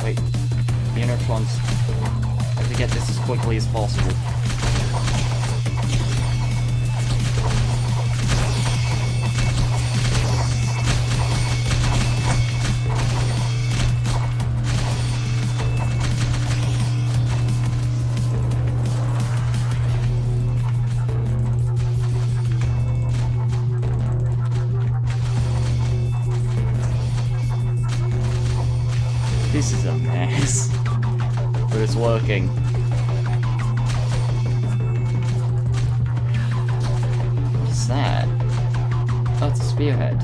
Wait, the inner ones. I have to get this as quickly as possible. This is a mess, but it's working. What is that? Oh, it's a spearhead. I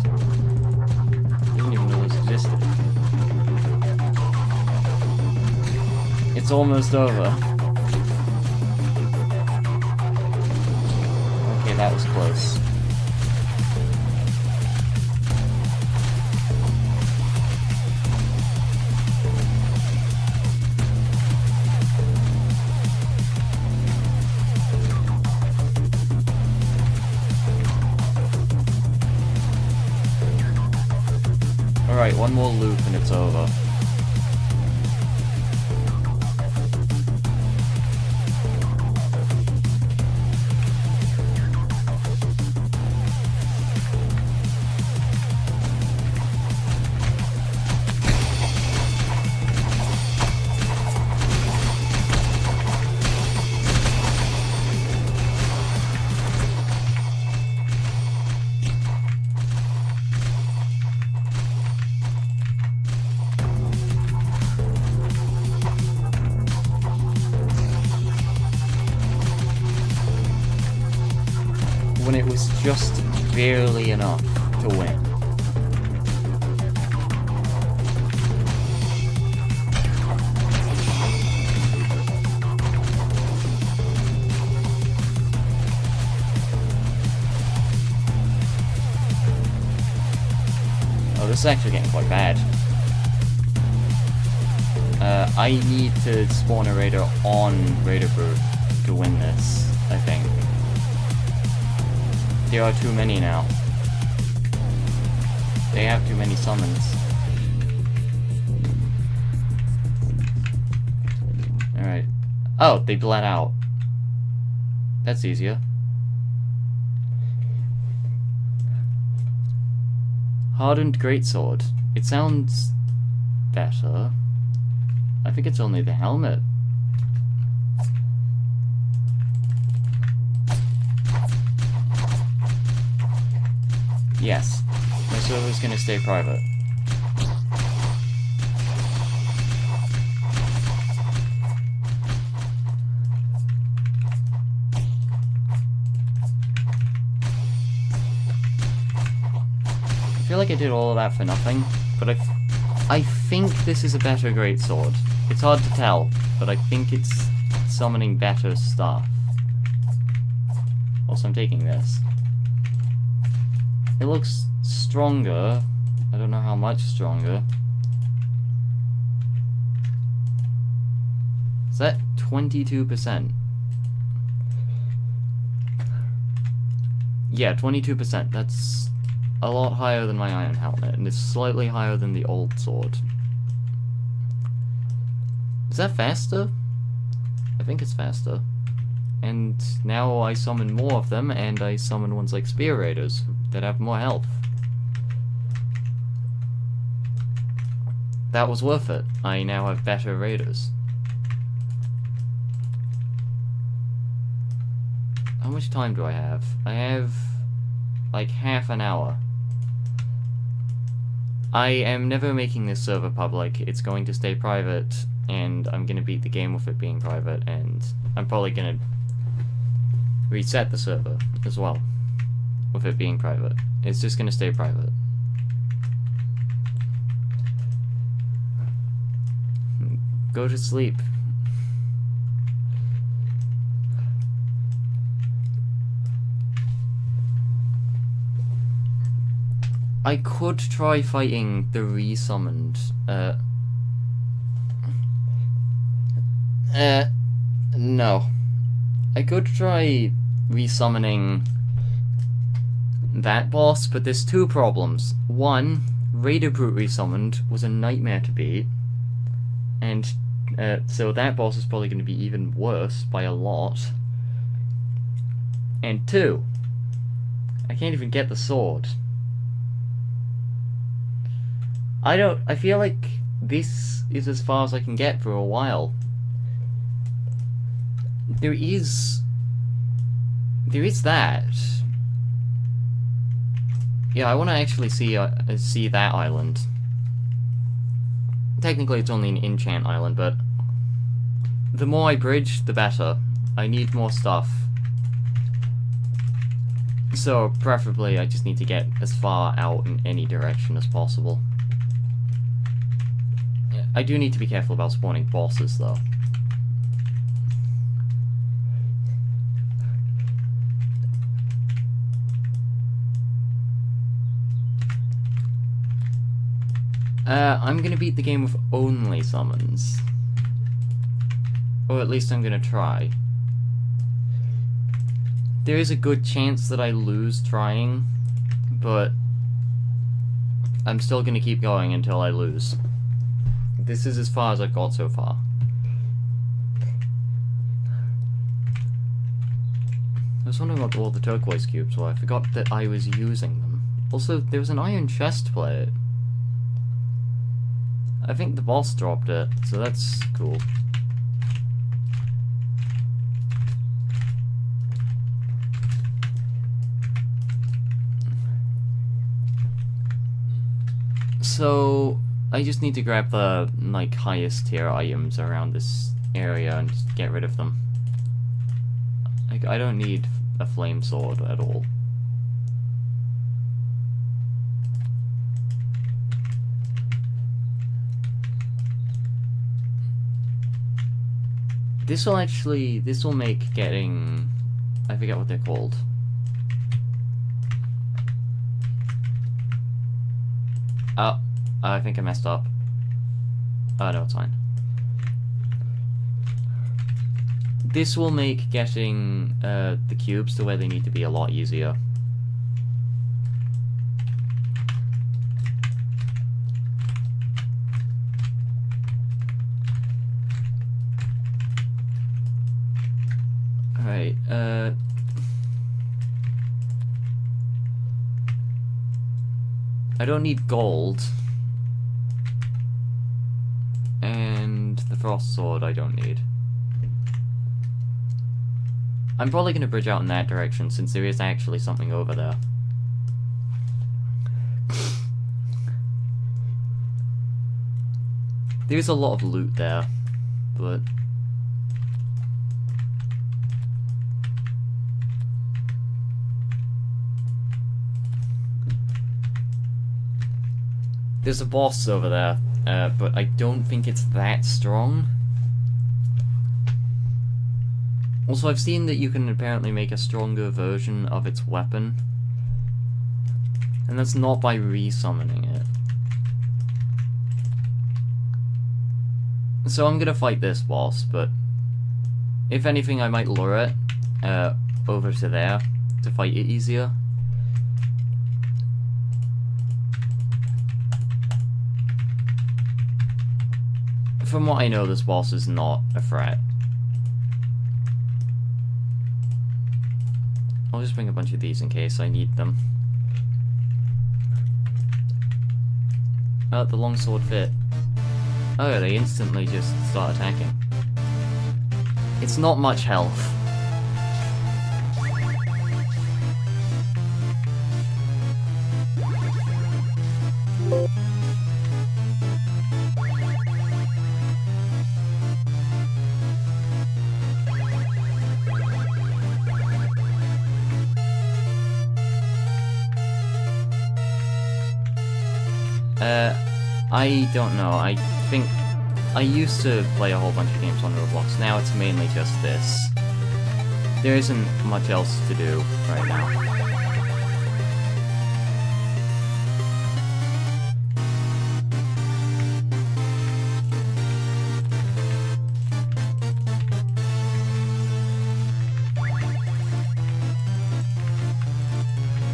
didn't even know this existed. It's almost over. Okay, that was close. Alright, one more loop and it's over. When it was just barely enough to win. Oh, this is actually getting quite bad. I need to spawn a raider on Raider Brute to win this, I think. There are too many now. They have too many summons. Alright. Oh, they bled out. That's easier. Hardened Greatsword. It sounds better. I think it's only the helmet. Yes, my server's gonna stay private. I feel like I did all of that for nothing, but I think this is a better greatsword. It's hard to tell, but I think it's summoning better stuff. Also, I'm taking this. It looks stronger. I don't know how much stronger. Is that 22%? Yeah, 22%. That's a lot higher than my iron helmet, and it's slightly higher than the old sword. Is that faster? I think it's faster. And now I summon more of them, and I summon ones like Spear Raiders that have more health. That was worth it. I now have better raiders. How much time do I have? I have like half an hour. I am never making this server public. It's going to stay private, and I'm gonna beat the game with it being private, and I'm probably gonna reset the server as well with it being private. It's just gonna stay private. Go to sleep. I could try fighting the resummoned. No. I could try resummoning that boss, but there's two problems. One, Raider Brute resummoned was a nightmare to beat, and so that boss is probably going to be even worse by a lot. And two, I can't even get the sword. I feel like this is as far as I can get for a while. There is that. Yeah, I want to actually see that island. Technically, it's only an enchant island, but the more I bridge, the better. I need more stuff. So, preferably, I just need to get as far out in any direction as possible. I do need to be careful about spawning bosses, though. I'm gonna beat the game with only summons. Or at least I'm gonna try. There is a good chance that I lose trying, but I'm still gonna keep going until I lose. This is as far as I've got so far. I was wondering what all the turquoise cubes were. I forgot that I was using them. Also, there was an iron chest plate. I think the boss dropped it, so that's cool. So, I just need to grab the, like, highest tier items around this area and just get rid of them. Like, I don't need a flame sword at all. This will make getting, I forget what they're called. Oh, I think I messed up. Oh, no, it's fine. This will make getting the cubes to where they need to be a lot easier. Alright, I don't need gold. And the frost sword I don't need. I'm probably going to bridge out in that direction since there is actually something over there. There's a lot of loot there, but there's a boss over there, but I don't think it's that strong. Also, I've seen that you can apparently make a stronger version of its weapon. And that's not by resummoning it. So I'm gonna fight this boss, but if anything I might lure it over to there to fight it easier. From what I know, this boss is not a threat. I'll just bring a bunch of these in case I need them. Oh, the longsword fit. Oh, they instantly just start attacking. It's not much health. I don't know. I think I used to play a whole bunch of games on Roblox, now it's mainly just this. There isn't much else to do right now.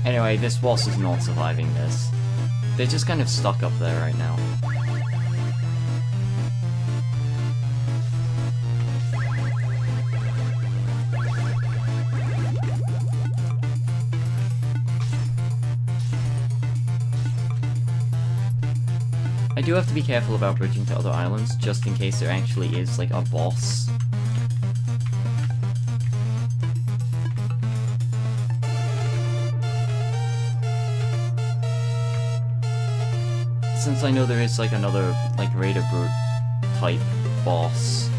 Anyway, this boss is not surviving this. They're just kind of stuck up there right now. I do have to be careful about bridging to other islands, just in case there actually is, like, a boss. Since I know there is, like, another, like, Raider Brute type boss.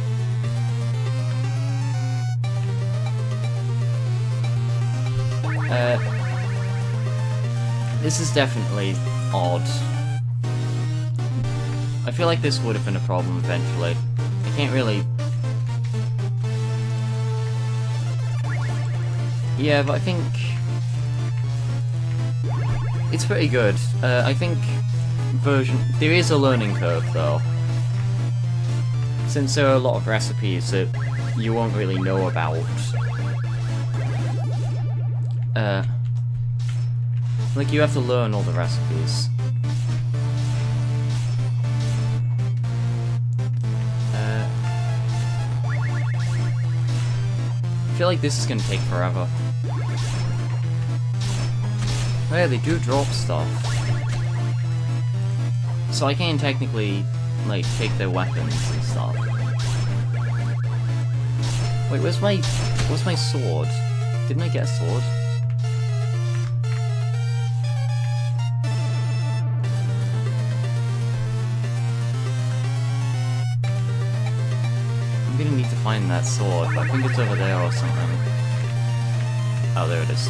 This is definitely odd. I feel like this would have been a problem eventually. I can't really... Yeah, but I think... It's pretty good. I think there is a learning curve, though. Since there are a lot of recipes that you won't really know about. Like, you have to learn all the recipes. I feel like this is gonna take forever. Oh yeah, they do drop stuff. So I can technically, like, take their weapons and stuff. Wait, where's my sword? Didn't I get a sword? I'm gonna need to find that sword, but I think it's over there or something. Oh, there it is.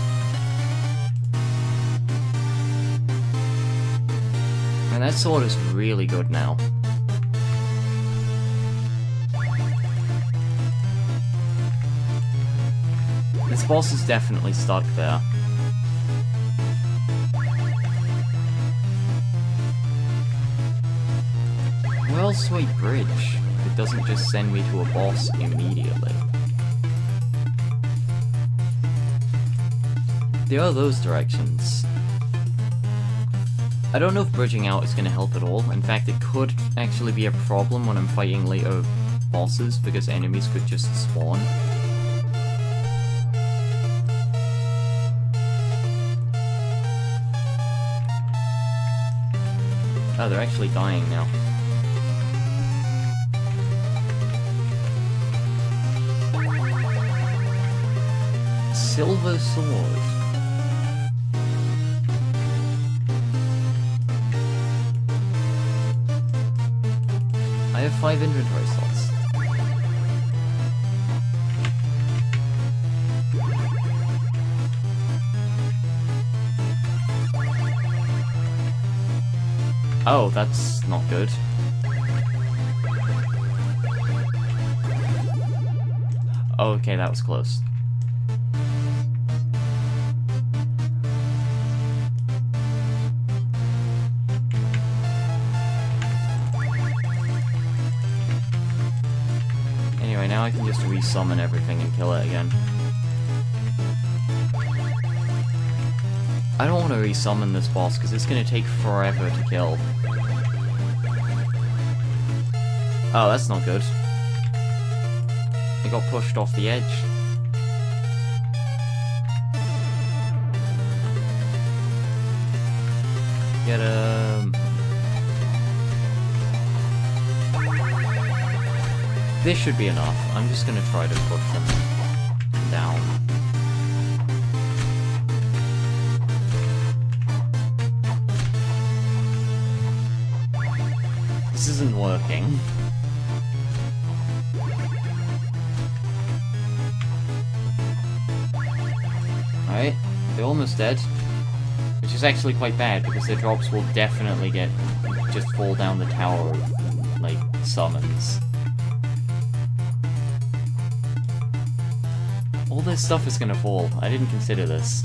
And that sword is really good now. This boss is definitely stuck there. Where else do I bridge? It doesn't just send me to a boss immediately. There are those directions. I don't know if bridging out is going to help at all. In fact, it could actually be a problem when I'm fighting later bosses, because enemies could just spawn. Oh, they're actually dying now. Silver sword. I have 5 inventory slots. Oh, that's not good. Okay, that was close. Anyway, now I can just resummon everything and kill it again. I don't want to resummon this boss because it's going to take forever to kill. Oh, that's not good. It got pushed off the edge. Get This should be enough. I'm just gonna try to push them down. This isn't working. Alright, they're almost dead. Which is actually quite bad, because their drops will definitely just fall down the tower, like, summons. All this stuff is gonna fall. I didn't consider this.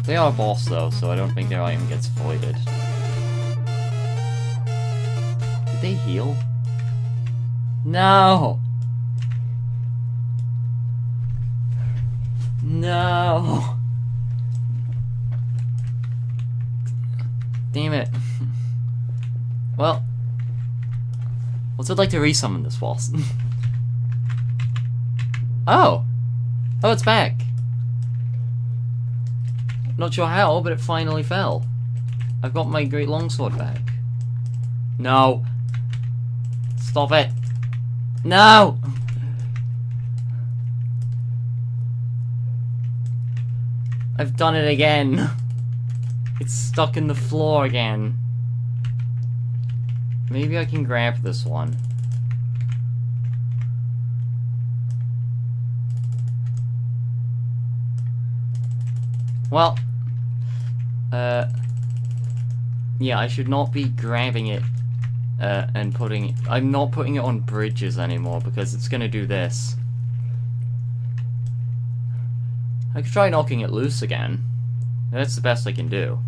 They are a boss though, so I don't think their item gets voided. Did they heal? No! No! Damn it. Well, what's it like to resummon this boss? Oh! Oh, it's back! Not sure how, but it finally fell. I've got my great longsword back. No! Stop it! No! I've done it again. It's stuck in the floor again. Maybe I can grab this one. Well, yeah, I should not be grabbing it, and putting it... I'm not putting it on bridges anymore, because it's gonna do this. I could try knocking it loose again. That's the best I can do.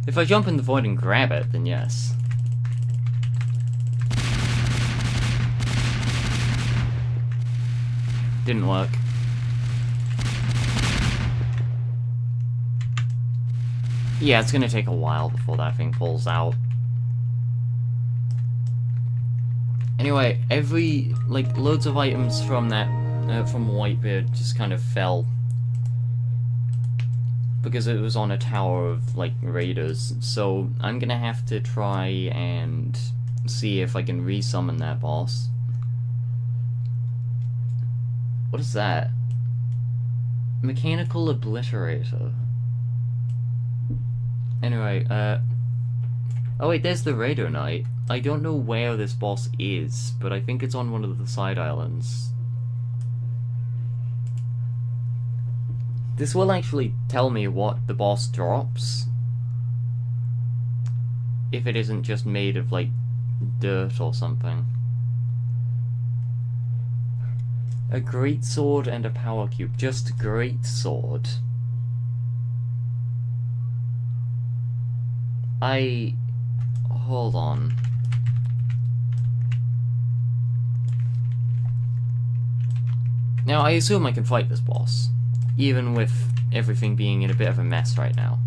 If I jump in the void and grab it, then yes. Didn't work. Yeah, it's gonna take a while before that thing pulls out. Anyway, loads of items from that, from Whitebeard just kind of fell. Because it was on a tower of, raiders. So, I'm gonna have to try and see if I can resummon that boss. What is that? Mechanical Obliterator. Anyway, oh wait, there's the Raider Knight. I don't know where this boss is, but I think it's on one of the side islands. This will actually tell me what the boss drops. If it isn't just made of, dirt or something. A great sword and a power cube. Just great sword. Hold on. Now, I assume I can fight this boss. Even with everything being in a bit of a mess right now.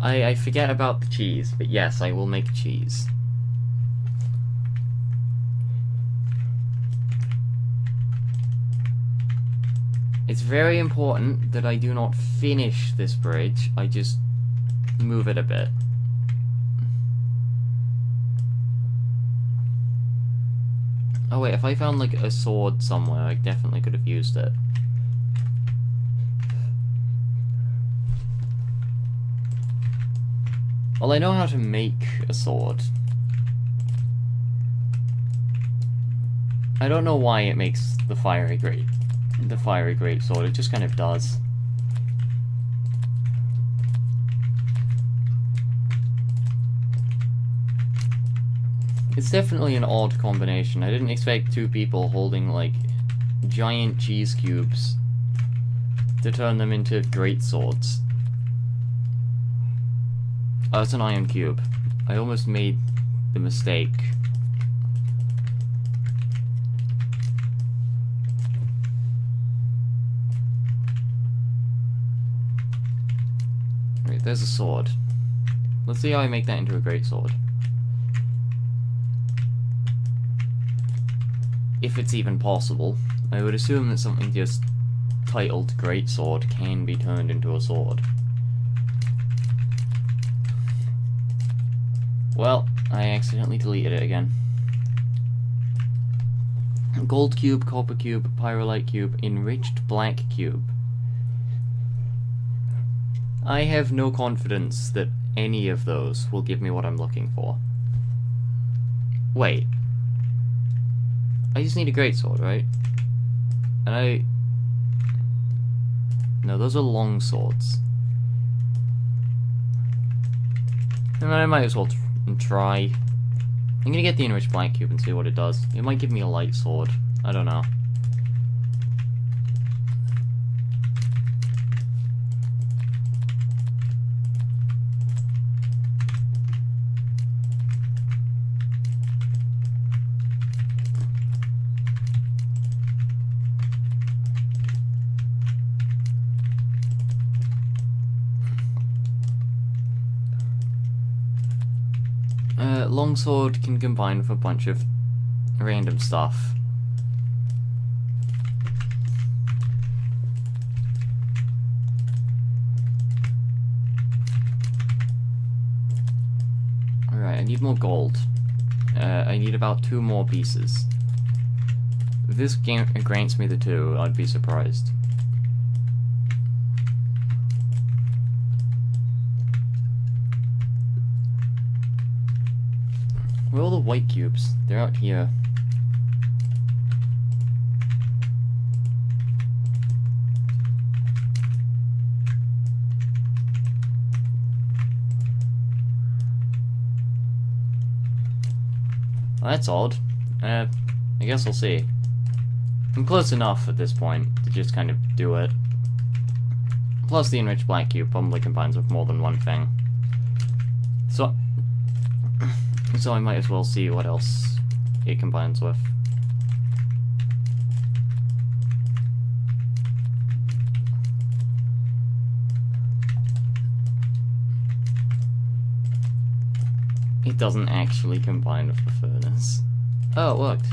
I forget about the cheese, but yes, I will make cheese. It's very important that I do not finish this bridge, I just move it a bit. Oh wait, if I found a sword somewhere, I definitely could have used it. Well, I know how to make a sword. I don't know why it makes the fiery great sword, it just kind of does. It's definitely an odd combination. I didn't expect two people holding, giant cheese cubes to turn them into great swords. Oh, it's an iron cube. I almost made the mistake. Wait, there's a sword. Let's see how I make that into a great sword. If it's even possible. I would assume that something just titled Great Sword can be turned into a sword. Well, I accidentally deleted it again. Gold cube, copper cube, pyrolite cube, enriched black cube. I have no confidence that any of those will give me what I'm looking for. Wait. I just need a greatsword, right? And no, those are long swords. And I might as well try. I'm gonna get the enriched black cube and see what it does. It might give me a light sword. I don't know. Longsword can combine with a bunch of random stuff. Alright, I need more gold. I need about 2 more pieces. If this game grants me the 2, I'd be surprised. Where are all the white cubes? They're out here. Well, that's odd. I guess we'll see. I'm close enough at this point to just kind of do it. Plus the enriched black cube probably combines with more than one thing. So I might as well see what else it combines with. It doesn't actually combine with the furnace. Oh, it worked.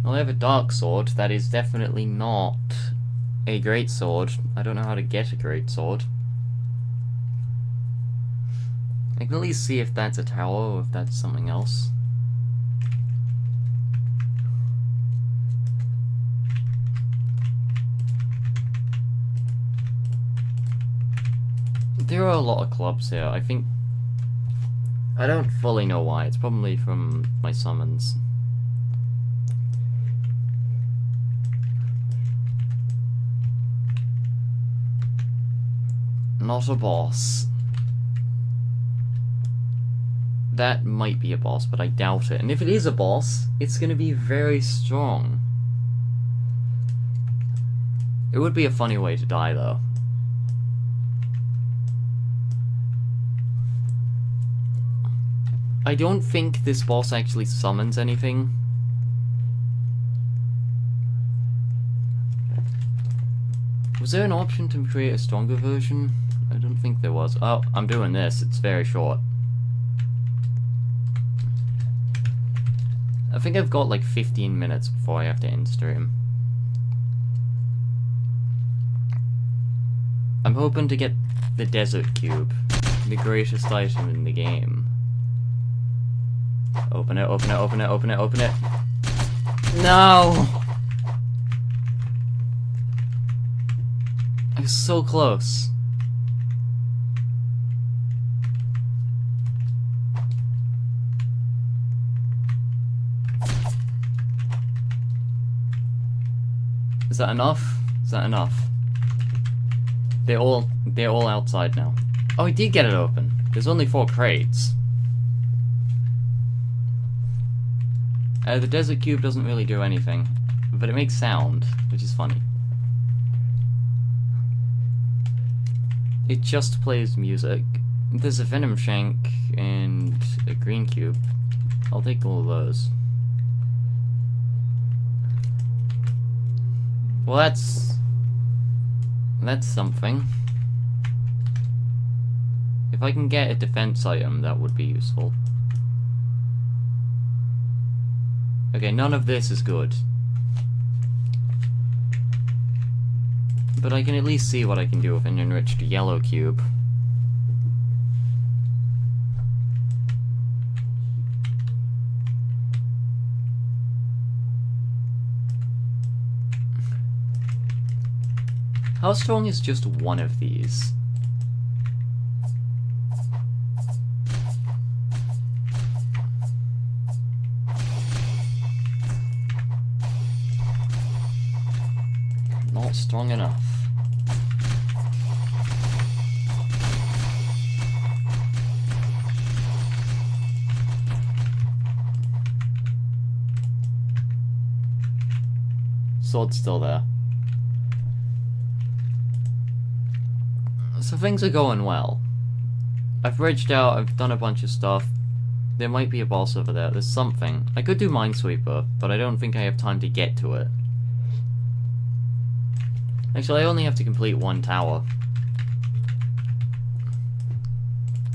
Well, I have a dark sword. That is definitely not a great sword. I don't know how to get a great sword. I can at least see if that's a tower or if that's something else. There are a lot of clubs here. I think... I don't fully know why. It's probably from my summons. Not a boss. That might be a boss, but I doubt it. And if it is a boss, it's gonna be very strong. It would be a funny way to die, though. I don't think this boss actually summons anything. Was there an option to create a stronger version? I don't think there was. Oh, I'm doing this. It's very short. I think I've got like 15 minutes before I have to end stream. I'm hoping to get the desert cube, the greatest item in the game. Open it, open it, open it, open it, open it. No! I was so close. Is that enough? Is that enough? They're all outside now. Oh, I did get it open. There's only 4 crates. The desert cube doesn't really do anything, but it makes sound, which is funny. It just plays music. There's a venom shank and a green cube. I'll take all of those. Well, that's something. If I can get a defense item, that would be useful. Okay, none of this is good. But I can at least see what I can do with an enriched yellow cube. How strong is just one of these? Not strong enough. Sword's still there. So things are going well. I've bridged out, I've done a bunch of stuff. There might be a boss over there, there's something. I could do Minesweeper, but I don't think I have time to get to it. Actually, I only have to complete one tower.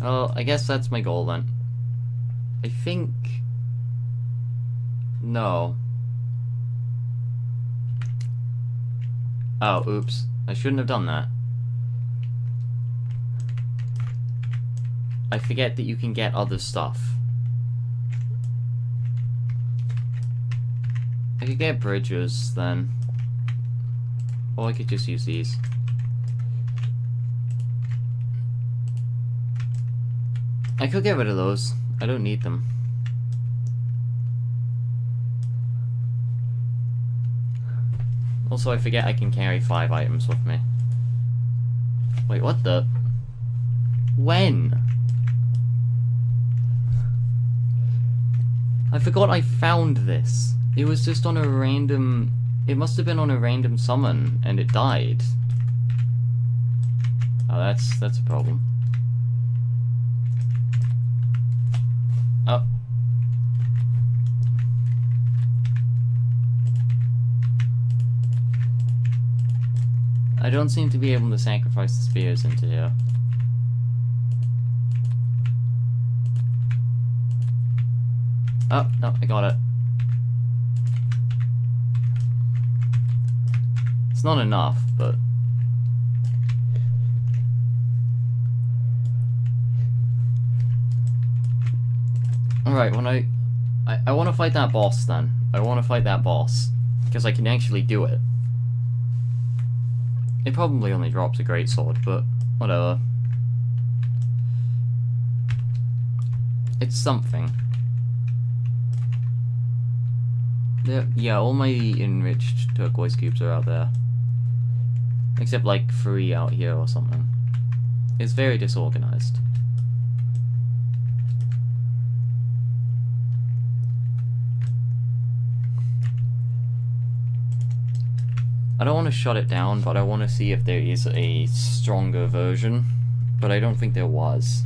Well, I guess that's my goal then. I think... No. Oh, oops. I shouldn't have done that. I forget that you can get other stuff. I could get bridges, then. Or I could just use these. I could get rid of those. I don't need them. Also, I forget I can carry 5 items with me. Wait, what the? When? I forgot I found this. It was just on a random... It must have been on a random summon, and it died. Oh, that's a problem. Oh. I don't seem to be able to sacrifice the spears into here. Oh, no, I got it. It's not enough, but... Alright, when I want to fight that boss then. I want to fight that boss. Because I can actually do it. It probably only drops a greatsword, but whatever. It's something. Yeah, all my enriched turquoise cubes are out there. Except like 3 out here or something. It's very disorganized. I don't want to shut it down, but I want to see if there is a stronger version. But I don't think there was.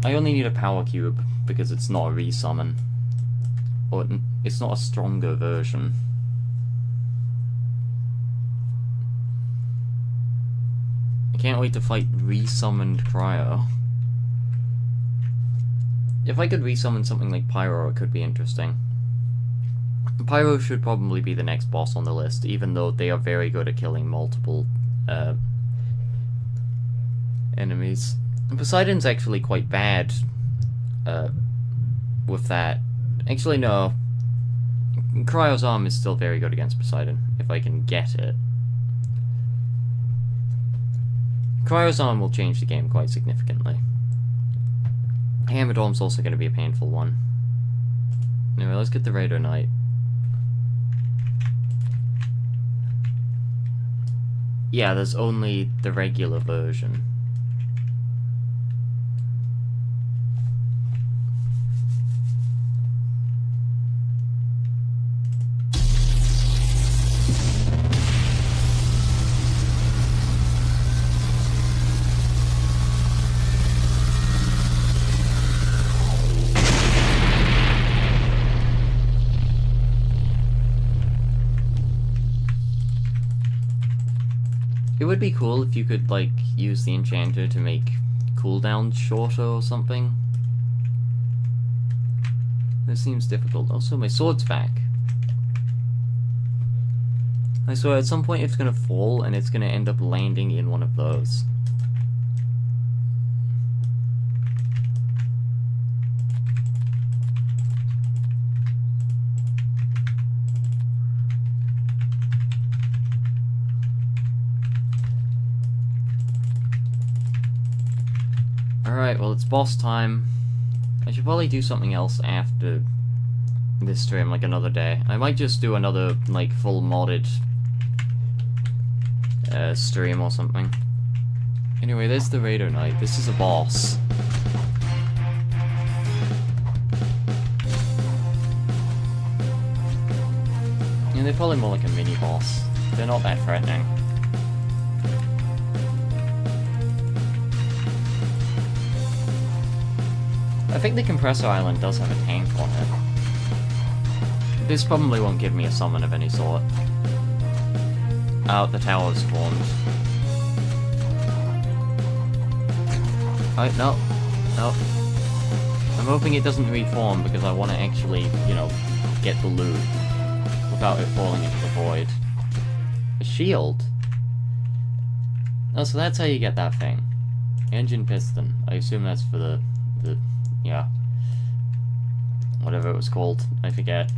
I only need a power cube, because it's not a resummon. Or it's not a stronger version. I can't wait to fight resummoned Cryo. If I could resummon something like Pyro, it could be interesting. Pyro should probably be the next boss on the list, even though they are very good at killing multiple enemies. And Poseidon's actually quite bad with that. Actually, no. Cryo's arm is still very good against Poseidon, if I can get it. Cryo's arm will change the game quite significantly. Hammered arm's also going to be a painful one. Anyway, let's get the Raider Knight. Yeah, there's only the regular version. It would be cool if you could, like, use the enchanter to make cooldowns shorter or something. This seems difficult. Also, my sword's back. I swear, at some point it's gonna fall, and it's gonna end up landing in one of those. Alright, well, it's boss time. I should probably do something else after this stream, like another day. I might just do another, like, full modded stream or something. Anyway, there's the Raider Knight. This is a boss. Yeah, they're probably more like a mini-boss. They're not that threatening. I think the compressor island does have a tank on it. This probably won't give me a summon of any sort. Oh, the tower's formed. Alright, no. No. I'm hoping it doesn't reform because I want to actually, you know, get the loot without it falling into the void. A shield? Oh, so that's how you get that thing. Engine piston. I assume that's for the yeah. Whatever it was called. I forget.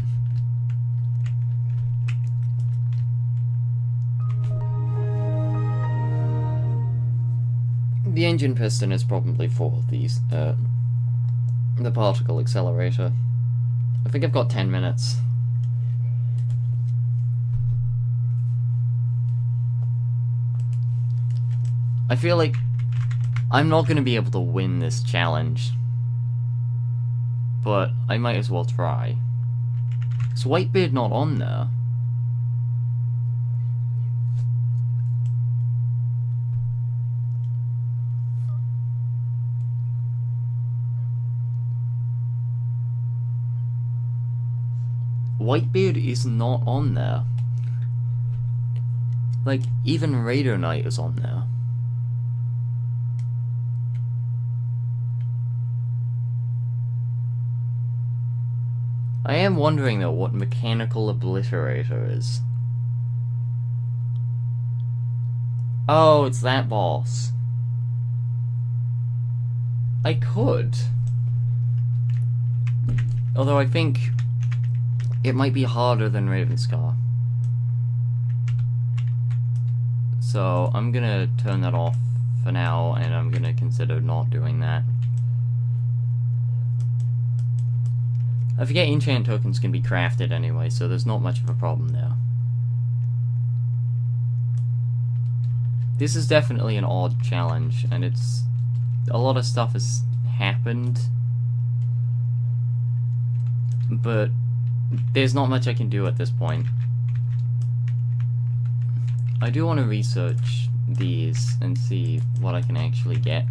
The engine piston is probably for these, the particle accelerator. I think I've got 10 minutes. I feel like I'm not going to be able to win this challenge, but I might as well try. Is Whitebeard not on there? Whitebeard is not on there. Like, even Raider Knight is on there. I am wondering, though, what Mechanical Obliterator is. Oh, it's that boss. I could. Although I think it might be harder than Ravenscar. So, I'm gonna turn that off for now, and I'm gonna consider not doing that. I forget enchant tokens can be crafted anyway, so there's not much of a problem there. This is definitely an odd challenge, and it's... a lot of stuff has happened, but there's not much I can do at this point. I do want to research these and see what I can actually get.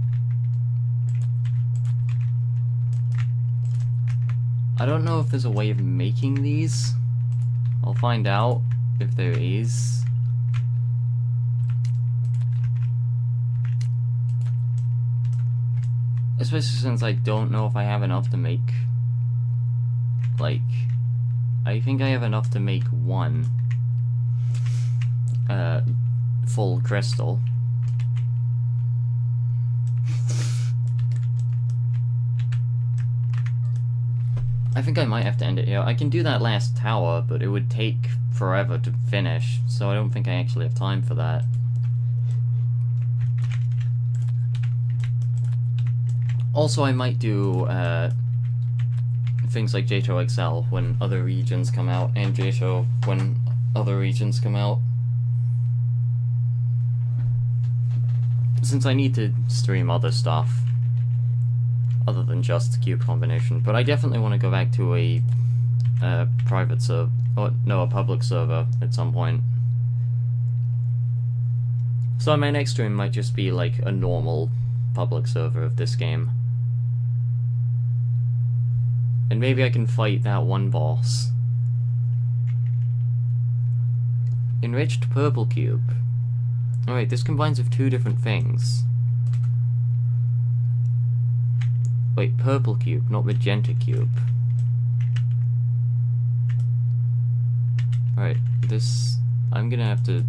I don't know if there's a way of making these. I'll find out if there is. Especially since I don't know if I have enough to make, like, I think I have enough to make one full crystal. I think I might have to end it here. I can do that last tower, but it would take forever to finish, so I don't think I actually have time for that. Also, I might do things like JTO XL when other regions come out, and JTO when other regions come out. Since I need to stream other stuff other than just cube combination, but I definitely want to go back to a private server, or no, a public server at some point. So my next stream might just be like a normal public server of this game. And maybe I can fight that one boss. Enriched purple cube. Alright, this combines with two different things. Wait, purple cube, not magenta cube. Alright, this... I'm gonna have to...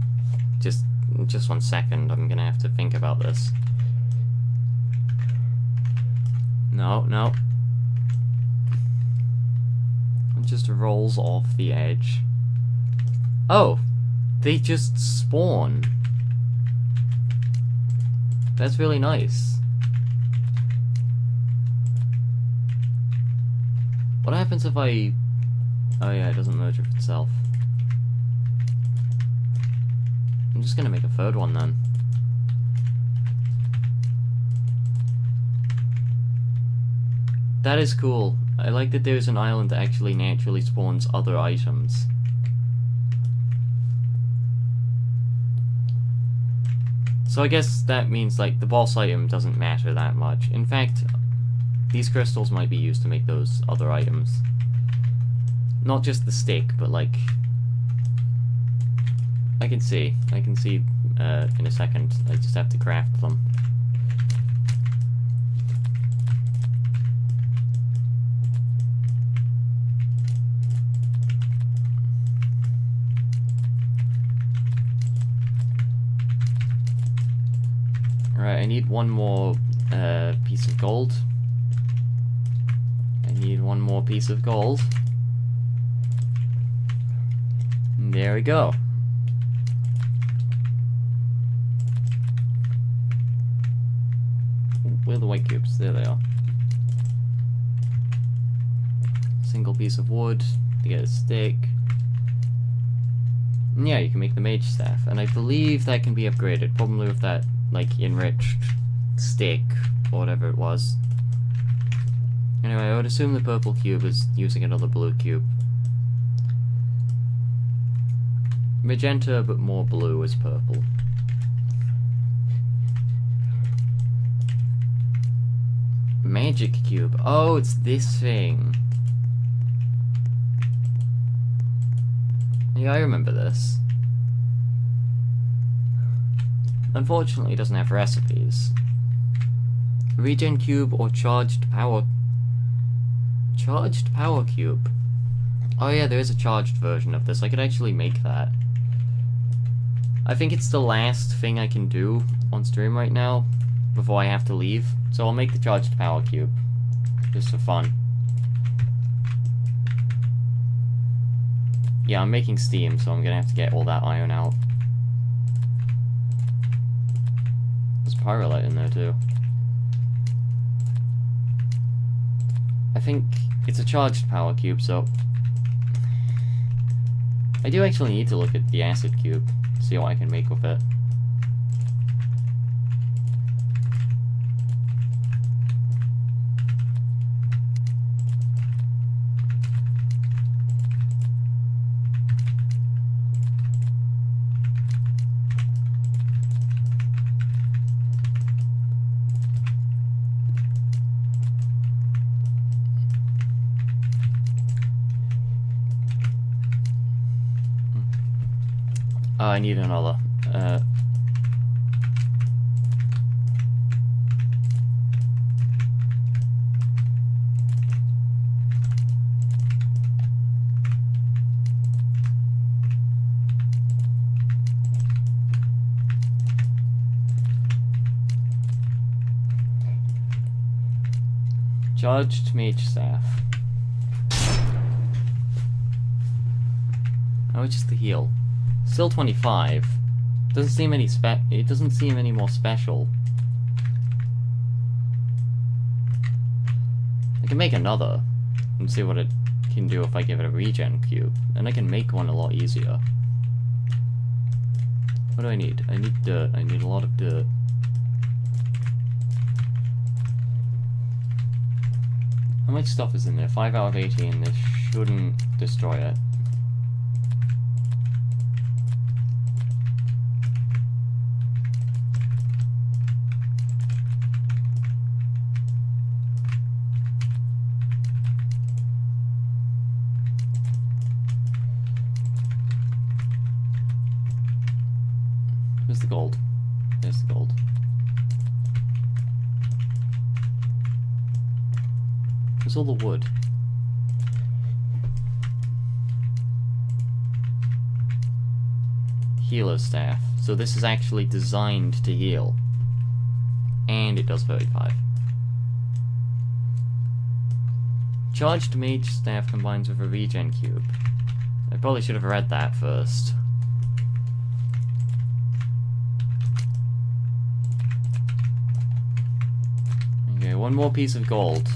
Just 1 second, I'm gonna have to think about this. No. It just rolls off the edge. Oh! They just spawn. That's really nice. What happens if I... Oh yeah, it doesn't merge with itself. I'm just gonna make a third one then. That is cool. I like that there's an island that actually naturally spawns other items. So I guess that means, like, the boss item doesn't matter that much. In fact, these crystals might be used to make those other items. Not just the stick, but, like... I can see in a second. I just have to craft them. Alright, I need one more piece of gold. I need one more piece of gold. And there we go. Where are the white cubes? There they are. Single piece of wood to get a stick. And yeah, you can make the mage staff. And I believe that can be upgraded, probably with that, like, enriched stick, or whatever it was. Anyway, I would assume the purple cube is using another blue cube. Magenta, but more blue as purple. Magic cube. Oh, it's this thing. Yeah, I remember this. Unfortunately, it doesn't have recipes. Regen cube or charged power... Charged power cube. Oh yeah, there is a charged version of this. I could actually make that. I think it's the last thing I can do on stream right now before I have to leave. So I'll make the charged power cube. Just for fun. Yeah, I'm making steam, so I'm gonna have to get all that iron out. There's pyrolite in there too. I think it's a charged power cube, so... I do actually need to look at the acid cube, see what I can make with it. I need another. Charged mage staff. Oh, it's just the heal. Still 25. Doesn't seem any it doesn't seem any more special. I can make another and see what it can do if I give it a regen cube. And I can make one a lot easier. What do I need? I need dirt. I need a lot of dirt. How much stuff is in there? 5 out of 18. This shouldn't destroy it. Where's the gold? There's the gold. Where's all the wood? Healer staff. So this is actually designed to heal. And it does 35. Charged mage staff combines with a regen cube. I probably should have read that first. Okay, one more piece of gold.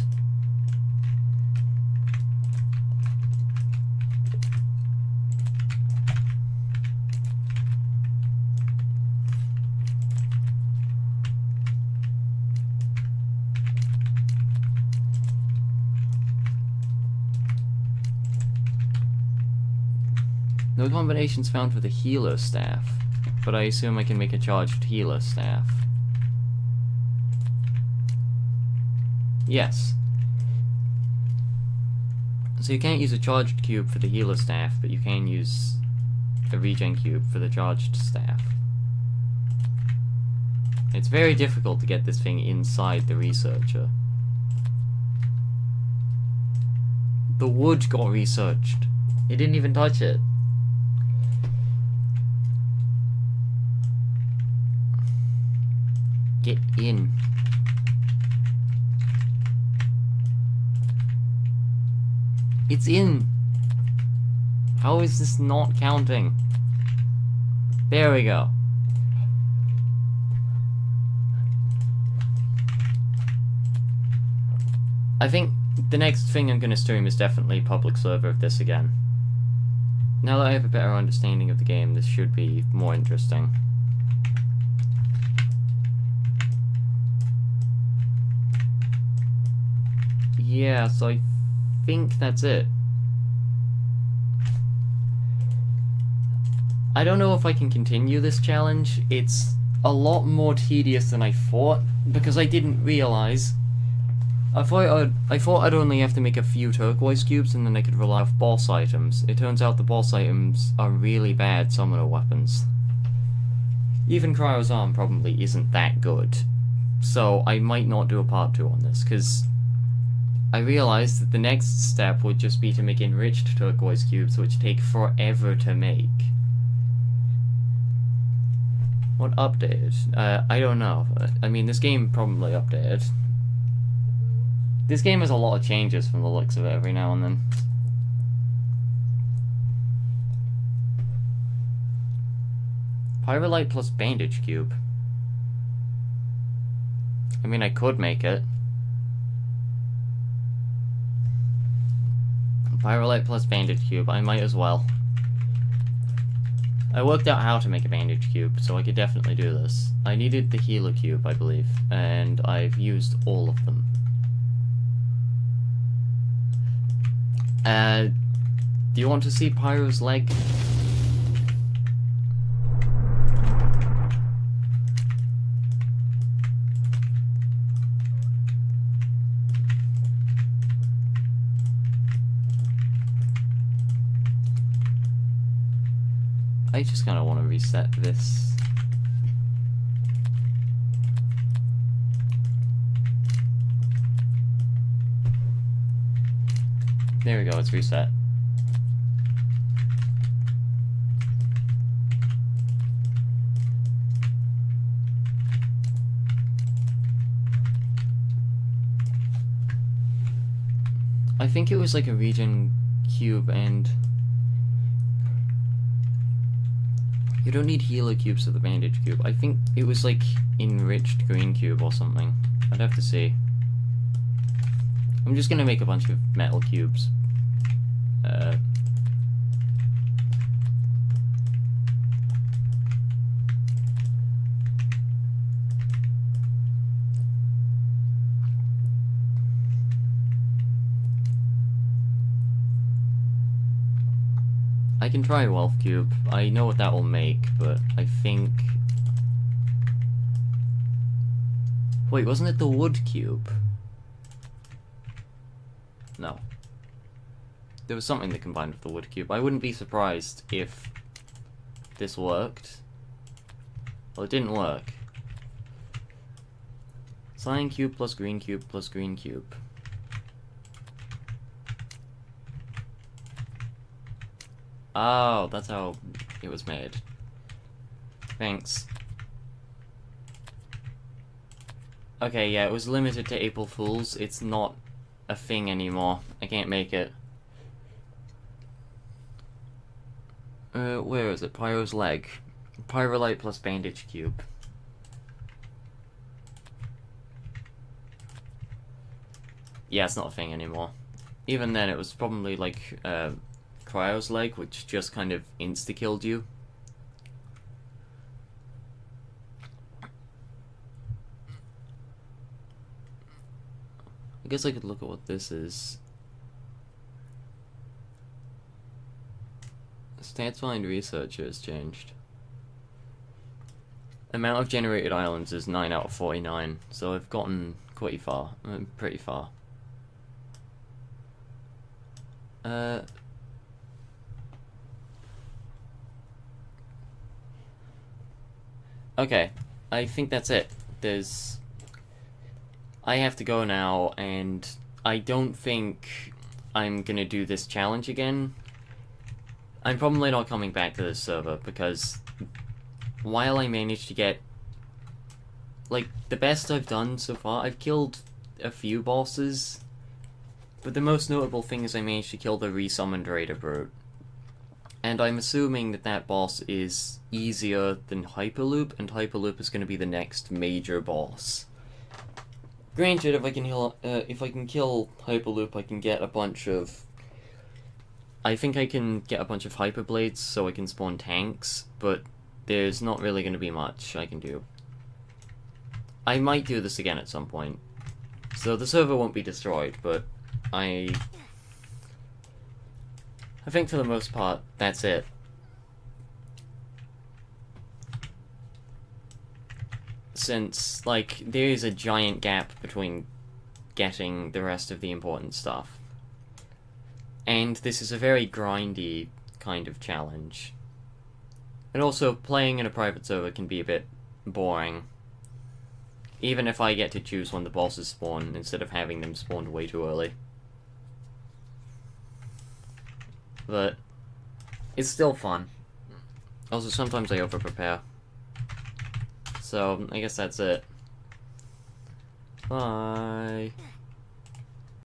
No combinations found for the healer staff, but I assume I can make a charged healer staff. Yes. So you can't use a charged cube for the healer staff, but you can use a regen cube for the charged staff. It's very difficult to get this thing inside the researcher. The wood got researched. It didn't even touch it. Get in. It's in. How is this not counting? There we go. I think the next thing I'm going to stream is definitely public server of this again. Now that I have a better understanding of the game, this should be more interesting. Yeah, so I think that's it. I don't know if I can continue this challenge. It's a lot more tedious than I thought, because I didn't realize. I thought I'd only have to make a few turquoise cubes and then I could rely off boss items. It turns out the boss items are really bad summoner weapons. Even Cryo's arm probably isn't that good. So I might not do a part 2 on this, because I realized that the next step would just be to make enriched turquoise cubes, which take forever to make. What updated? I don't know. I mean, this game probably updated. This game has a lot of changes from the looks of it every now and then. Pyrolite plus bandage cube. I mean, I could make it. Pyrolite plus bandage cube, I might as well. I worked out how to make a bandage cube, so I could definitely do this. I needed the healer cube, I believe, and I've used all of them. Do you want to see Pyro's leg? I just kind of want to reset this. There we go, it's reset. I think it was like a regen cube, and you don't need healer cubes for the bandage cube. I think it was like enriched green cube or something. I'd have to see. I'm just gonna make a bunch of metal cubes. I can try a wealth cube. I know what that will make, but I think... Wait, wasn't it the wood cube? No. There was something that combined with the wood cube. I wouldn't be surprised if this worked. Well, it didn't work. Cyan cube plus green cube plus green cube. Oh, that's how it was made. Thanks. Okay, yeah, it was limited to April Fools. It's not a thing anymore. I can't make it. Where is it? Pyro's leg. Pyrolite plus bandage cube. Yeah, it's not a thing anymore. Even then, it was probably like, Cryo's leg, which just kind of insta-killed you. I guess I could look at what this is. Let's Stats find researcher has changed. Amount of generated islands is 9 out of 49, so I've gotten pretty far. Okay, I think that's it. I have to go now, and I don't think I'm gonna do this challenge again. I'm probably not coming back to this server, because while I managed to get, like, the best I've done so far, I've killed a few bosses, but the most notable thing is I managed to kill the resummoned Raider Brute. And I'm assuming that that boss is easier than Hyperloop, and Hyperloop is going to be the next major boss. Granted, if I can kill Hyperloop, I can get a bunch of... I think I can get a bunch of Hyperblades so I can spawn tanks, but there's not really going to be much I can do. I might do this again at some point. So the server won't be destroyed, but I think for the most part, that's it. Since, like, there is a giant gap between getting the rest of the important stuff. And this is a very grindy kind of challenge. And also, playing in a private server can be a bit boring. Even if I get to choose when the bosses spawn, instead of having them spawned way too early. But it's still fun. Also, sometimes I over-prepare. So, I guess that's it. Bye.